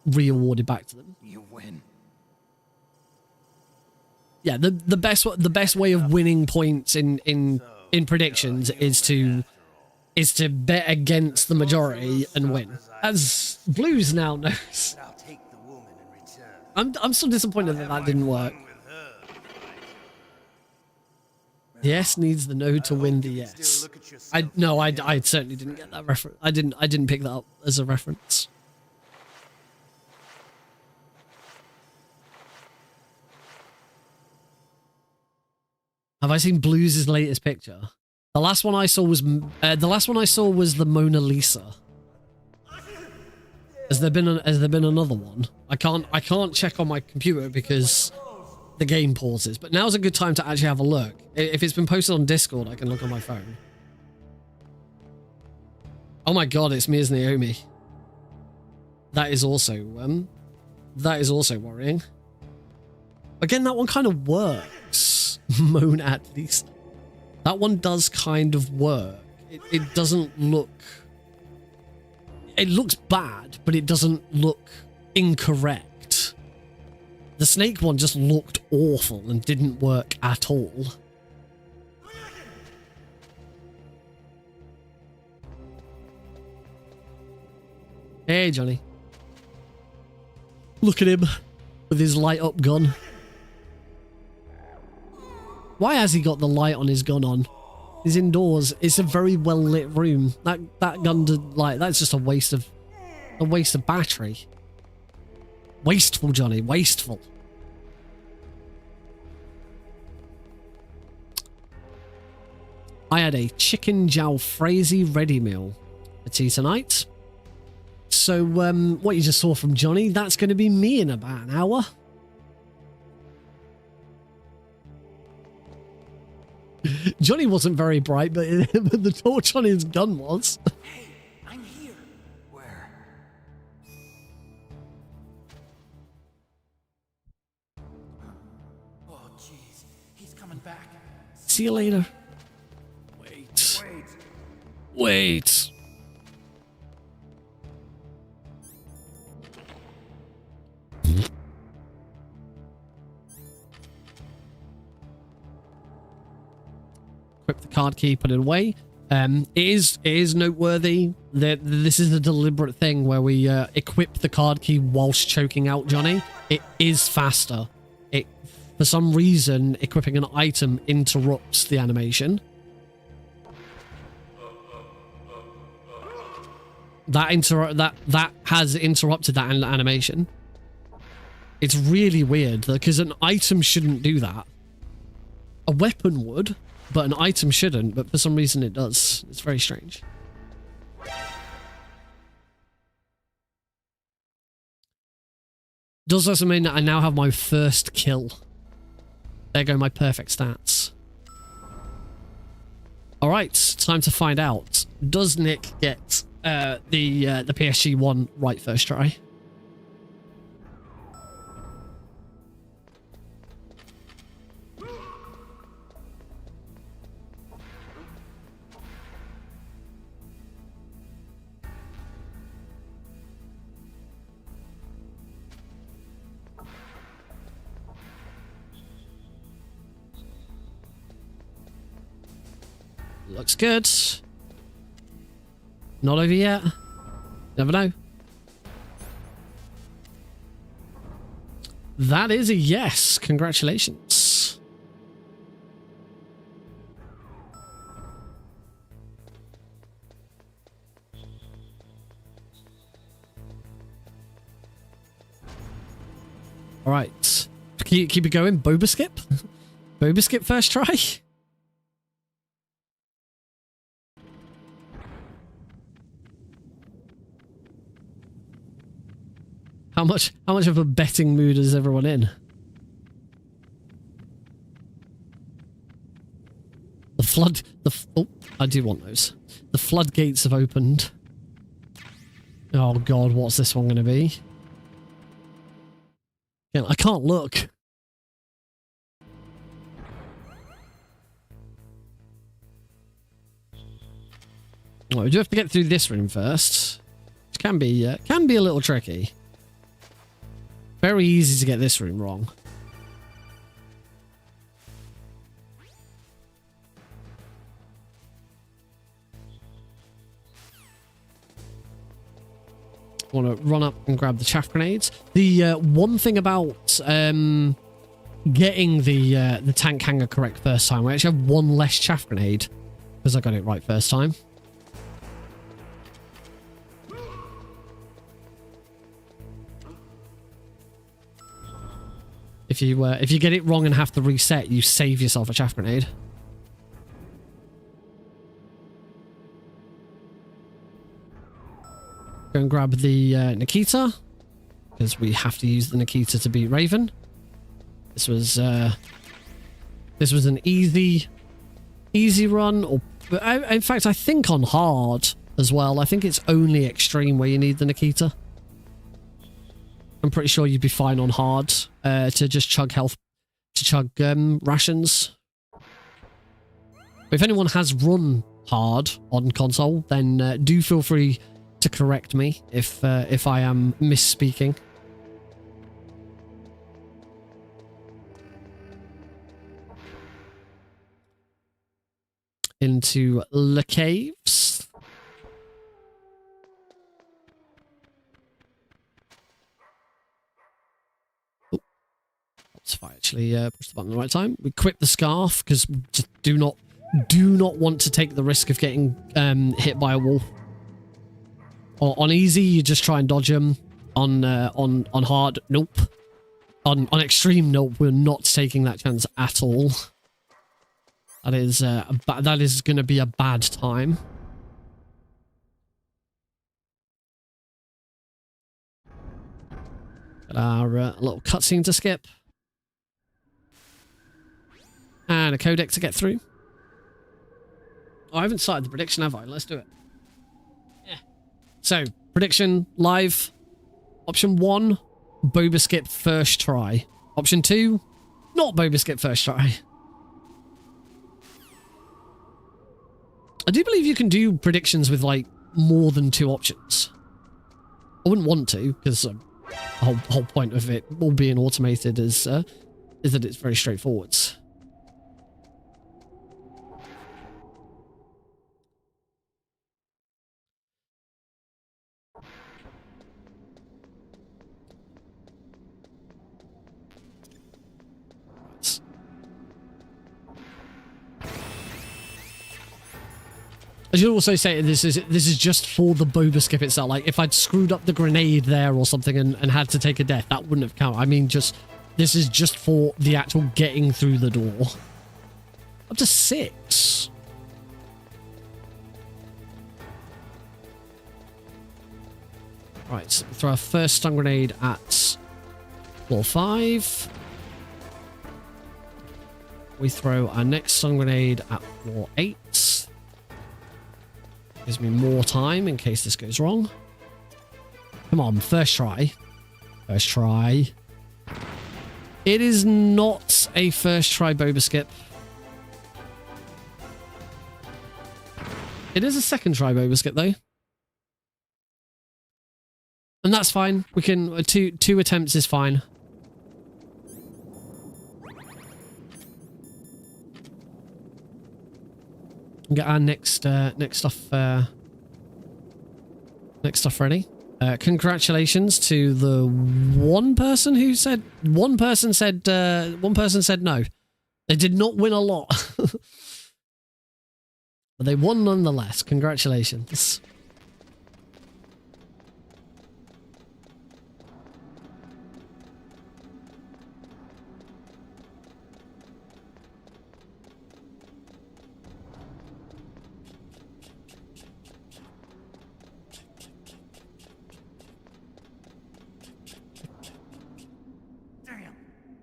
re-awarded back to them. You win. Yeah, the best way of winning points in predictions is to bet against the majority and win. As Blues now knows. I'll take the woman in return. I'm so disappointed that didn't work. Yes needs the no to win the yes. I certainly didn't get that reference. I didn't pick that up as a reference. Have I seen Blues' latest picture? The last one I saw was the Mona Lisa. Has there been another one? I can't check on my computer because the game pauses. But now's a good time to actually have a look. If it's been posted on Discord, I can look on my phone. Oh my god, it's me as Naomi. That is also worrying. Again, that one kind of works. Moan at least. That one does kind of work. It doesn't look... It looks bad, but it doesn't look incorrect. The snake one just looked awful and didn't work at all. Hey, Johnny. Look at him with his light up gun. Why has he got the light on his gun on? He's indoors. It's a very well lit room. That gun that's just a waste of battery. Wasteful, Johnny. Wasteful. I had a chicken jalfrezi ready meal for tea tonight. So, what you just saw from Johnny, that's going to be me in about an hour. Johnny wasn't very bright, but the torch on his gun was. Hey, I'm here. Where? Oh, jeez. He's coming back. See you later. Wait. Wait. Equip the card key, put it away. It is noteworthy that this is a deliberate thing where we equip the card key whilst choking out Johnny. It is faster. For some reason, equipping an item interrupts the animation. That has interrupted that animation. It's really weird because an item shouldn't do that. A weapon would, but an item shouldn't, but for some reason it does. It's very strange. Does also mean that I now have my first kill. There go my perfect stats. Alright, time to find out. Does Nick get the PSG1 right first try? Looks good. Not over yet. Never know. That is a yes. Congratulations. All right. Keep it going. Boba skip? Boba skip first try? How much of a betting mood is everyone in? Oh, I do want those. The floodgates have opened. Oh god, what's this one going to be? Yeah, I can't look. Well, we do have to get through this room first. Which can be a little tricky. Very easy to get this room wrong. Want to run up and grab the chaff grenades. The one thing about getting the tank hanger correct first time, we actually have one less chaff grenade because I got it right first time. If you get it wrong and have to reset, you save yourself a chaff grenade. Go and grab the Nikita, because we have to use the Nikita to beat Raven. This was an easy run, or in fact, I think on hard as well. I think it's only extreme where you need the Nikita. I'm pretty sure you'd be fine on hard to just chug health, to chug rations. If anyone has run hard on console, then do feel free to correct me if I am misspeaking. Into the caves. Oh, that's if I actually push the button at the right time. We equip the scarf because we just do not want to take the risk of getting hit by a wall. On easy, you just try and dodge them. On hard, nope. On extreme, nope. We're not taking that chance at all. That is going to be a bad time. Got our little cutscene to skip. And a codec to get through. Oh, I haven't started the prediction, have I? Let's do it. Yeah. So, prediction live. Option 1, Boba skip first try. Option 2, not Boba skip first try. I do believe you can do predictions with, like, more than 2 options. I wouldn't want to, because the whole point of it all being automated is that it's very straightforward. I should also say this is just for the Boba skip itself. Like, if I'd screwed up the grenade there or something and had to take a death, that wouldn't have counted. I mean, this is just for the actual getting through the door. Up to 6. Right, so throw our first stun grenade at floor 5. We throw our next stun grenade at floor 8. Gives me more time in case this goes wrong. Come on, first try. First try. It is not a first try Boba skip. It is a second try Boba skip though. And that's fine. We can two attempts is fine. Get our next stuff ready. Congratulations to the one person who said one person said no. They did not win a lot. But they won nonetheless. Congratulations.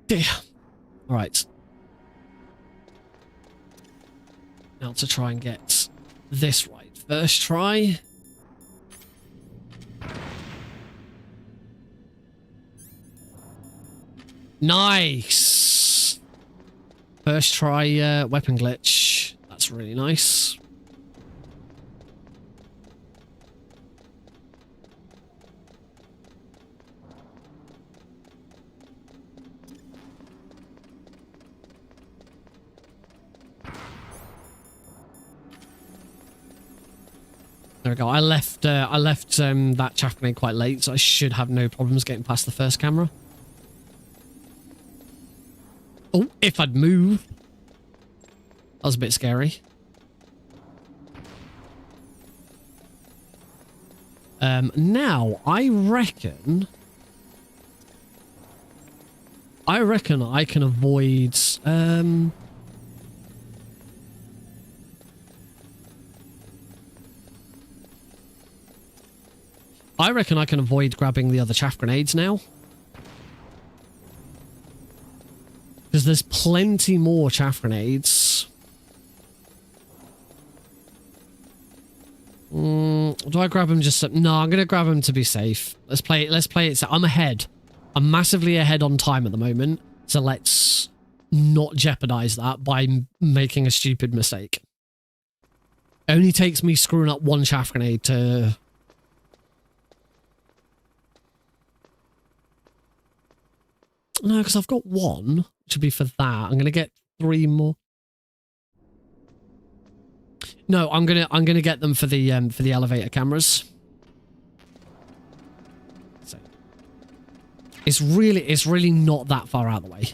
Damn. All right. Now to try and get this right. First try. Nice. First try weapon glitch. That's really nice. There we go. I left that chaff grenade quite late, so I should have no problems getting past the first camera. Oh, if I'd move. That was a bit scary. Now, I reckon I can avoid... I reckon I can avoid grabbing the other chaff grenades now. Because there's plenty more chaff grenades. Do I grab him just... No, I'm going to grab him to be safe. Let's play it. I'm ahead. I'm massively ahead on time at the moment. So let's not jeopardize that by making a stupid mistake. Only takes me screwing up one chaff grenade to... No, because I've got one, which would be for that. I'm going to get 3 more. No, I'm gonna get them for the elevator cameras. So it's really not that far out of the way.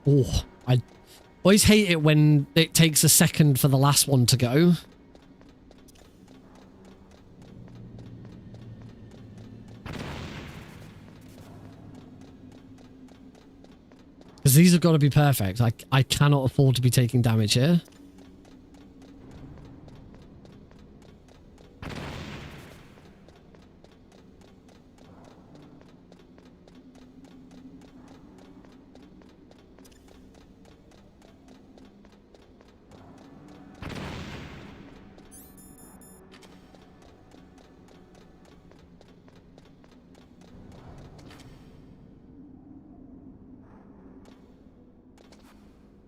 Oh, I always hate it when it takes a second for the last one to go. Because these have got to be perfect. I cannot afford to be taking damage here.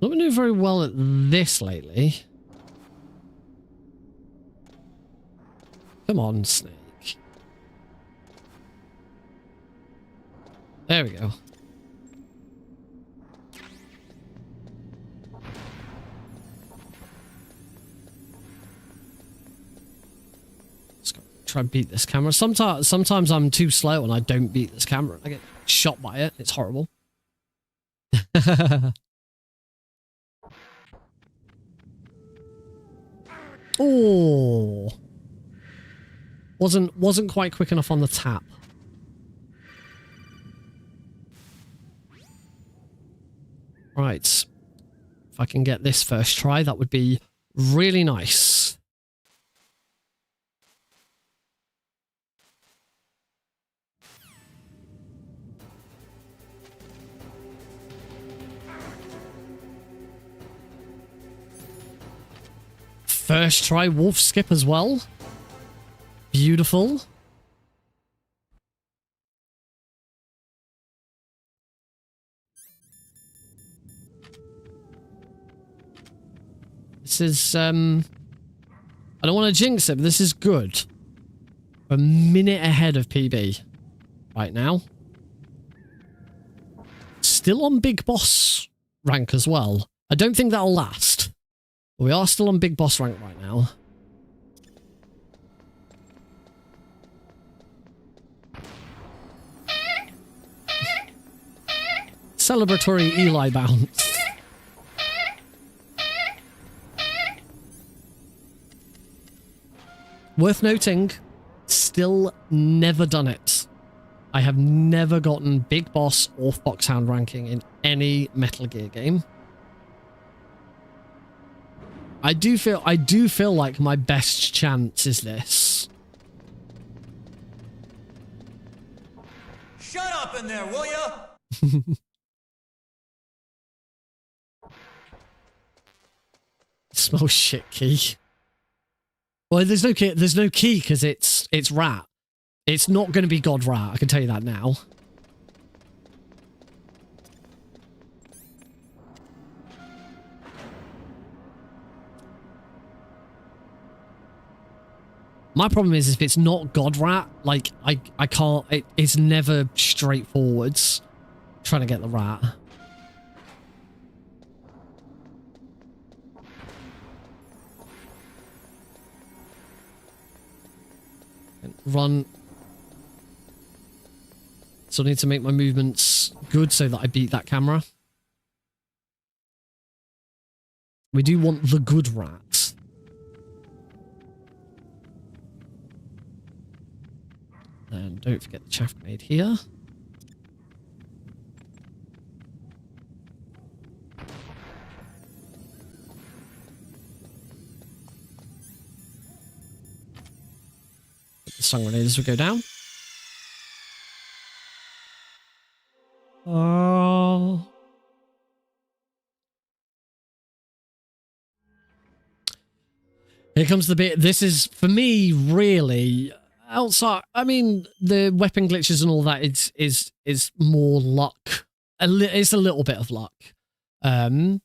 Not been doing very well at this lately. Come on, Snake. There we go. Let's go try and beat this camera. Sometimes I'm too slow and I don't beat this camera. I get shot by it. It's horrible. Oh, wasn't quite quick enough on the tap. Right, if I can get this first try, that would be really nice. First try wolf skip as well. Beautiful. This is, I don't want to jinx it, but this is good. We're a minute ahead of PB right now. Still on big boss rank as well. I don't think that'll last. We are still on big boss rank right now. Celebratory Eli bounce. Worth noting, still never done it. I have never gotten big boss or foxhound ranking in any Metal Gear game. I do feel like my best chance is this. Shut up in there, will ya? Smells shit, Key. Well, there's no key because it's rat. It's not going to be God Rat, I can tell you that now. My problem is if it's not God Rat, like, I can't... It's never straightforwards trying to get the rat. Run. So I need to make my movements good so that I beat that camera. We do want the good rat. And don't forget the chaff grenade here. the stun grenades would go down. Oh. Here comes the bit. This is, for me, really outside. I mean, the weapon glitches and all that is more luck. It's a little bit of luck. For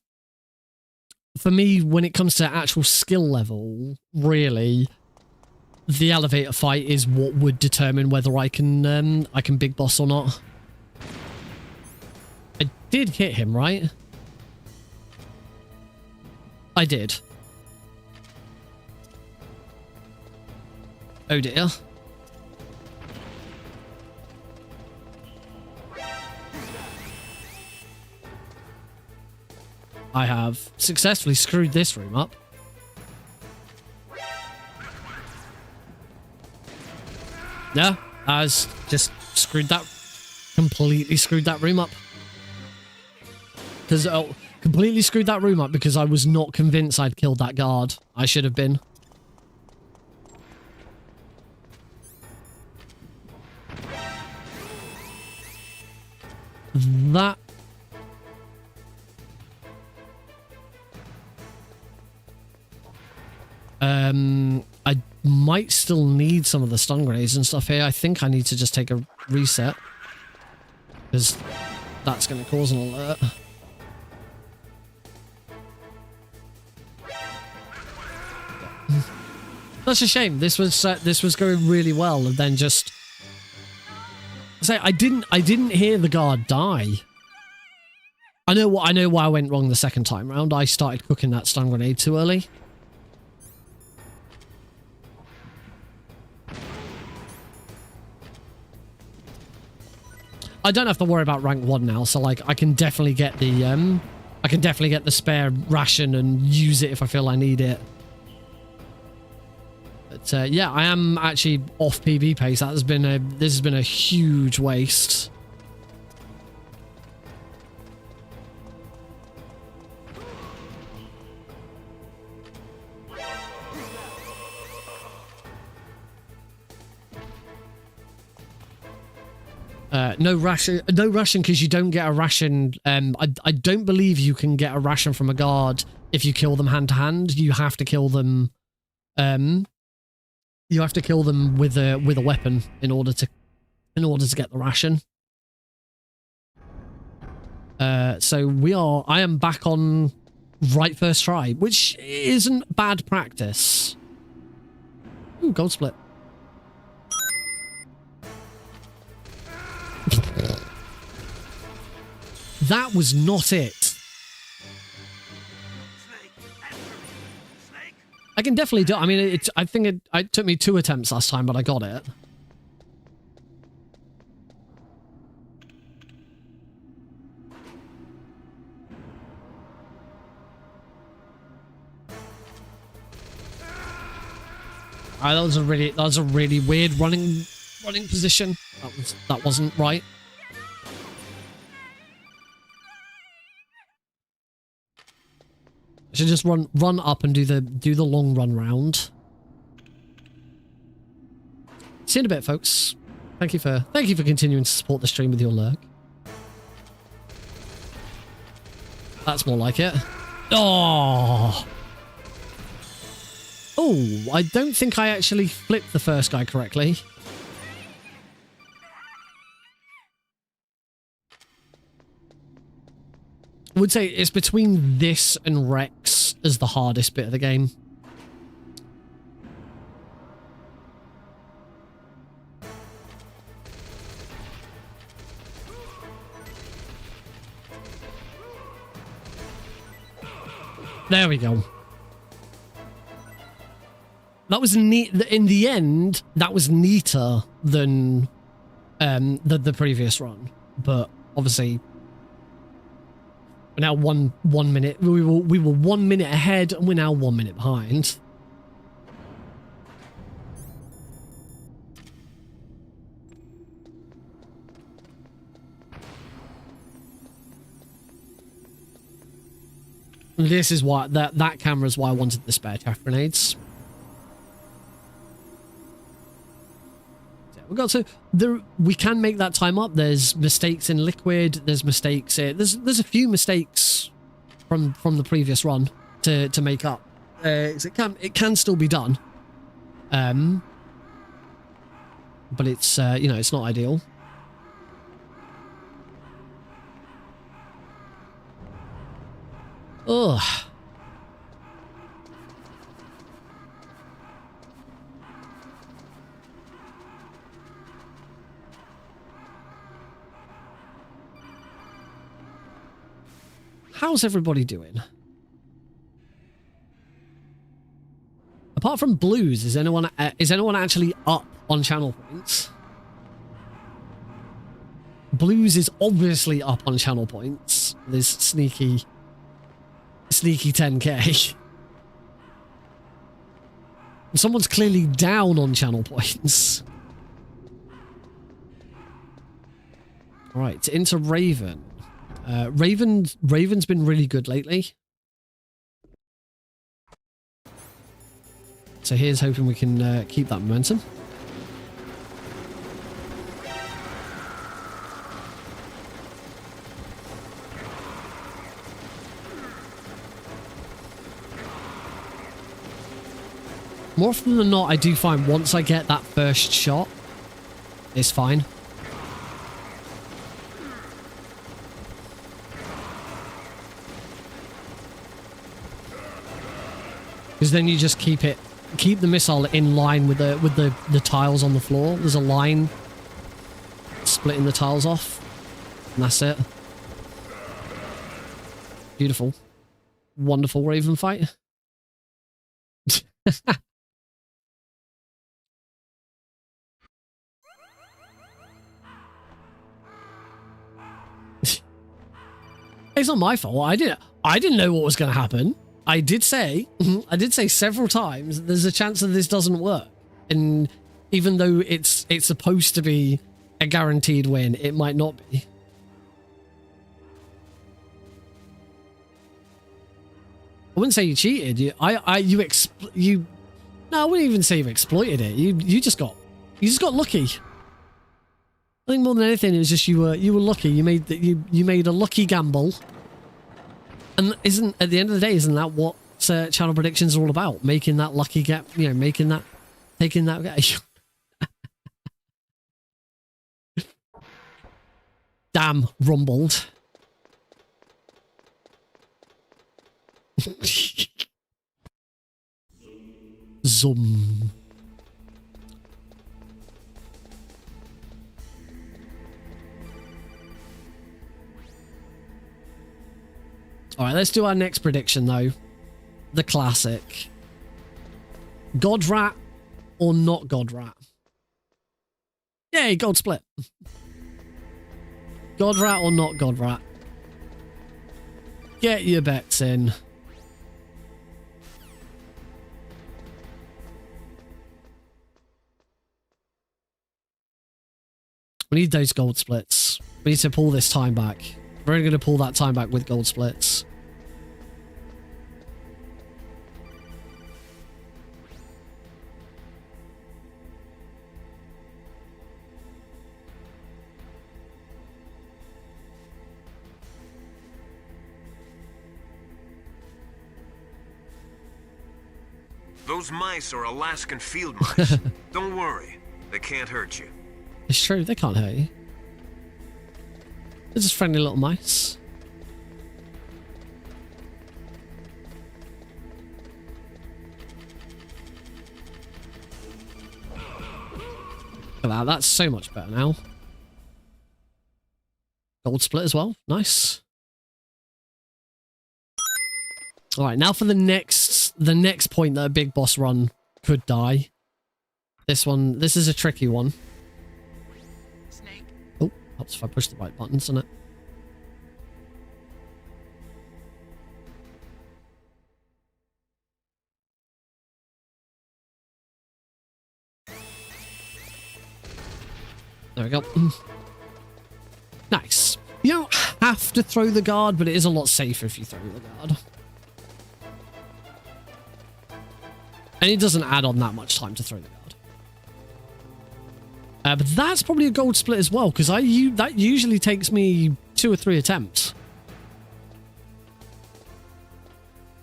me, when it comes to actual skill level, really, the elevator fight is what would determine whether I can big boss or not. I did hit him, right? I did. Oh dear. I have successfully screwed this room up. Yeah, I just screwed that, completely screwed that room up. Because, completely screwed that room up because I was not convinced I'd killed that guard. I should have been. That... I might still need some of the stun grenades and stuff here. I think I need to just take a reset. Because that's going to cause an alert. That's a shame. This was going really well, and then just... I didn't hear the guard die. I know why I went wrong the second time round. I started cooking that stun grenade too early. I don't have to worry about rank 1 now, so like I can definitely get the spare ration and use it if I feel I need it. But yeah, I am actually off PB pace. This has been a huge waste. No ration because you don't get a ration. I don't believe you can get a ration from a guard if you kill them hand to hand. You have to kill them. You have to kill them with a weapon in order to get the ration. So I am back on right first try, which isn't bad practice. Ooh, gold split. That was not it. I can definitely do. I mean, I think it took me 2 attempts last time, but I got it. That was a really weird running position. That wasn't right. I should just run up and do the long run round. See you in a bit, folks. Thank you for continuing to support the stream with your lurk. That's more like it. Oh, I don't think I actually flipped the first guy correctly. I would say it's between this and Rex as the hardest bit of the game. There we go. That was neat. In the end, that was neater than the previous run, but obviously. We're now one minute. We were 1 minute ahead, and we're now 1 minute behind. This is why that camera is why I wanted the spare chaff grenades. we've got to. We can make that time up. There's mistakes in liquid. There's mistakes. There's a few mistakes from the previous run to make up. It can still be done. But it's you know, it's not ideal. Ugh. How's everybody doing? Apart from blues, is anyone actually up on channel points? Blues is obviously up on channel points. This sneaky 10k. Someone's clearly down on channel points. Right, into Raven. Raven's been really good lately. So here's hoping we can keep that momentum. More often than not, I do find once I get that first shot, it's fine. Because then you just keep the missile in line with the tiles on the floor. There's a line splitting the tiles off, and that's it. Beautiful, wonderful Raven fight. It's not my fault. I didn't know what was going to happen. I did say several times there's a chance that this doesn't work, and even though it's supposed to be a guaranteed win, it might not be. I wouldn't say you cheated. No, I wouldn't even say you exploited it. You just got lucky. I think more than anything, it was just you were lucky. You made a lucky gamble. And at the end of the day, isn't that what channel predictions are all about? Making that lucky gap, you know, taking that. Damn, rumbled. Zoom. All right, let's do our next prediction, though. The classic. God Rat or not God Rat? Yay, gold split. God Rat or not God Rat? Get your bets in. We need those gold splits. We need to pull this time back. We're only going to pull that time back with gold splits. Those mice are Alaskan field mice. Don't worry, they can't hurt you. It's true, they can't hurt you. They're just friendly little mice. Look at that, that's so much better now. Gold split as well, nice. Alright, now for the next point that a big boss run could die. This is a tricky one. Oh, helps if I push the right buttons, doesn't it? There we go. Nice. You don't have to throw the guard, but it is a lot safer if you throw the guard. And it doesn't add on that much time to throw the guard. But that's probably a gold split as well, because that usually takes me 2 or 3 attempts.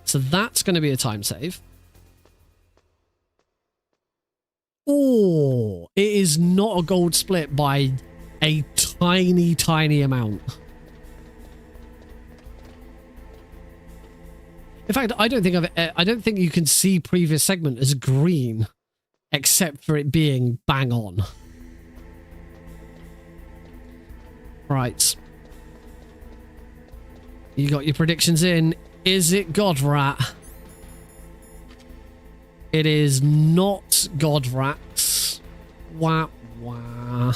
So that's going to be a time save. Oh, it is not a gold split by a tiny, tiny amount. In fact, I don't think you can see previous segment as green, except for it being bang on. Right. You got your predictions in. Is it Godrat? It is not Godrats. Wah, wah.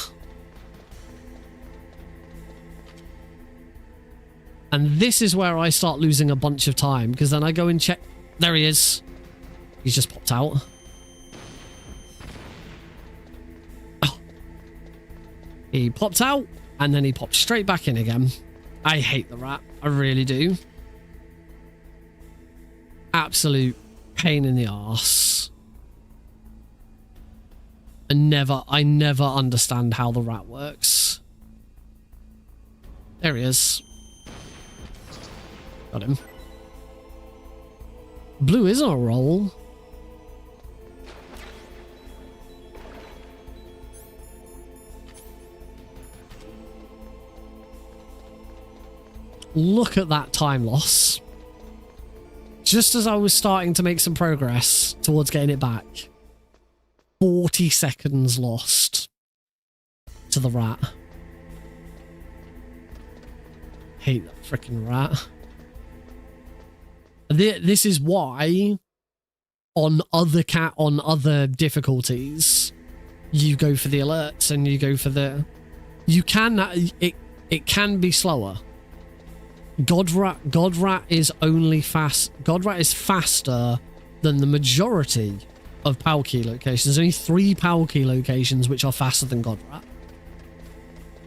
And this is where I start losing a bunch of time, because then I go and check. There he is. He's just popped out. Oh. He popped out, and then he popped straight back in again. I hate the rat. I really do. Absolute pain in the arse. I never understand how the rat works. There he is. Got him. Blue is on a roll. Look at that time loss. Just as I was starting to make some progress towards getting it back, 40 seconds lost to the rat. Hate that freaking rat. This is why on other difficulties you go for the alerts and you go for the it can be slower. Godrat is only fast. Godrat is faster than the majority of power key locations. There's only 3 power key locations which are faster than Godrat.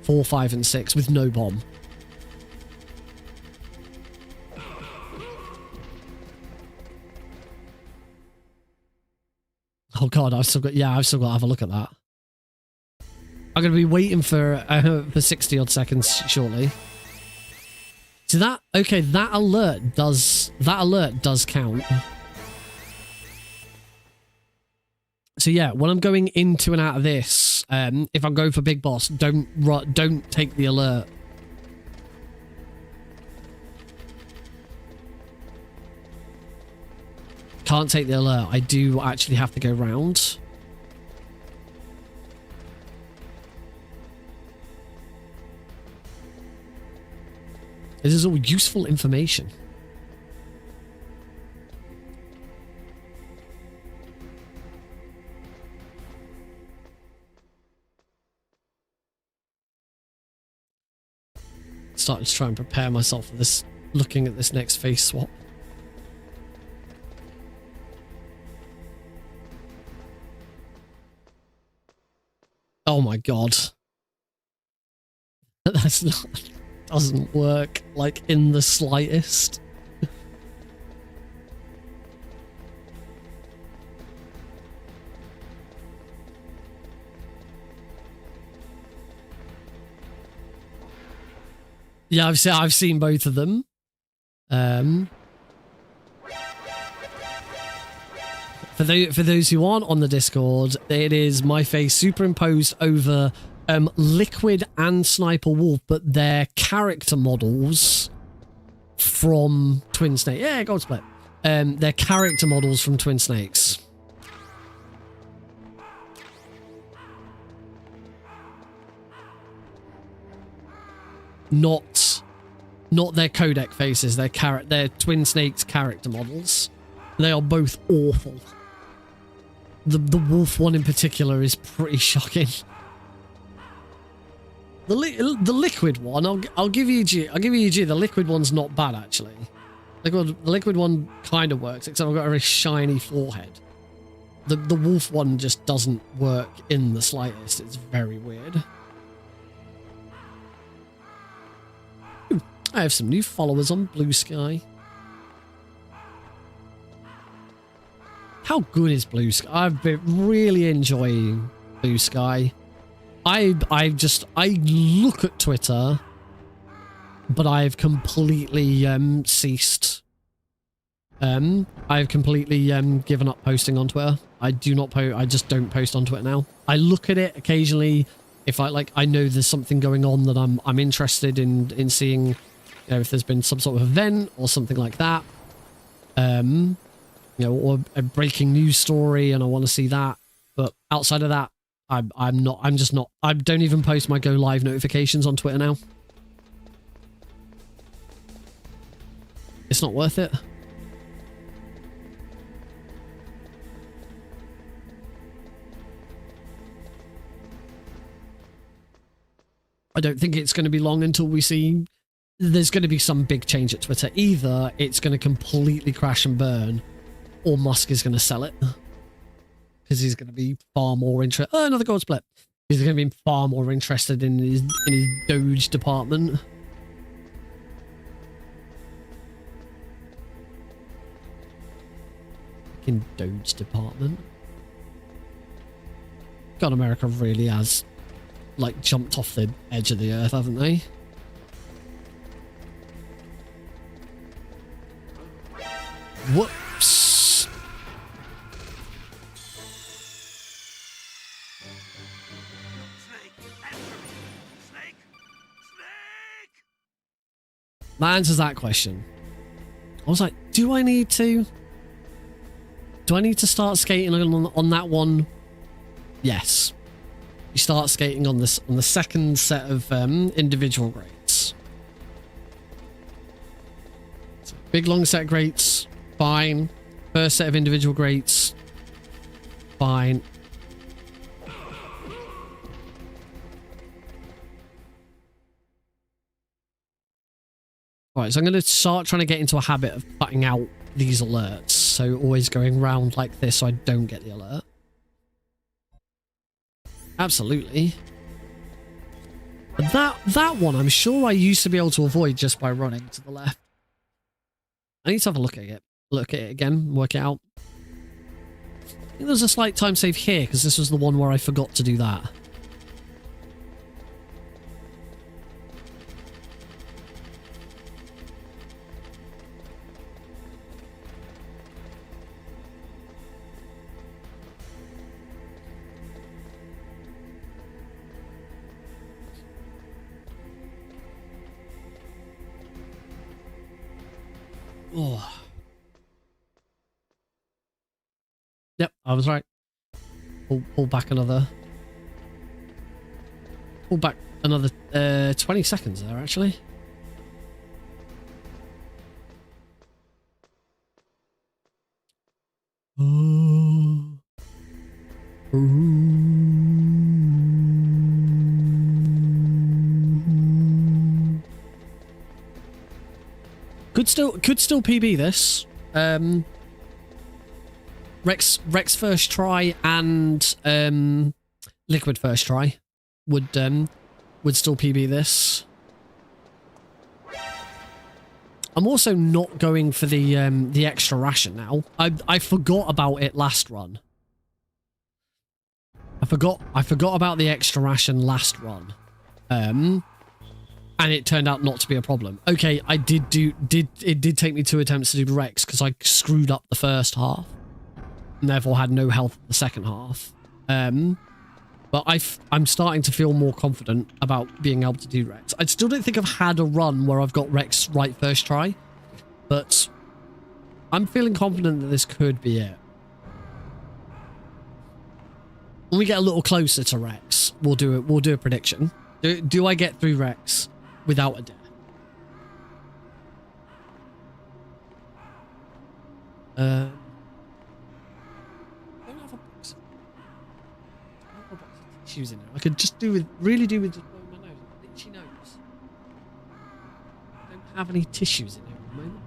4, 5, and 6 with no bomb. Oh god, I've still got to have a look at that. I'm going to be waiting for 60 odd seconds shortly. So that alert does count. So yeah, when I'm going into and out of this, if I'm going for big boss, don't take the alert. Can't take the alert. I do actually have to go round. This is all useful information. Starting to try and prepare myself for this, looking at this next face swap. Oh my god. That's not... doesn't work, like, in the slightest. Yeah, I've seen both of them. For those who aren't on the Discord, it is my face superimposed over Liquid and Sniper Wolf, but they're character models from Twin Snakes. Yeah, gold split. They're character models from Twin Snakes. Not their codec faces. They're Twin Snakes character models. They are both awful. The wolf one in particular is pretty shocking. The liquid one, I'll give you G. The liquid one's not bad actually. The liquid one kind of works, except I've got a very shiny forehead. The wolf one just doesn't work in the slightest. It's very weird. Ooh, I have some new followers on Blue Sky. How good is Blue Sky? I've been really enjoying Blue Sky. I look at Twitter, but I've completely ceased. I've completely given up posting on Twitter. I do not post. I just don't post on Twitter now. I look at it occasionally if I know there's something going on that I'm interested in seeing. You know, if there's been some sort of event or something like that. You know, or a breaking news story, and I want to see that. But outside of that, I'm just not. I don't even post my go live notifications on Twitter now. It's not worth it. I don't think it's going to be long until we see there's going to be some big change at Twitter. Either it's going to completely crash and burn, or Musk is going to sell it. Because he's going to be far more interested. Oh, another gold split. He's going to be far more interested in his Doge department. In Doge department. God, America really has, like, jumped off the edge of the earth, haven't they? Whoops. That answers that question. I was like, do I need to start skating on that one? Yes. You start skating on this on the second set of individual grates. So big long set grates, fine. First set of individual grates, fine. Right, so I'm going to start trying to get into a habit of cutting out these alerts. So always going round like this so I don't get the alert. Absolutely. But that one, I'm sure I used to be able to avoid just by running to the left. I need to have a look at it. Look at it again, work it out. I think there's a slight time save here because this was the one where I forgot to do that. Oh. Yep, I was right. Pull back another 20 seconds there, actually. Could still PB this. Rex first try and Liquid first try would still PB this. I'm also not going for the extra ration now. I forgot about it last run. I forgot about the extra ration last run. And it turned out not to be a problem. Okay, it did take me 2 attempts to do Rex because I screwed up the first half. And therefore had no health in the second half. But I'm starting to feel more confident about being able to do Rex. I still don't think I've had a run where I've got Rex right first try. But I'm feeling confident that this could be it. When we get a little closer to Rex, we'll do a prediction. Do I get through Rex without a death? I don't have a box. I don't have a box of tissues in there. I could just really do with just blowing my nose. Itchy nose. I don't have any tissues in here at the moment.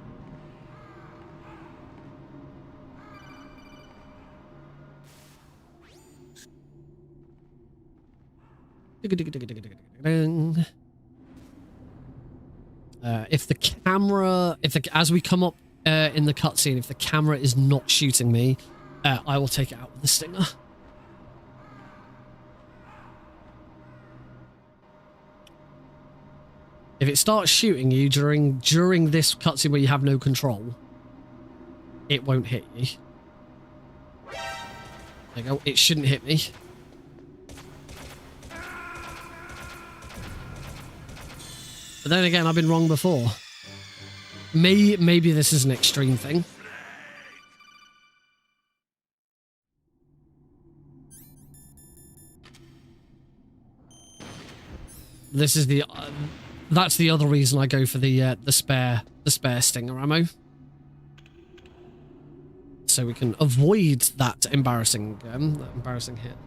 If the camera, as we come up in the cutscene, if the camera is not shooting me, I will take it out with the stinger. If it starts shooting you during this cutscene where you have no control, it won't hit you. There you go. It shouldn't hit me. But then again, I've been wrong before. Maybe this is an extreme thing. This is the that's the other reason I go for the spare stinger ammo, so we can avoid that embarrassing hit.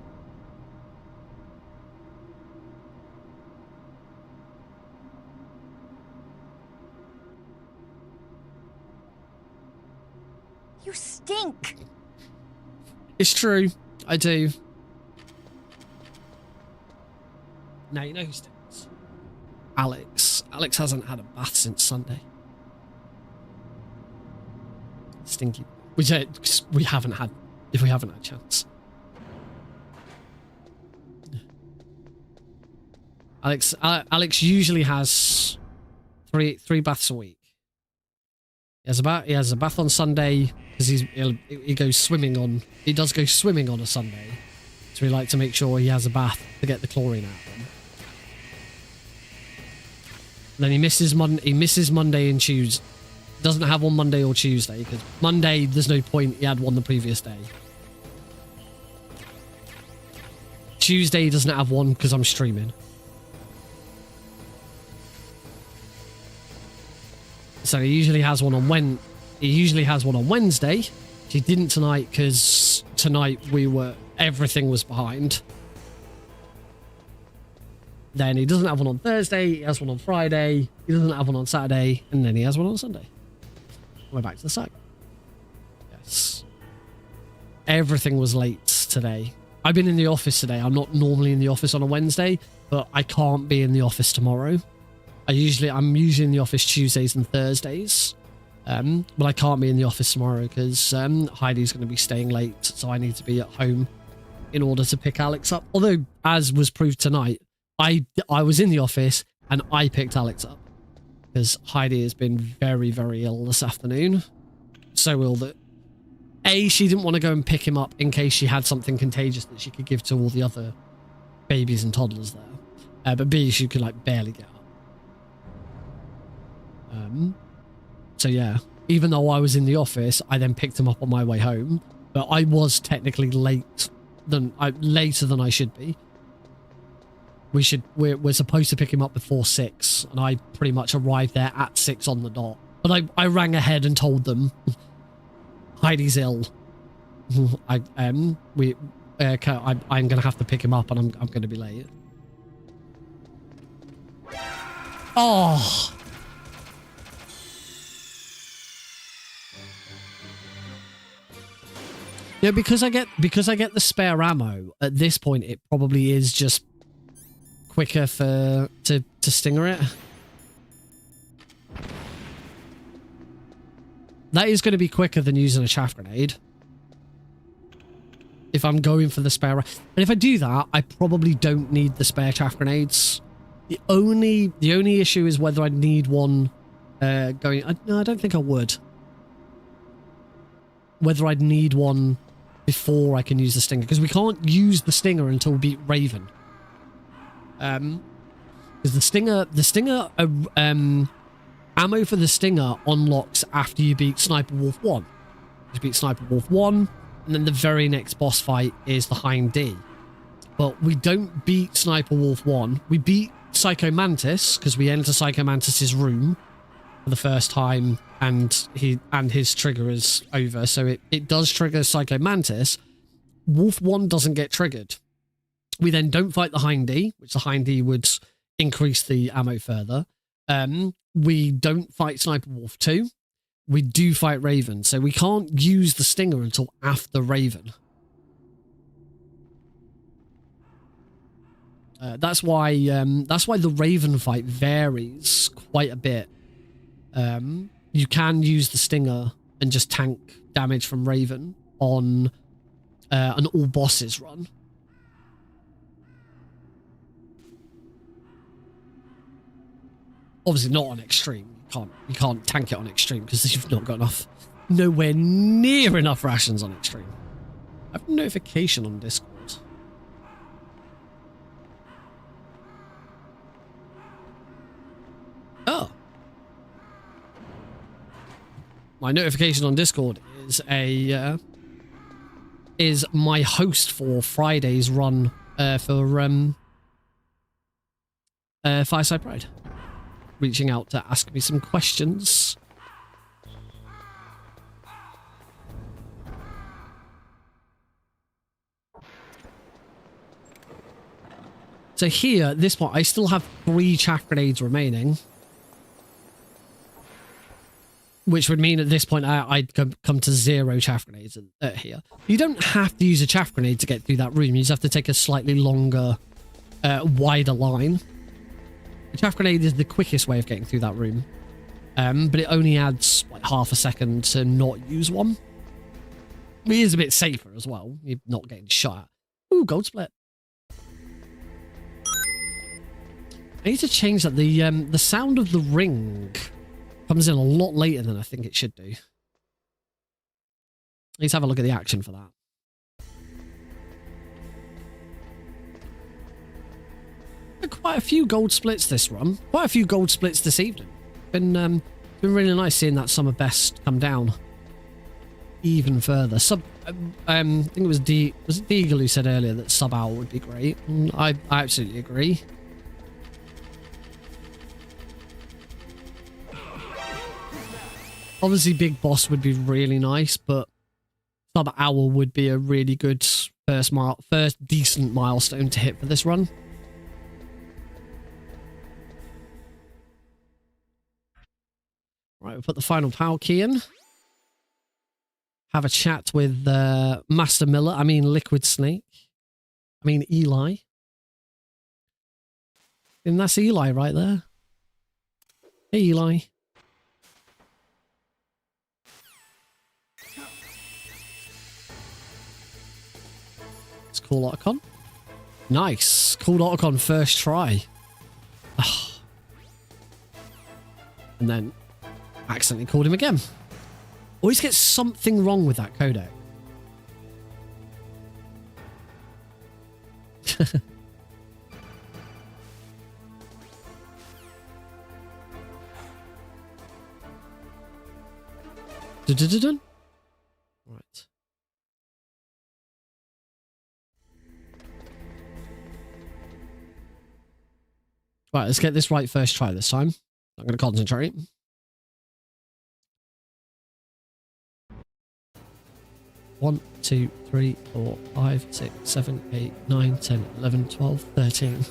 You stink. It's true, I do. Now you know who stinks. Alex. Alex hasn't had a bath since Sunday. Stinky. We haven't had a chance. Alex usually has three baths a week. He has a bath on Sunday because he goes swimming on. He does go swimming on a Sunday, so we like to make sure he has a bath to get the chlorine out of him. Then he misses Monday and Tuesday. Doesn't have one Monday or Tuesday because Monday there's no point. He had one the previous day. Tuesday he doesn't have one because I'm streaming. So he usually has one on Wednesday. He didn't tonight because tonight everything was behind. Then he doesn't have one on Thursday, he has one on Friday, he doesn't have one on Saturday, and then he has one on Sunday. We're back to the site. Yes. Everything was late today. I've been in the office today. I'm not normally in the office on a Wednesday, but I can't be in the office tomorrow. I'm usually in the office Tuesdays and Thursdays. But I can't be in the office tomorrow because Heidi's going to be staying late, so I need to be at home in order to pick Alex up. Although, as was proved tonight, I was in the office and I picked Alex up because Heidi has been very, very ill this afternoon. So ill that A, she didn't want to go and pick him up in case she had something contagious that she could give to all the other babies and toddlers there. But B, she could like barely get up. So yeah, even though I was in the office, I then picked him up on my way home. But I was technically later than I should be. We're supposed to pick him up before 6, and I pretty much arrived there at 6 on the dot. But I rang ahead and told them Heidi's ill. I'm gonna have to pick him up, and I'm gonna be late. Oh. Yeah, because I get the spare ammo. At this point, it probably is just quicker to stinger it. That is going to be quicker than using a chaff grenade. If I'm going for the spare, and if I do that, I probably don't need the spare chaff grenades. The only issue is whether I need one going. No, I don't think I would. Whether I'd need one before I can use the stinger, because we can't use the stinger until we beat Raven. Because the stinger ammo for the stinger unlocks after you beat Sniper Wolf 1. You beat Sniper Wolf 1, and then the very next boss fight is the Hind D. But we don't beat Sniper Wolf 1. We beat Psycho Mantis, because we enter Psycho Mantis's room for the first time, and his trigger is over, so it does trigger Psycho Mantis. Wolf 1 doesn't get triggered. We then don't fight the Hind D, which the Hind D would increase the ammo further. We don't fight Sniper Wolf 2. We do fight Raven, so we can't use the stinger until after Raven. That's why the Raven fight varies quite a bit. You can use the stinger and just tank damage from Raven on an all bosses run. Obviously not on extreme. You can't tank it on extreme because you've not got enough, nowhere near enough rations on extreme. I have a notification on Discord. Oh. My notification on Discord is is my host for Friday's run for Fireside Pride. Reaching out to ask me some questions. So here, at this point, I still have 3 chaff grenades remaining. Which would mean at this point I'd come to 0 chaff grenades here. You don't have to use a chaff grenade to get through that room. You just have to take a slightly longer, wider line. A chaff grenade is the quickest way of getting through that room. But it only adds like half a second to not use one. It is a bit safer as well. You're not getting shot at. Ooh, gold split. I need to change that. The sound of the ring comes in a lot later than I think it should do. Let's have a look at the action for that. Quite a few gold splits this run. Quite a few gold splits this evening. Been really nice seeing that summer best come down even further. I think it was it Deagle who said earlier that sub hour would be great. I absolutely agree. Obviously, Big Boss would be really nice, but sub hour would be a really good first decent milestone to hit for this run. Right, we'll put the final power key in. Have a chat with Master Miller. I mean, Liquid Snake. I mean, Eli. And that's Eli right there. Hey, Eli. It's cool Otacon. Nice. Cool Otacon first try. Oh. And then accidentally called him again. Always get something wrong with that codec. Dun-dun-dun-dun. Right. Right, let's get this right first try this time. I'm going to concentrate. One, 2, 3, 4, 5, 6, 7, 8, 9, 10, 11, 12, 13.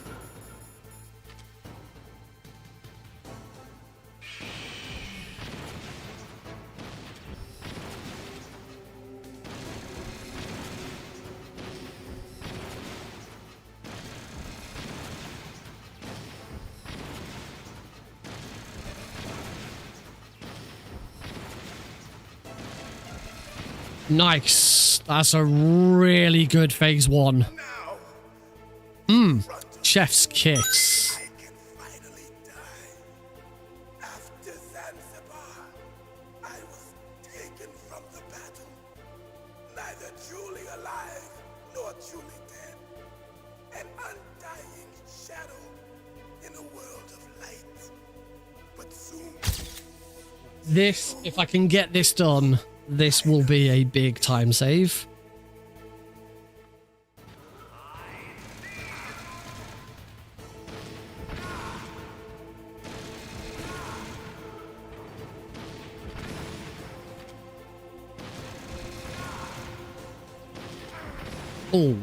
Nice. That's a really good phase 1. Chef's kiss. I can finally die. After Zanzibar, I was taken from the battle. Neither truly alive nor truly dead. An undying shadow in a world of light. But soon. This, if I can get this done, this will be a big time save. Oh.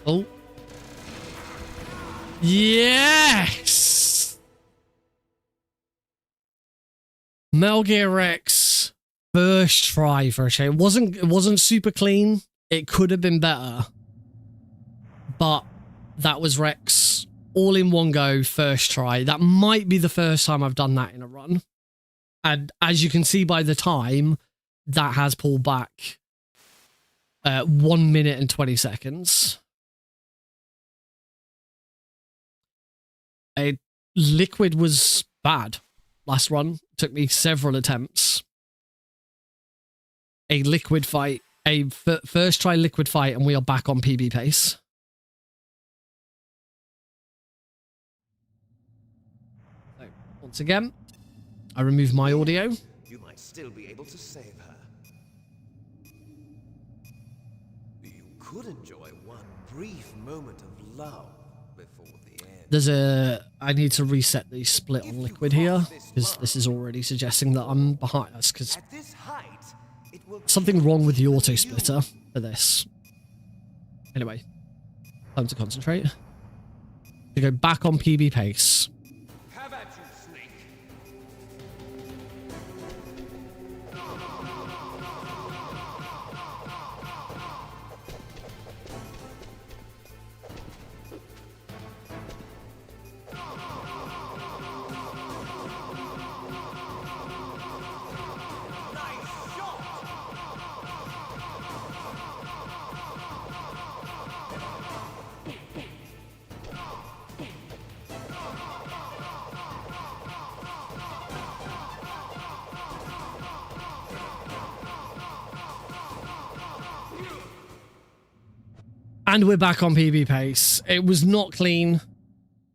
Oh. Yes! Metal Gear Rex first try for a change. It wasn't super clean. It could have been better. But that was Rex all in one go, first try. That might be the first time I've done that in a run. And as you can see by the time, that has pulled back 1 minute and 20 seconds. A liquid was bad. Last run took me several attempts. A liquid fight, a first try liquid fight, and we are back on PB pace. So, once again, I remove my audio. You might still be able to save her. You could enjoy one brief moment of love before the end. There's a... I need to reset the split on liquid here, because this is already suggesting that I'm behind us, because At this height, it will something wrong with the auto splitter for this. Anyway, time to concentrate. To go back on PB pace. have at you, Snake. And we're back on PB pace. It was not clean.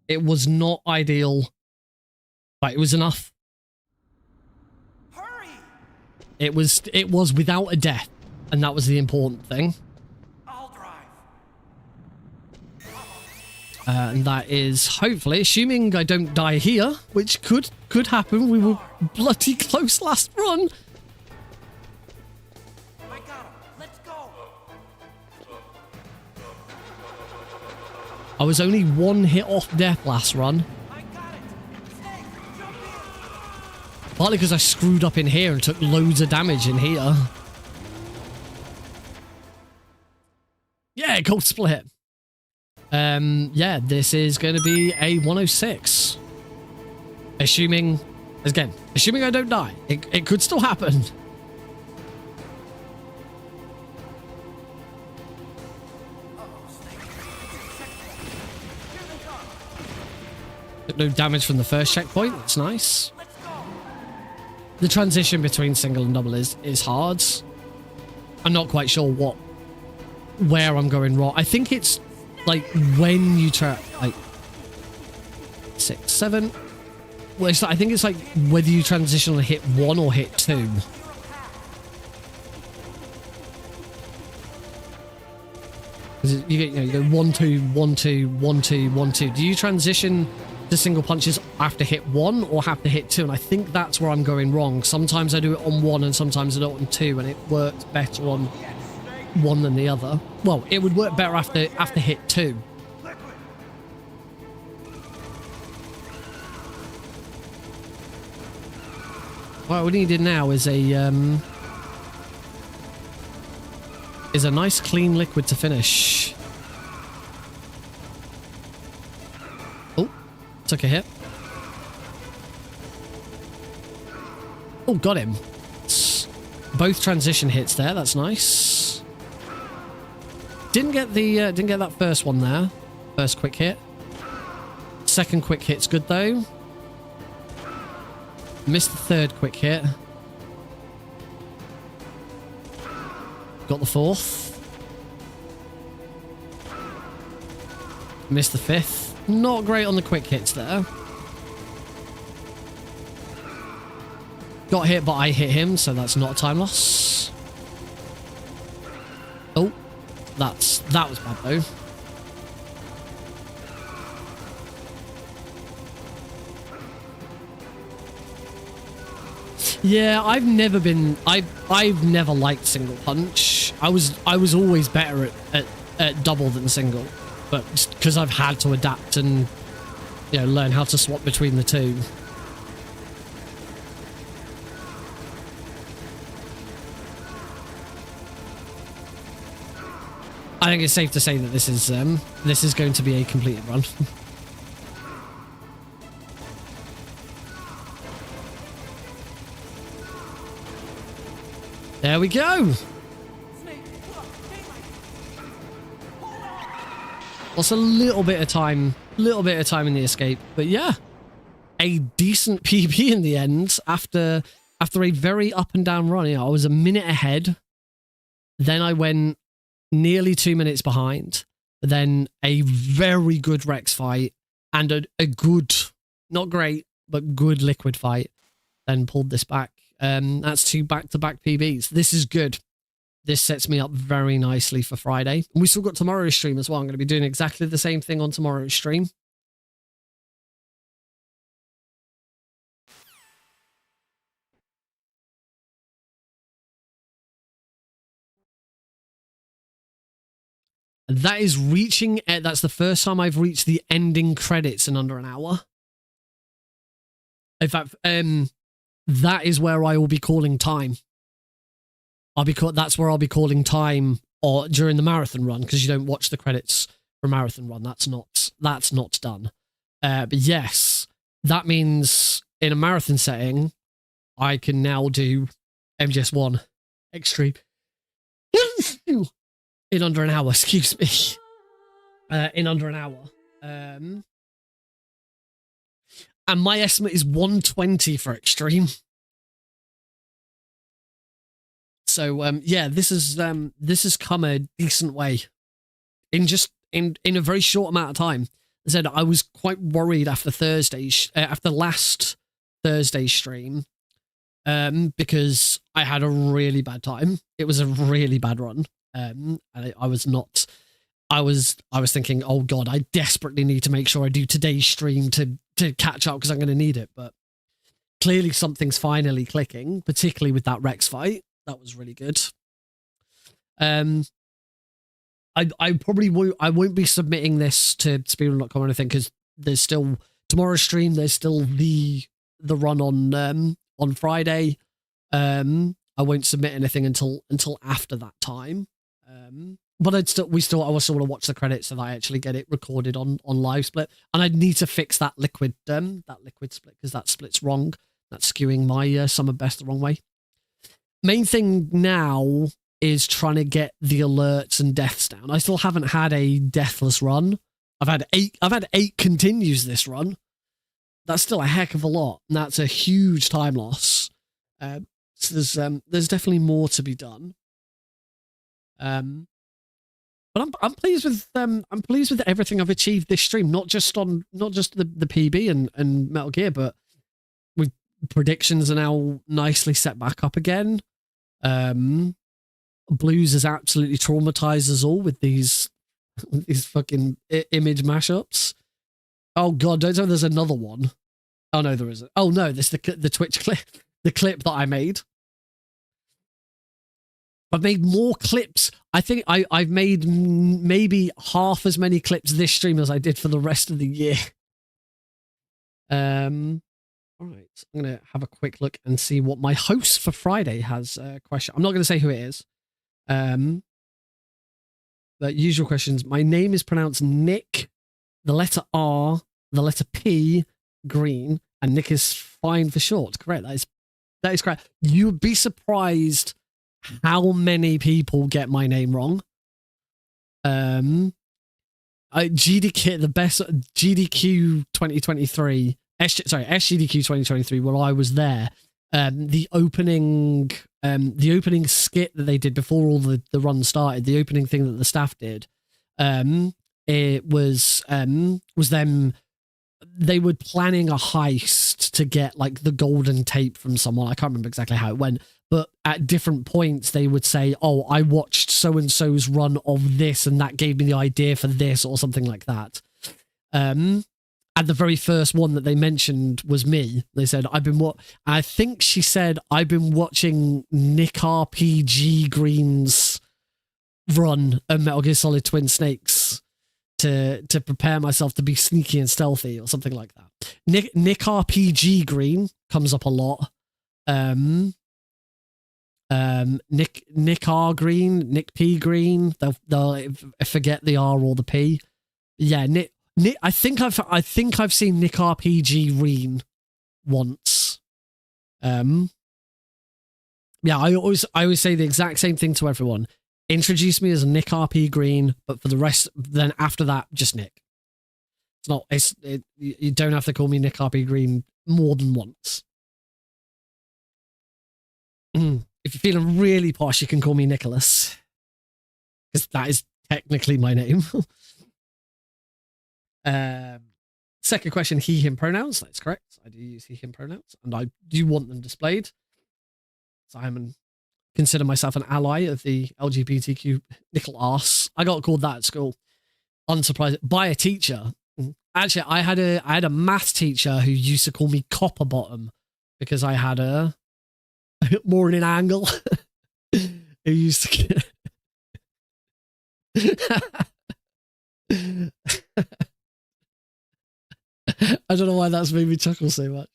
It was not ideal. But it was enough. Hurry! It was without a death. And that was the important thing. I'll drive. And that is hopefully, assuming I don't die here, which could happen. We were bloody close last run. I got him. Let's go. I was only 1 hit off death last run. I got it. Snake, jump in. Partly because I screwed up in here and took loads of damage in here. Yeah, gold split. Yeah, this is going to be a 106. Assuming I don't die. It could still happen. Took no damage from the first checkpoint. That's nice. Let's go. The transition between single and double is hard. I'm not quite sure where I'm going wrong. I think it's like when you try like 6, 7. Well, I think it's like whether you transition on hit 1 or hit 2. You go 1 2 1 2 1 2 1 2. Do you transition to single punches after hit 1 or have to hit 2? And I think that's where I'm going wrong. Sometimes I do it on 1 and sometimes I do it on 2, and it works better on 1 than the other. Well, it would work better after hit 2. What we needed now is a nice clean liquid to finish. Oh, took a hit. Oh, got him. Both transition hits there. That's nice. Didn't get that first one there. First quick hit. Second quick hit's good though. Missed the third quick hit. Got the fourth. Missed the fifth. Not great on the quick hits there. Got hit, but I hit him, so that's not a time loss. Oh, that was bad though. Yeah, I've never liked single punch. I was always better at double than single, but because I've had to adapt and learn how to swap between the two. I think it's safe to say that this is going to be a completed run. There we go. Snake, look, danger. Lost a little bit of time in the escape. But yeah, a decent PB in the end after a very up and down run. I was a minute ahead. Then I went nearly 2 minutes behind. Then a very good Rex fight and a good, not great, but good liquid fight. Then pulled this back. That's 2 back-to-back PBs. This is good. This sets me up very nicely for Friday. And we still got tomorrow's stream as well. I'm going to be doing exactly the same thing on tomorrow's stream. That is reaching, that's the first time I've reached the ending credits in under an hour. In fact, that is where I will be calling time. That's where I'll be calling time or during the marathon run, because you don't watch the credits for marathon run. That's not done. But yes, that means in a marathon setting, I can now do MGS1 Extreme in under an hour. Excuse me, in under an hour. And my estimate is 120 for Extreme. So yeah, this has come a decent way in a very short amount of time. I said I was quite worried after last Thursday's stream, because I had a really bad time. It was a really bad run, and I was thinking, oh god, I desperately need to make sure I do today's stream to catch up because I'm going to need it. But clearly something's finally clicking, particularly with that Rex fight. That was really good. I probably won't be submitting this to speedrun.com or anything, because there's still tomorrow's stream. There's still the run on Friday. I won't submit anything until after that time. But I also want to watch the credits so that I actually get it recorded on live split. And I need to fix that liquid split, because that split's wrong. That's skewing my summer best the wrong way. Main thing now is trying to get the alerts and deaths down. I still haven't had a deathless run. I've had 8 continues this run. That's still a heck of a lot, and that's a huge time loss. So there's definitely more to be done. But I'm pleased with everything I've achieved this stream. Not just the PB and Metal Gear, but with predictions are now nicely set back up again. Blues has absolutely traumatized us all with these fucking image mashups. Oh god, don't tell me there's another one. Oh no, there isn't. Oh no, this the Twitch clip, the clip that I made. I've made more clips. I think I've made maybe half as many clips this stream as I did for the rest of the year. All right, I'm going to have a quick look and see what my host for Friday has a question. I'm not going to say who it is. The usual questions. My name is pronounced Nick, the letter R, the letter P, Green, and Nick is fine for short. Correct. That is correct. You would be surprised how many people get my name wrong. GDQ, the best GDQ 2023. SGDQ 2023, where I was there, the opening skit that they did before all the run started, the opening thing that the staff did, it was them. They were planning a heist to get like the golden tape from someone. I can't remember exactly how it went, but at different points they would say, "Oh, I watched so and so's run of this, and that gave me the idea for this," or something like that. And the very first one that they mentioned was me. They said, I think she said, I've been watching Nick RPG Green's run of Metal Gear Solid Twin Snakes to prepare myself to be sneaky and stealthy or something like that. Nick RPG Green comes up a lot. Nick R Green, Nick P Green. They'll forget the R or the P. Yeah, Nick, I think I've seen Nick RPG Reen once. Yeah, I always say the exact same thing to everyone. Introduce me as Nick RP Green, but for the rest, then after that, just Nick. It's not. You don't have to call me Nick RP Green more than once. If you're feeling really posh, you can call me Nicholas, because that is technically my name. Second question, he, him pronouns. That's correct. I do use he, him pronouns, and I do want them displayed. Simon, consider myself an ally of the LGBTQ nickel arse. I got called that at school. Unsurprised by a teacher. Actually, I had a math teacher who used to call me copper bottom because I had a morning angle. Who used to I don't know why that's made me chuckle so much.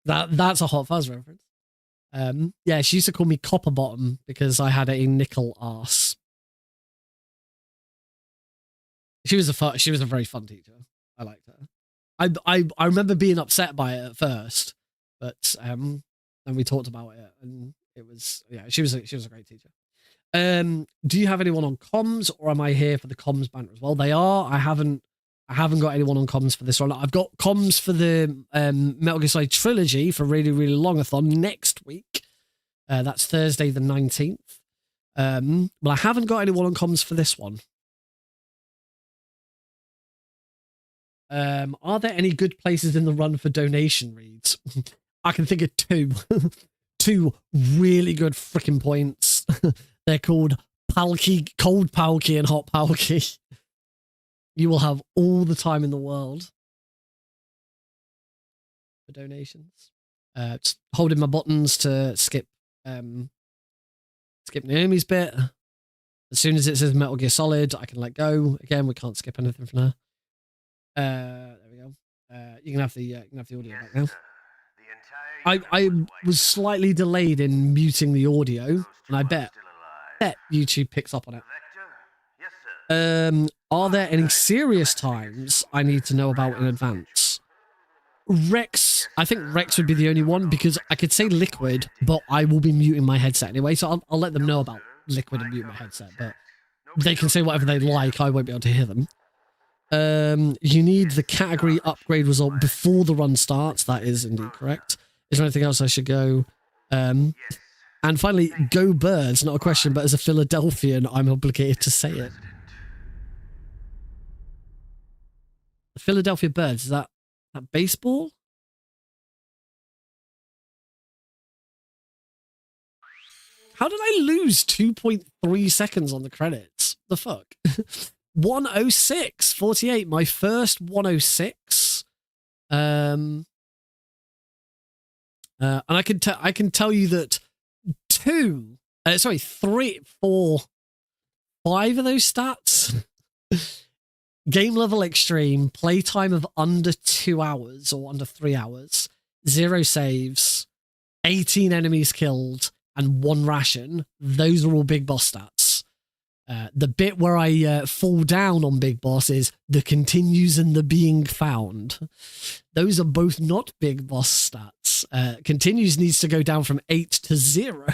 That's a Hot Fuzz reference. Yeah, she used to call me copper bottom because I had a nickel arse. She was a very fun teacher. I liked her. I remember being upset by it at first, but and we talked about it, and it was, yeah, she was a great teacher. Do you have anyone on comms, or am I here for the comms banter as well? They are. I haven't got anyone on comms for this one. I've got comms for the Metal Gear Solid trilogy for Really Really Longathon next week. That's Thursday the 19th. But I haven't got anyone on comms for this one. Are there any good places in the run for donation reads? I can think of two. Two really good freaking points. They're called Palki, Cold Palki and Hot Palki. You will have all the time in the world for donations. Just holding my buttons to skip Naomi's bit. As soon as it says Metal Gear Solid, I can let go. Again, we can't skip anything from there. There we go. You can have the audio back now. I was slightly delayed in muting the audio, and I bet YouTube picks up on it. Are there any serious times I need to know about in advance? Rex, I think Rex would be the only one, because I could say Liquid, but I will be muting my headset anyway, so I'll let them know about Liquid and mute my headset, but they can say whatever they like, I won't be able to hear them. You need the category upgrade result before the run starts. That is indeed correct. Is there anything else I should go? And finally, go Birds. Not a question, but as a Philadelphian, I'm obligated to say it. The Philadelphia Birds, is that baseball? How did I lose 2.3 seconds on the credits? The fuck? 106.48, my first 106. And I can tell you that 3, 4, 5 of those stats. Game level extreme, playtime of under 2 hours or under 3 hours, 0 saves, 18 enemies killed, and 1 ration. Those are all Big Boss stats. The bit where I fall down on Big Boss is the continues and the being found. Those are both not Big Boss stats. Continues needs to go down from 8 to 0,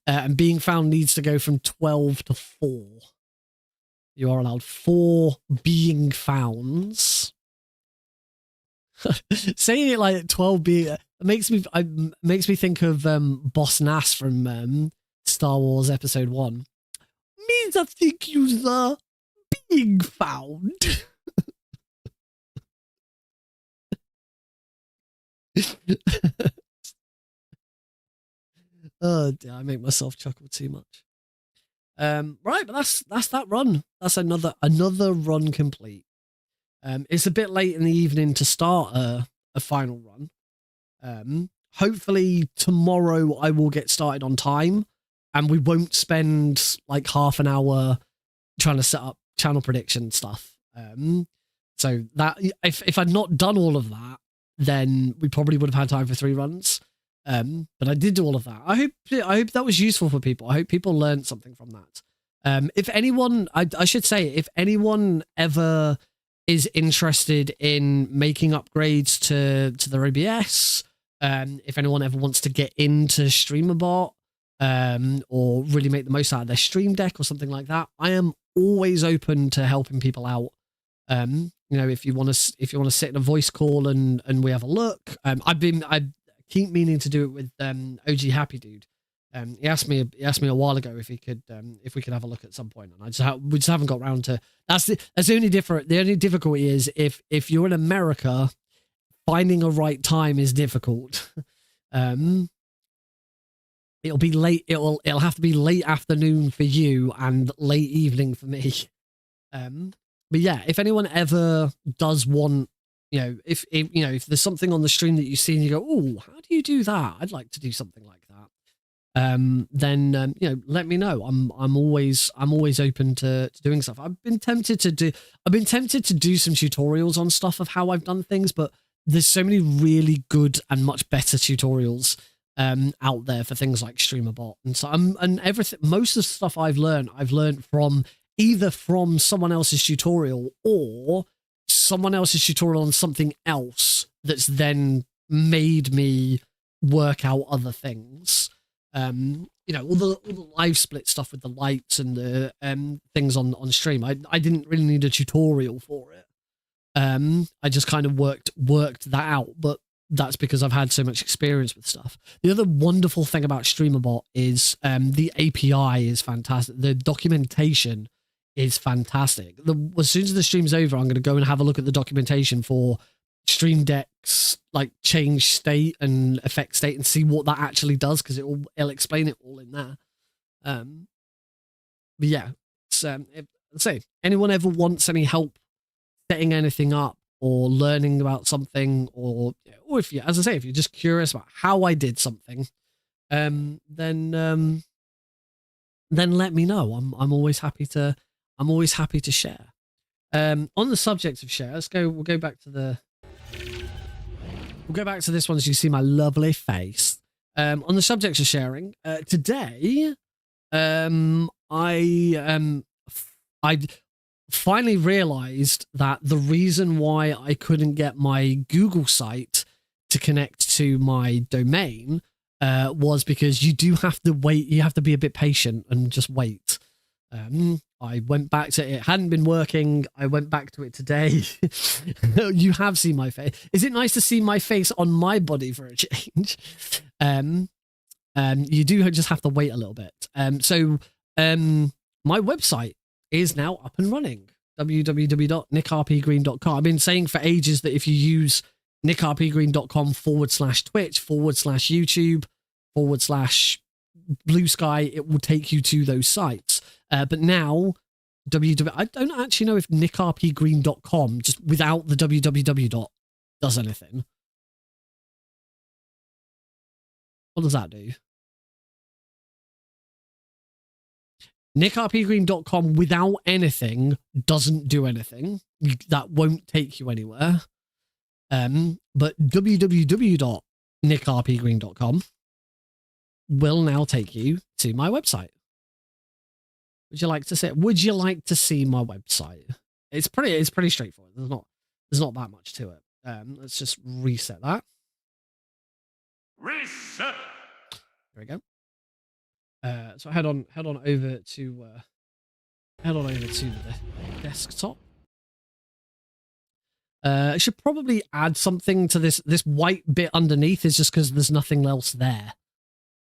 and being found needs to go from 12 to 4. You are allowed 4 being founds. Saying it like 12 being makes me think of Boss Nass from Star Wars Episode 1. Means I think you're being found. Oh dear, I make myself chuckle too much. Right, but that's that run. That's another run complete. It's a bit late in the evening to start a final run. Hopefully tomorrow I will get started on time, and we won't spend like half an hour trying to set up channel prediction stuff. So that if I'd not done all of that, then we probably would have had time for 3 runs. But I did do all of that. I hope that was useful for people. I hope people learned something from that. If anyone, I should say, if anyone ever is interested in making upgrades to their OBS, if anyone ever wants to get into StreamerBot, or really make the most out of their stream deck or something like that, I am always open to helping people out. You know, if you want to sit in a voice call and we have a look. I keep meaning to do it with OG Happy Dude. He asked me a while ago if we could have a look at some point, and we just haven't got round to. That's the only The only difficulty is if you're in America, finding a right time is difficult. It'll be late. It'll have to be late afternoon for you and late evening for me. But yeah, if anyone ever does want, you know, if there's something on the stream that you see and you go, oh, how do you do that? I'd like to do something like that. Then you know, let me know. I'm always open to doing stuff. I've been tempted to do some tutorials on stuff of how I've done things, but there's so many really good and much better tutorials out there for things like StreamerBot and so and everything. Most of the stuff I've learned from either from someone else's tutorial or someone else's tutorial on something else that's then made me work out other things. You know, all the live split stuff with the lights and the things on stream. I didn't really need a tutorial for it. I just kind of worked that out, but that's because I've had so much experience with stuff. The other wonderful thing about StreamerBot is the API is fantastic. The documentation is fantastic. As soon as the stream's over, I'm going to go and have a look at the documentation for Stream Deck's like change state and affect state and see what that actually does, because it'll explain it all in there. But yeah, say anyone ever wants any help setting anything up or learning about something, or if you, as I say, if you're just curious about how I did something, then let me know. I'm always happy to share. On the subject of share, we'll go back to this one so you see my lovely face. On the subject of sharing, today, I finally realized that the reason why I couldn't get my Google site to connect to my domain was because you do have to wait. You have to be a bit patient and just wait. I went back to it. Hadn't been working. I went back to it today. You have seen my face. Is it nice to see my face on my body for a change? You do just have to wait a little bit. So my website is now up and running. www.nickrpgreen.com. I've been saying for ages that if you use nickrpgreen.com/Twitch/YouTube/ Blue Sky, it will take you to those sites. But now, I don't actually know if nickrpgreen.com, just without the www. does anything. What does that do? nickrpgreen.com without anything doesn't do anything. That won't take you anywhere. But www.nickrpgreen.com will now take you to my website. Would you like to see my website? It's pretty straightforward. There's not that much to it. Let's just reset that. Reset. There we go. So head on over to the desktop. I should probably add something to this white bit underneath, is just because there's nothing else there.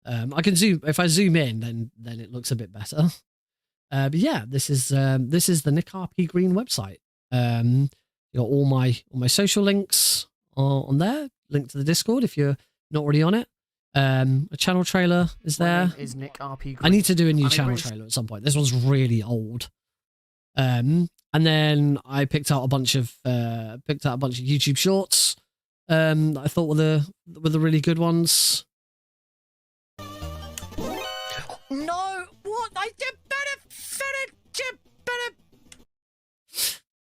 I can zoom. If I zoom in, then it looks a bit better. But yeah, this is the Nick RP Green website. You got all my social links on there. Link to the Discord if you're not already on it. A channel trailer is there. My name is Nick RP Green. I need to do a new channel trailer at some point. This one's really old. And then I picked out a bunch of YouTube shorts. That I thought were the really good ones. No, what? I did better.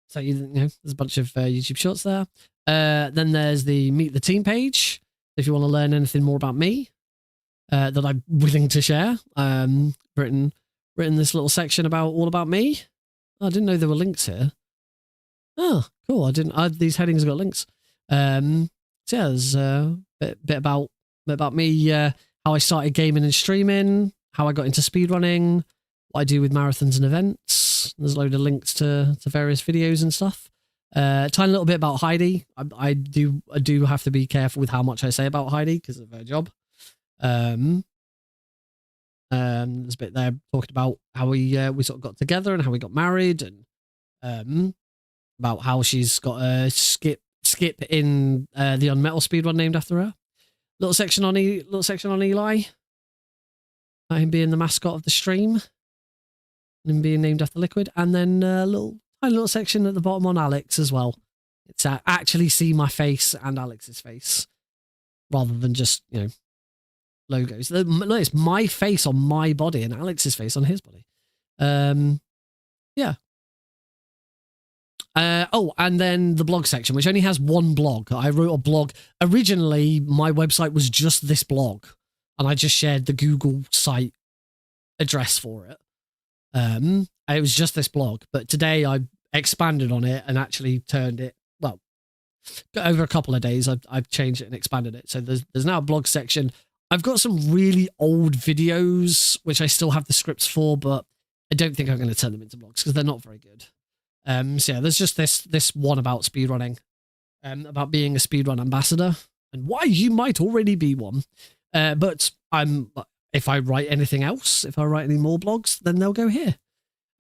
So you know, there's a bunch of YouTube shorts there. Then there's the Meet the Team page. If you want to learn anything more about me, that I'm willing to share. Written this little section all about me. Oh, I didn't know there were links here. Oh, cool. These headings have got links. So yeah, there's a bit about me, how I started gaming and streaming, how I got into speedrunning, what I do with marathons and events. There's a load of links to various videos and stuff. Tiny little bit about Heidi. I do have to be careful with how much I say about Heidi because of her job. There's a bit there talking about how we sort of got together and how we got married, and about how she's got a skip in the Unmetal speedrun named after her. Little section on Eli, about him being the mascot of the stream, and him being named after Liquid, and then a tiny little section at the bottom on Alex as well. It's actually see my face and Alex's face, rather than just logos. It's my face on my body and Alex's face on his body. Yeah. And then the blog section, which only has one blog. I wrote a blog. Originally, my website was just this blog, and I just shared the Google site address for it. It was just this blog, but today I expanded on it and actually turned it, well, over a couple of days, I've changed it and expanded it. So there's now a blog section. I've got some really old videos, which I still have the scripts for, but I don't think I'm going to turn them into blogs because they're not very good. So yeah, there's just this one about speedrunning, about being a speedrun ambassador and why you might already be one. But if I write anything else, if I write any more blogs, then they'll go here.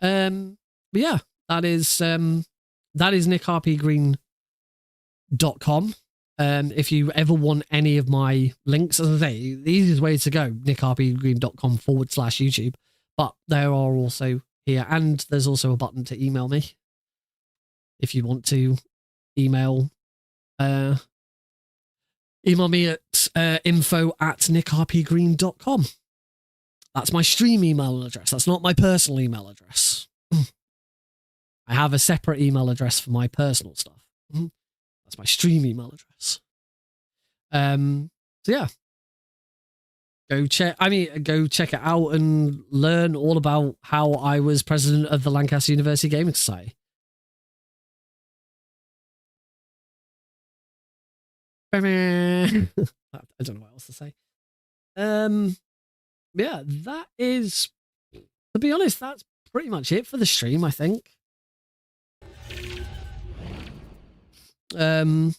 But yeah, that is nickrpgreen.com. If you ever want any of my links, as I say, the easiest way to go, nickrpgreen.com/YouTube, but there are also here, and there's also a button to email me if you want to email me at info@nickrpgreen.com. That's my stream email address. That's not my personal email address. I have a separate email address for my personal stuff. That's my stream email address. So yeah, go check it out and learn all about how I was president of the Lancaster University Gaming Society. I don't know what else to say. Yeah, that is, to be honest, that's pretty much it for the stream, I think. Doesn't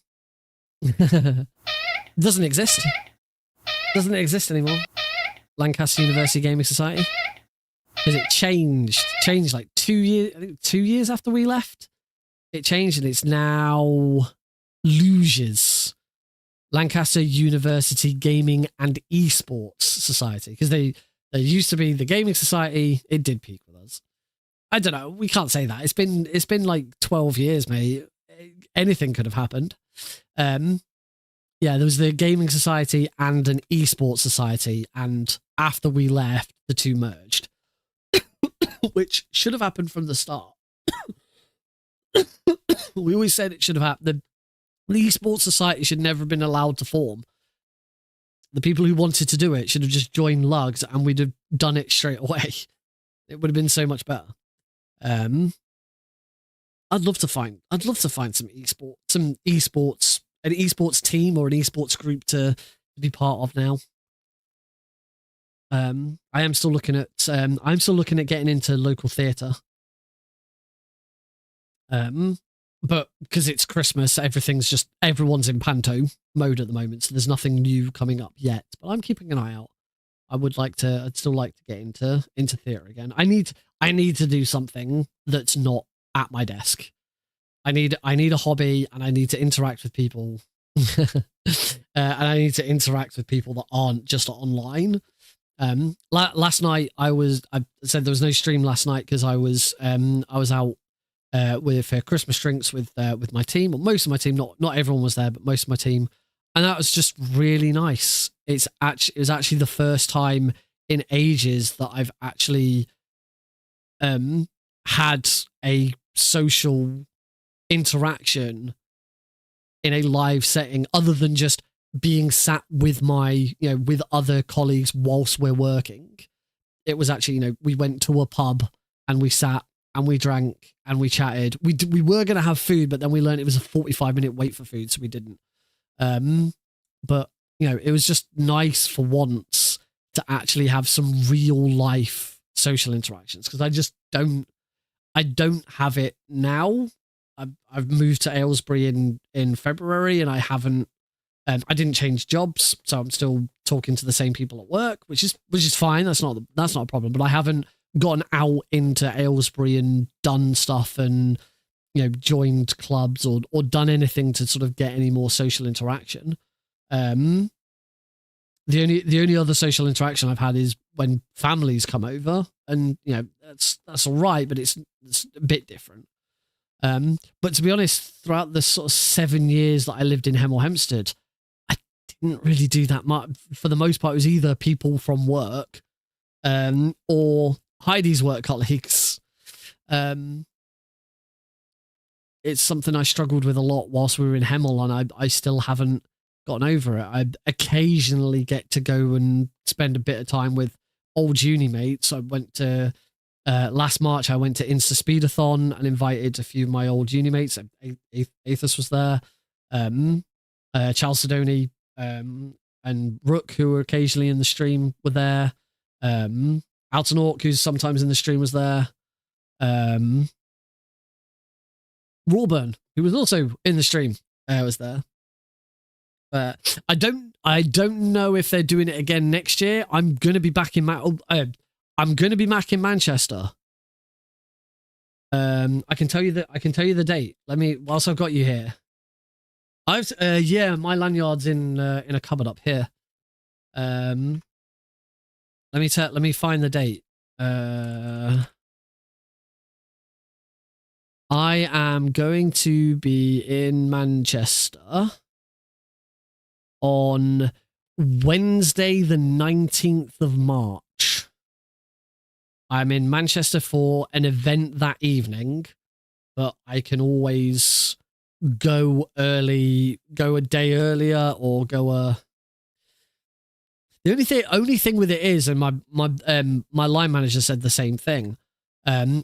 exist anymore. Lancaster University Gaming Society, because it changed like 2 years after we left. It changed, and it's now Luges, Lancaster University Gaming and Esports Society, because there used to be the Gaming Society. It did peak with us. I don't know, we can't say that. It's been like 12 years, mate. Anything could have happened. Yeah, there was the Gaming Society and an Esports Society, and after we left, the two merged, which should have happened from the start. We always said it should have happened. The Esports Society should never have been allowed to form. The people who wanted to do it should have just joined Lugs, and we'd have done it straight away. It would have been so much better. I'd love to find some esports, an esports team or an esports group to be part of now. I'm still looking at getting into local theatre. But because it's Christmas, everyone's in panto mode at the moment, so there's nothing new coming up yet. But I'm keeping an eye out. I'd still like to get into theatre again. I need to do something that's not at my desk. I need a hobby, and I need to interact with people. And I need to interact with people that aren't just online. Last night I said there was no stream last night because I was out with Christmas drinks with my team, or most of my team. Not everyone was there, but most of my team, and that was just really nice. It was actually the first time in ages that I've actually had a social interaction in a live setting, other than just being sat with with other colleagues whilst we're working. It was actually, we went to a pub and we sat and we drank and we chatted. We were going to have food, but then we learned it was a 45-minute wait for food, so we didn't. But it was just nice for once to actually have some real life social interactions, because I don't have it now. I've moved to Aylesbury in February, and I haven't. I didn't change jobs, so I'm still talking to the same people at work, which is fine. That's not a problem. But I haven't gotten out into Aylesbury and done stuff and, you know, joined clubs or done anything to sort of get any more social interaction. The only other social interaction I've had is when families come over, and, you know, that's all right, but it's a bit different. But to be honest, throughout the sort of 7 years that I lived in Hemel Hempstead, I didn't really do that much. For the most part, it was either people from work, or Heidi's work colleagues. It's something I struggled with a lot whilst we were in Hemel, and I still haven't gotten over it. I occasionally get to go and spend a bit of time with old uni mates. I went to last March. I went to Insta Speedathon and invited a few of my old uni mates. Aethos was there, Charles Sidoni, and Rook, who were occasionally in the stream, were there. Alton who's sometimes in the stream, was there. Rawburn, who was also in the stream, was there. I don't know if they're doing it again next year. I'm gonna be back in Manchester. I can tell you the date. Let me, whilst I've got you here. My lanyard's in a cupboard up here. Let me find the date. I am going to be in Manchester on Wednesday, the 19th of March. I'm in Manchester for an event that evening, but I can always go early, go a day earlier, or go a... The only thing with it is, and my line manager said the same thing,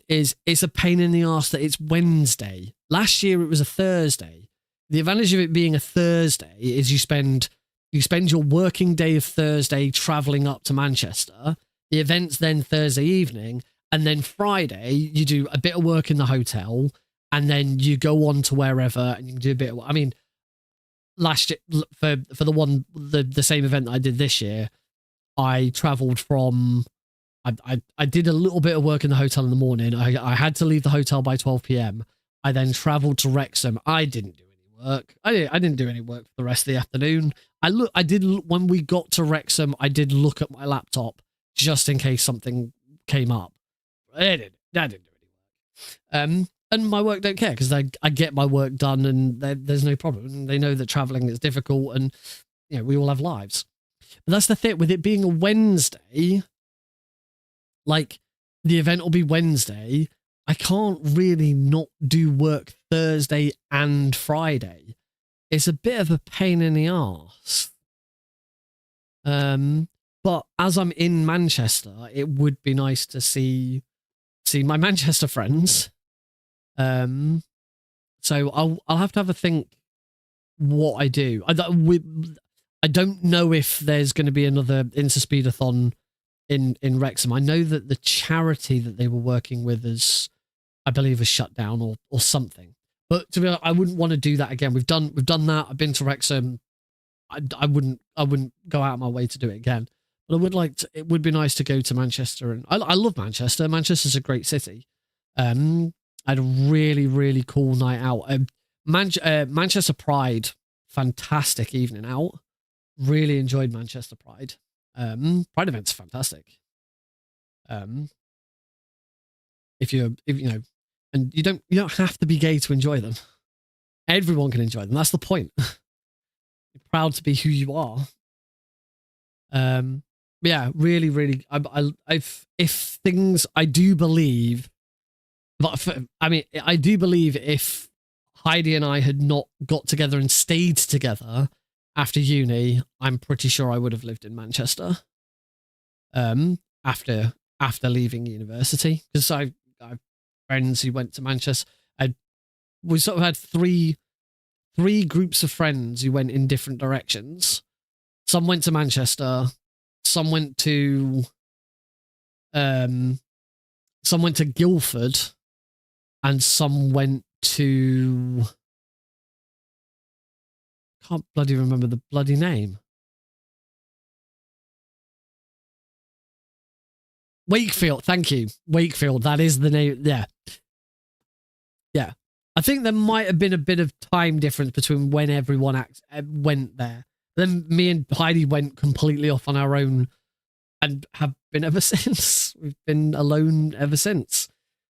is it's a pain in the arse that it's Wednesday. Last year it was a Thursday. The advantage of it being a Thursday is you spend your working day of Thursday traveling up to Manchester. The event's then Thursday evening, and then Friday you do a bit of work in the hotel, and then you go on to wherever and you can do a bit of, I mean, last year, for the same event that I did this year, I traveled from, I did a little bit of work in the hotel in the morning. I had to leave the hotel by 12 p.m. I then traveled to Wrexham. I didn't do any work. I didn't do any work for the rest of the afternoon. When we got to Wrexham, I did look at my laptop just in case something came up. I didn't do any work. And my work don't care, because I get my work done, and there's no problem. They know that traveling is difficult, and, you know, we all have lives. But that's the thing with it being a Wednesday. Like, the event will be Wednesday. I can't really not do work Thursday and Friday. It's a bit of a pain in the arse. But as I'm in Manchester, it would be nice to see my Manchester friends. So I'll have to have a think what I do. I don't know if there's going to be another Insta Speedathon in Wrexham. I know that the charity that they were working with is, I believe, is shut down or something. But to be honest, I wouldn't want to do that again. We've done that. I've been to Wrexham. I wouldn't go out of my way to do it again. But I would like to. It would be nice to go to Manchester, and I love Manchester. Manchester's a great city. I had a really, really cool night out. Manchester Pride, fantastic evening out. Really enjoyed Manchester Pride. Pride events are fantastic. If you know, and you don't have to be gay to enjoy them. Everyone can enjoy them. That's the point. You're proud to be who you are. Yeah, really, really. If things, I do believe. But I do believe if Heidi and I had not got together and stayed together after uni, I'm pretty sure I would have lived in Manchester. After leaving university, because I have friends who went to Manchester. We sort of had three groups of friends who went in different directions. Some went to Manchester, some went to Guildford, and some went to, can't bloody remember the bloody name. Wakefield, thank you. Wakefield, that is the name. Yeah. Yeah. I think there might have been a bit of time difference between when everyone went there. Then me and Heidi went completely off on our own and have been ever since. We've been alone ever since.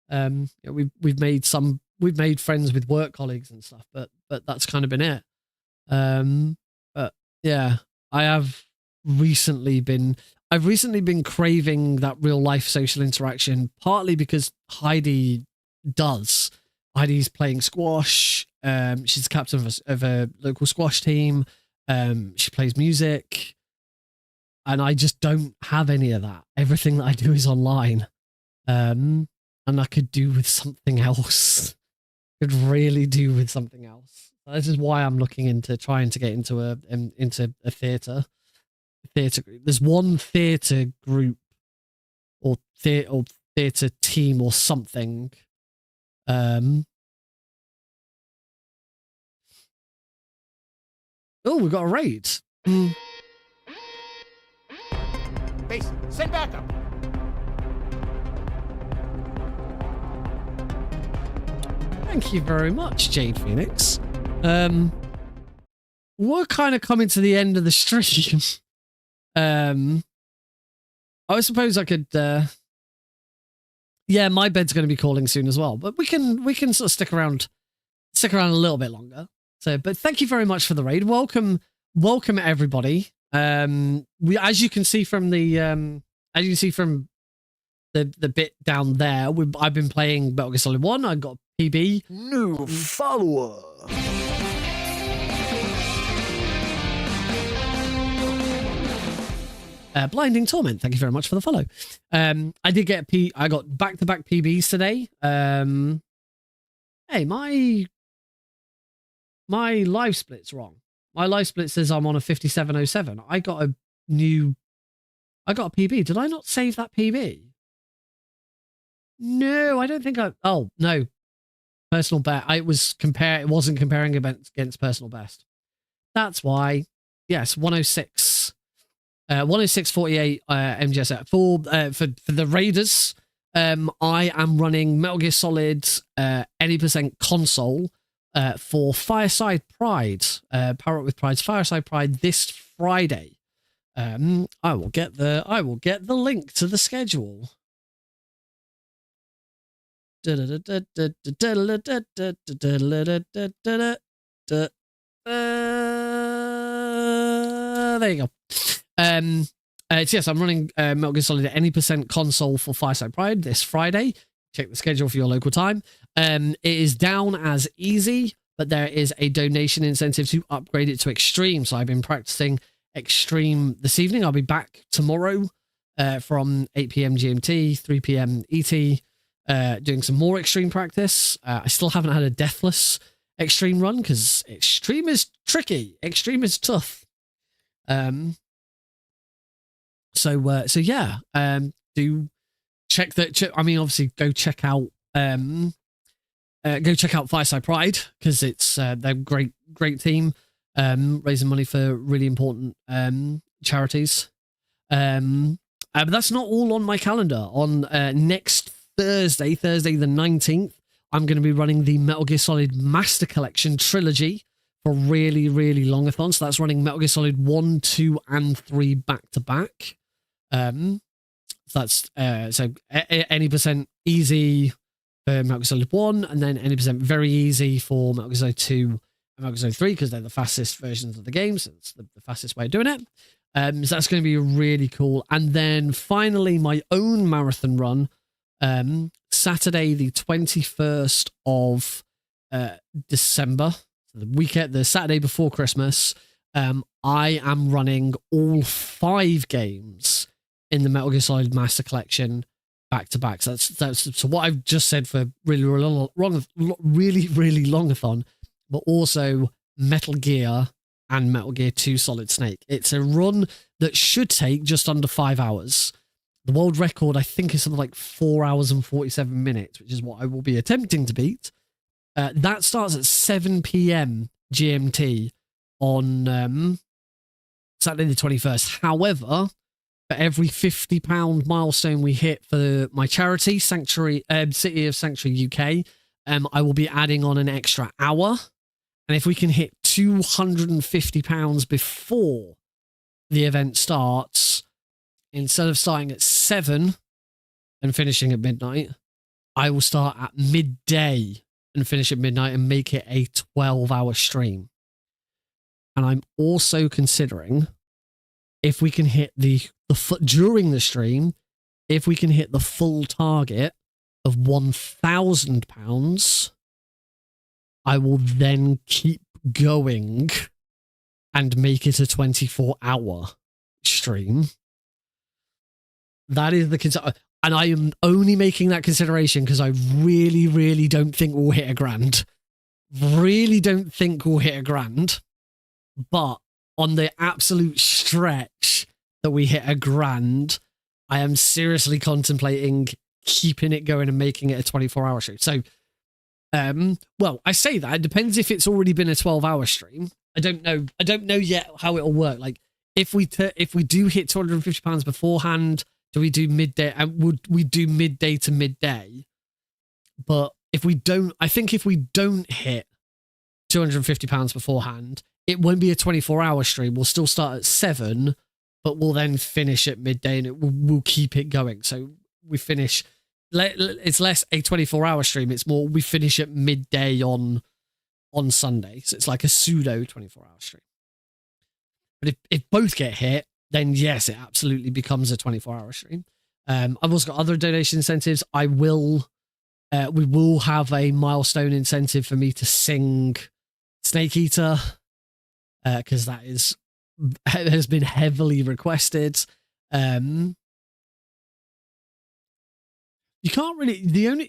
We've made friends with work colleagues and stuff, but that's kind of been it. But yeah, I've recently been craving that real life social interaction, partly because Heidi's playing squash. She's the captain of a local squash team. She plays music, and I just don't have any of that. Everything that I do is online. And I could do with something else. Could really do with something else. This is why I'm looking into trying to get into a theatre group. There's one theatre group or theatre team or something. Oh, we've got a raid. Base, send backup. Thank you very much, Jade Phoenix. We're kind of coming to the end of the stream. I suppose I could. Yeah, my bed's going to be calling soon as well, but we can sort of stick around a little bit longer. So, but thank you very much for the raid. Welcome everybody. As you can see from the the bit down there, I've been playing Metal Gear Solid 1. I got PB. New follower. Blinding Torment, thank you very much for the follow. I did get I got back-to-back PBs today. Hey, my live split's wrong. My live split says I'm on a 5707. I got a PB. Did I not save that PB? No, I don't think oh, no. Personal best. It wasn't comparing against personal best. That's why. Yes, 106. 106.48 MGS for the Raiders. I am running Metal Gear Solid any % console for Fireside Pride. Power Up with Pride's Fireside Pride this Friday. I will get the link to the schedule. There you go. Yes, I'm running Metal Gear Solid at any % console for Fireside Pride this Friday. Check the schedule for your local time. It is down as easy, but there is a donation incentive to upgrade it to extreme. So I've been practicing extreme this evening. I'll be back tomorrow from 8 p.m. GMT, 3 p.m. ET, doing some more extreme practice. I still haven't had a deathless extreme run because extreme is tricky. Extreme is tough. So yeah, do check that. I mean, obviously go check out Fireside Pride because it's they're great team, raising money for really important charities. But that's not all on my calendar. On next Thursday the 19th, I'm going to be running the Metal Gear Solid Master Collection trilogy for really, really longathon. So that's running Metal Gear Solid 1, 2, and 3 back to back. That's so any % easy for Metal Gear Solid 1, and then any % very easy for Metal Gear Solid 2 and Metal Gear Solid 3 because they're the fastest versions of the game. So it's the fastest way of doing it. So that's going to be really cool. And then finally, my own marathon run, Saturday the 21st of December, the Saturday before Christmas. I am running all 5 games in the Metal Gear Solid Master Collection back to back. So that's so what I've just said for really longathon, but also Metal Gear and Metal Gear 2 Solid Snake. It's a run that should take just under 5 hours. The world record, I think, is something like 4 hours and 47 minutes, which is what I will be attempting to beat. That starts at 7 p.m. GMT on Saturday the 21st. However, for every £50 milestone we hit for my charity, Sanctuary, City of Sanctuary UK, I will be adding on an extra hour. And if we can hit £250 before the event starts, instead of starting at 7 and finishing at midnight, I will start at midday and finish at midnight and make it a 12-hour stream. And I'm also considering if we can hit during the stream, if we can hit the full target of £1,000, I will then keep going and make it a 24-hour stream. That is the and I am only making that consideration because I really, really don't think we'll hit £1,000. Really don't think we'll hit £1,000. But on the absolute stretch that we hit £1,000, I am seriously contemplating keeping it going and making it a 24-hour stream. So, well, I say that it depends if it's already been a 12-hour stream. I don't know yet how it'll work. Like if we do hit £250 beforehand, do we do midday? Would we do midday to midday? But if we don't, I think if we don't hit £250 beforehand, it won't be a 24-hour stream. We'll still start at 7, but we'll then finish at midday, and we'll keep it going. So we finish. It's less a 24-hour stream. It's more we finish at midday on Sunday. So it's like a pseudo 24-hour stream. But if both get hit, then yes, it absolutely becomes a 24-hour stream. I've also got other donation incentives. We will have a milestone incentive for me to sing Snake Eater, because that has been heavily requested. You can't really the only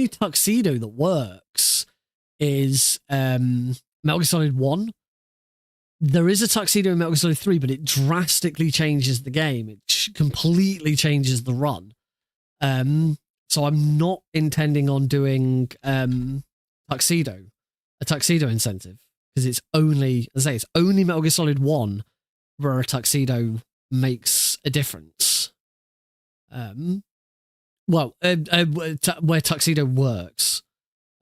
tuxedo that works is Metal Gear Solid 1. There is a tuxedo in Metal Gear Solid 3, but it drastically changes the game. It completely changes the run. So I'm not intending on doing a tuxedo incentive, because it's only, as I say, it's only Metal Gear Solid 1 where a tuxedo makes a difference. Where tuxedo works.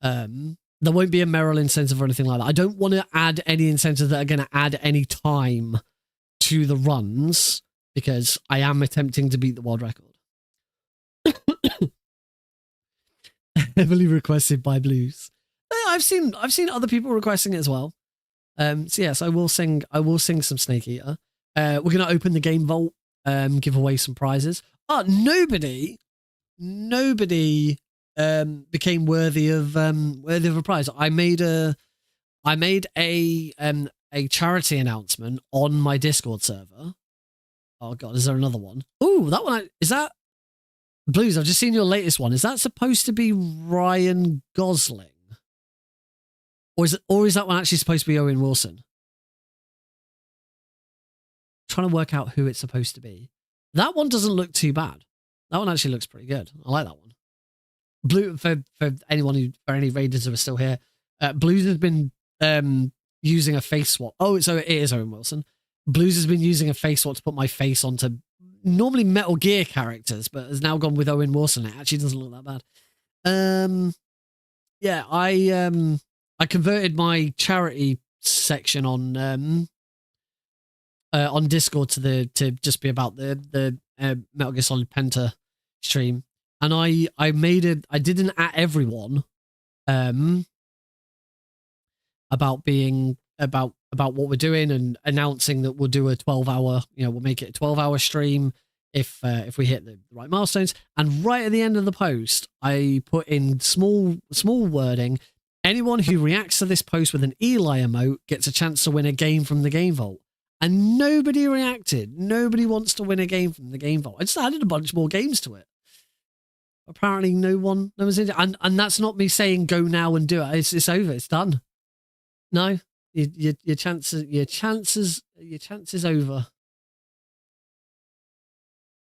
There won't be a Merrill incentive or anything like that. I don't want to add any incentives that are going to add any time to the runs, because I am attempting to beat the world record. Heavily requested by Blues. I've seen other people requesting it as well. So yes, I will sing some Snake Eater. We're gonna open the game vault, give away some prizes. Nobody became worthy of a prize. I made a charity announcement on my Discord server. Oh god, is there another one? Ooh, that one is that Blues? I've just seen your latest one. Is that supposed to be Ryan Gosling? Or is that one actually supposed to be Owen Wilson? I'm trying to work out who it's supposed to be. That one doesn't look too bad. That one actually looks pretty good. I like that one. Blue, for any Raiders who are still here, Blues has been using a face swap. Oh, so it is Owen Wilson. Blues has been using a face swap to put my face onto normally Metal Gear characters, but has now gone with Owen Wilson. It actually doesn't look that bad. Yeah, I converted my charity section on Discord to just be about the Metal Gear Solid Penta stream, and I did an at everyone about what we're doing and announcing that we'll do a 12-hour, we'll make it a 12-hour stream if we hit the right milestones. And right at the end of the post, I put in small wording: anyone who reacts to this post with an Eli emote gets a chance to win a game from the Game Vault. And nobody reacted. Nobody wants to win a game from the Game Vault. I just added a bunch more games to it. Apparently no one's in it. And that's not me saying go now and do it. It's over. It's done. No, your chances over.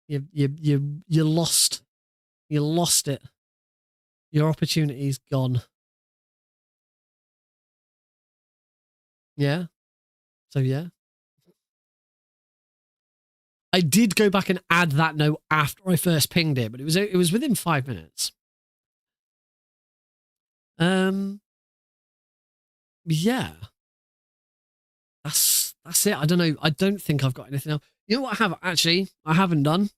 You lost. You lost it. Your opportunity's gone. Yeah. So yeah. I did go back and add that note after I first pinged it, but it was within 5 minutes. Yeah. That's it. I don't know. I don't think I've got anything else. You know what I haven't done?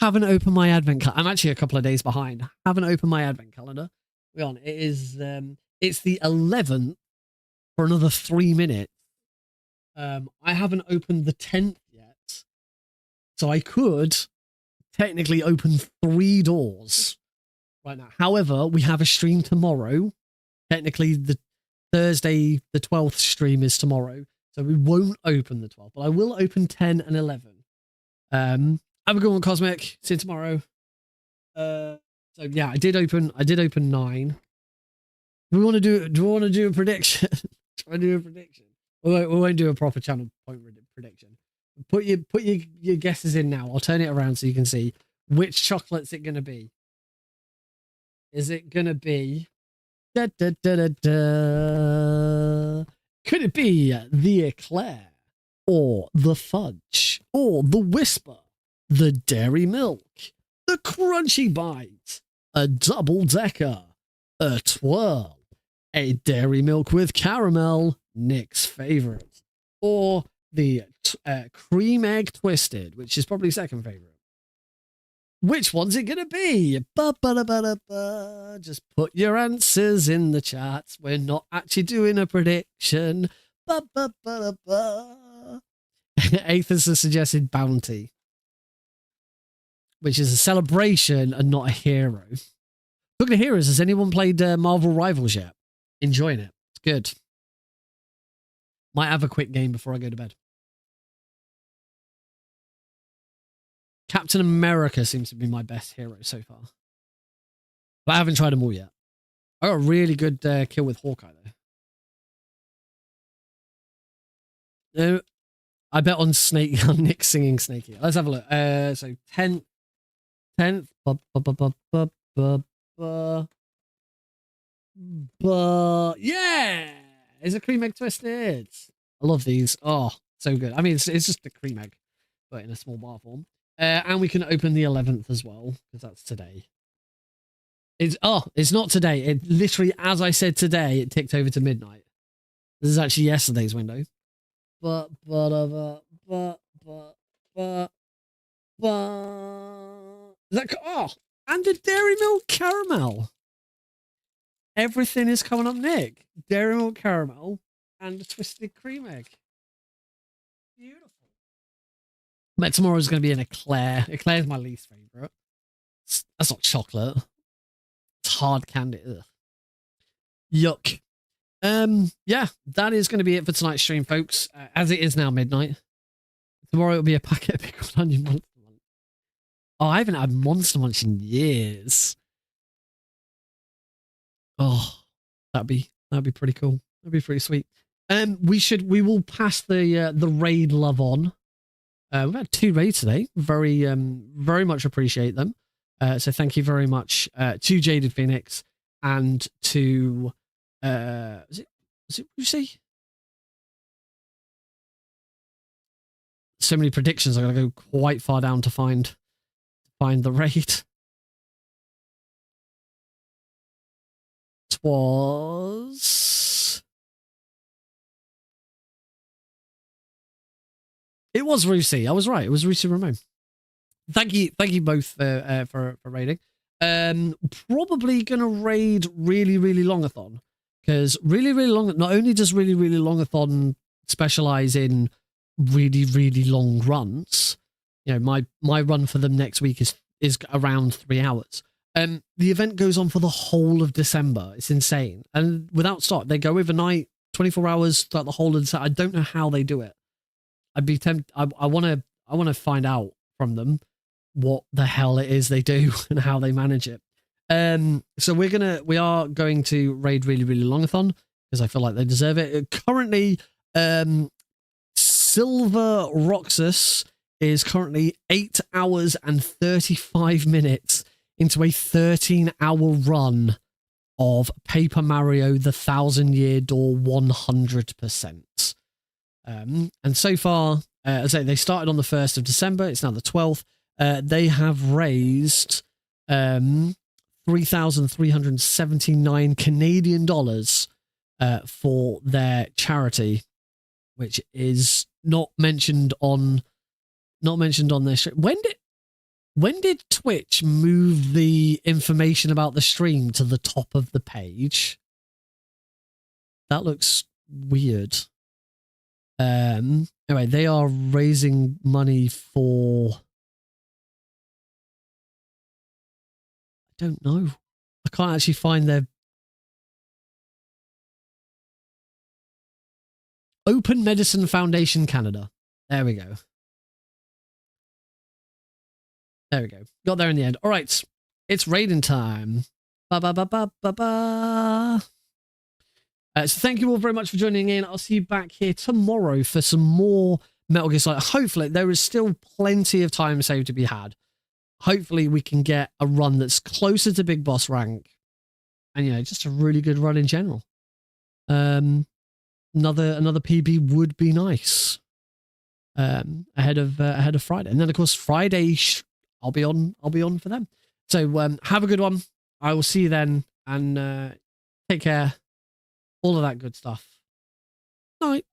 Haven't opened my advent calendar. I'm actually a couple of days behind. Haven't opened my advent calendar. We're on. It is it's the 11th for another 3 minutes. I haven't opened the 10th yet. So I could technically open 3 doors right now. However, we have a stream tomorrow. Technically, the Thursday, the 12th stream is tomorrow. So we won't open the 12th, but I will open 10 and 11. Have a good one, Cosmic. See you tomorrow. So yeah, I did open 9. Do we want to do a prediction? Try to do a prediction. We won't do a proper channel point prediction. Put your guesses in now. I'll turn it around so you can see which chocolate's it going to be. Is it going to be da, da, da, da, da. Could it be the eclair or the fudge or the whisper, the dairy milk, the crunchy bite, a double decker, a twirl, a dairy milk with caramel, Nick's favorite, or the cream egg twisted, which is probably second favorite? Which one's it gonna be? Ba-ba-da-ba-da-ba. Just put your answers in the chats. We're not actually doing a prediction. Ba-ba-ba-da-ba. Aethers has suggested bounty, which is a celebration and not a hero. Talking of heroes, has anyone played Marvel Rivals yet? Enjoying it. It's good. Might have a quick game before I go to bed. Captain America seems to be my best hero so far. But I haven't tried them all yet. I got a really good kill with Hawkeye, though. I bet on Snake, on Nick singing Snakey. Let's have a look. So 10th. Yeah! It's a cream egg twisted. I love these. Oh, so good. I mean, it's just a cream egg, but in a small bar form. And we can open the 11th as well, because that's today. It's not today. It literally, as I said today, it ticked over to midnight. This is actually yesterday's window. And the dairy milk caramel. Everything is coming up, Nick. Dairy milk caramel and a twisted cream egg. Beautiful. But tomorrow's going to be an eclair. Eclair is my least favorite. That's not chocolate. It's hard candy. Ugh. Yuck. Yeah, that is going to be it for tonight's stream, folks. As it is now midnight. Tomorrow it'll be a packet of pickled onion Monster Munch. Oh, I haven't had Monster Munch in years. Oh, that'd be pretty cool. That'd be pretty sweet. We will pass the raid love on. We've had 2 raids today. Very much appreciate them. So thank you very much to Jaded Phoenix and to is it Lucy? So many predictions. I gotta go quite far down to find the raid. It was Rusi. I was right. It was Rusi Ramon. Thank you both for raiding. Probably gonna raid really longathon, because really long. Not only does really longathon specialize in really long runs. You know, my run for them next week is around 3 hours. The event goes on for the whole of December. It's insane, and without stop, they go overnight, 24 hours throughout the whole of December. I don't know how they do it. I'd be tempted. I want to find out from them what the hell it is they do and how they manage it. So we are going to raid really, really longathon because I feel like they deserve it. Currently, Silver Roxas is currently 8 hours and 35 minutes into a 13-hour run of Paper Mario The 1,000-Year Door 100%. And so far, as I say, they started on the 1st of December. It's now the 12th. They have raised 3,379 Canadian dollars for their charity, which is not mentioned on their stream. When did Twitch move the information about the stream to the top of the page? That looks weird. Anyway, they are raising money for... I don't know. I can't actually find their... Open Medicine Foundation Canada. There we go. There we go. Got there in the end. All right. It's raiding time. Ba ba ba ba ba ba. So thank you all very much for joining in. I'll see you back here tomorrow for some more Metal Gear Solid. Hopefully, there is still plenty of time saved to be had. Hopefully, we can get a run that's closer to Big Boss rank. And, you know, just a really good run in general. Another PB would be nice. Ahead of Friday. And then, of course, Friday... I'll be on for them. So have a good one. I will see you then, and take care. All of that good stuff. Night.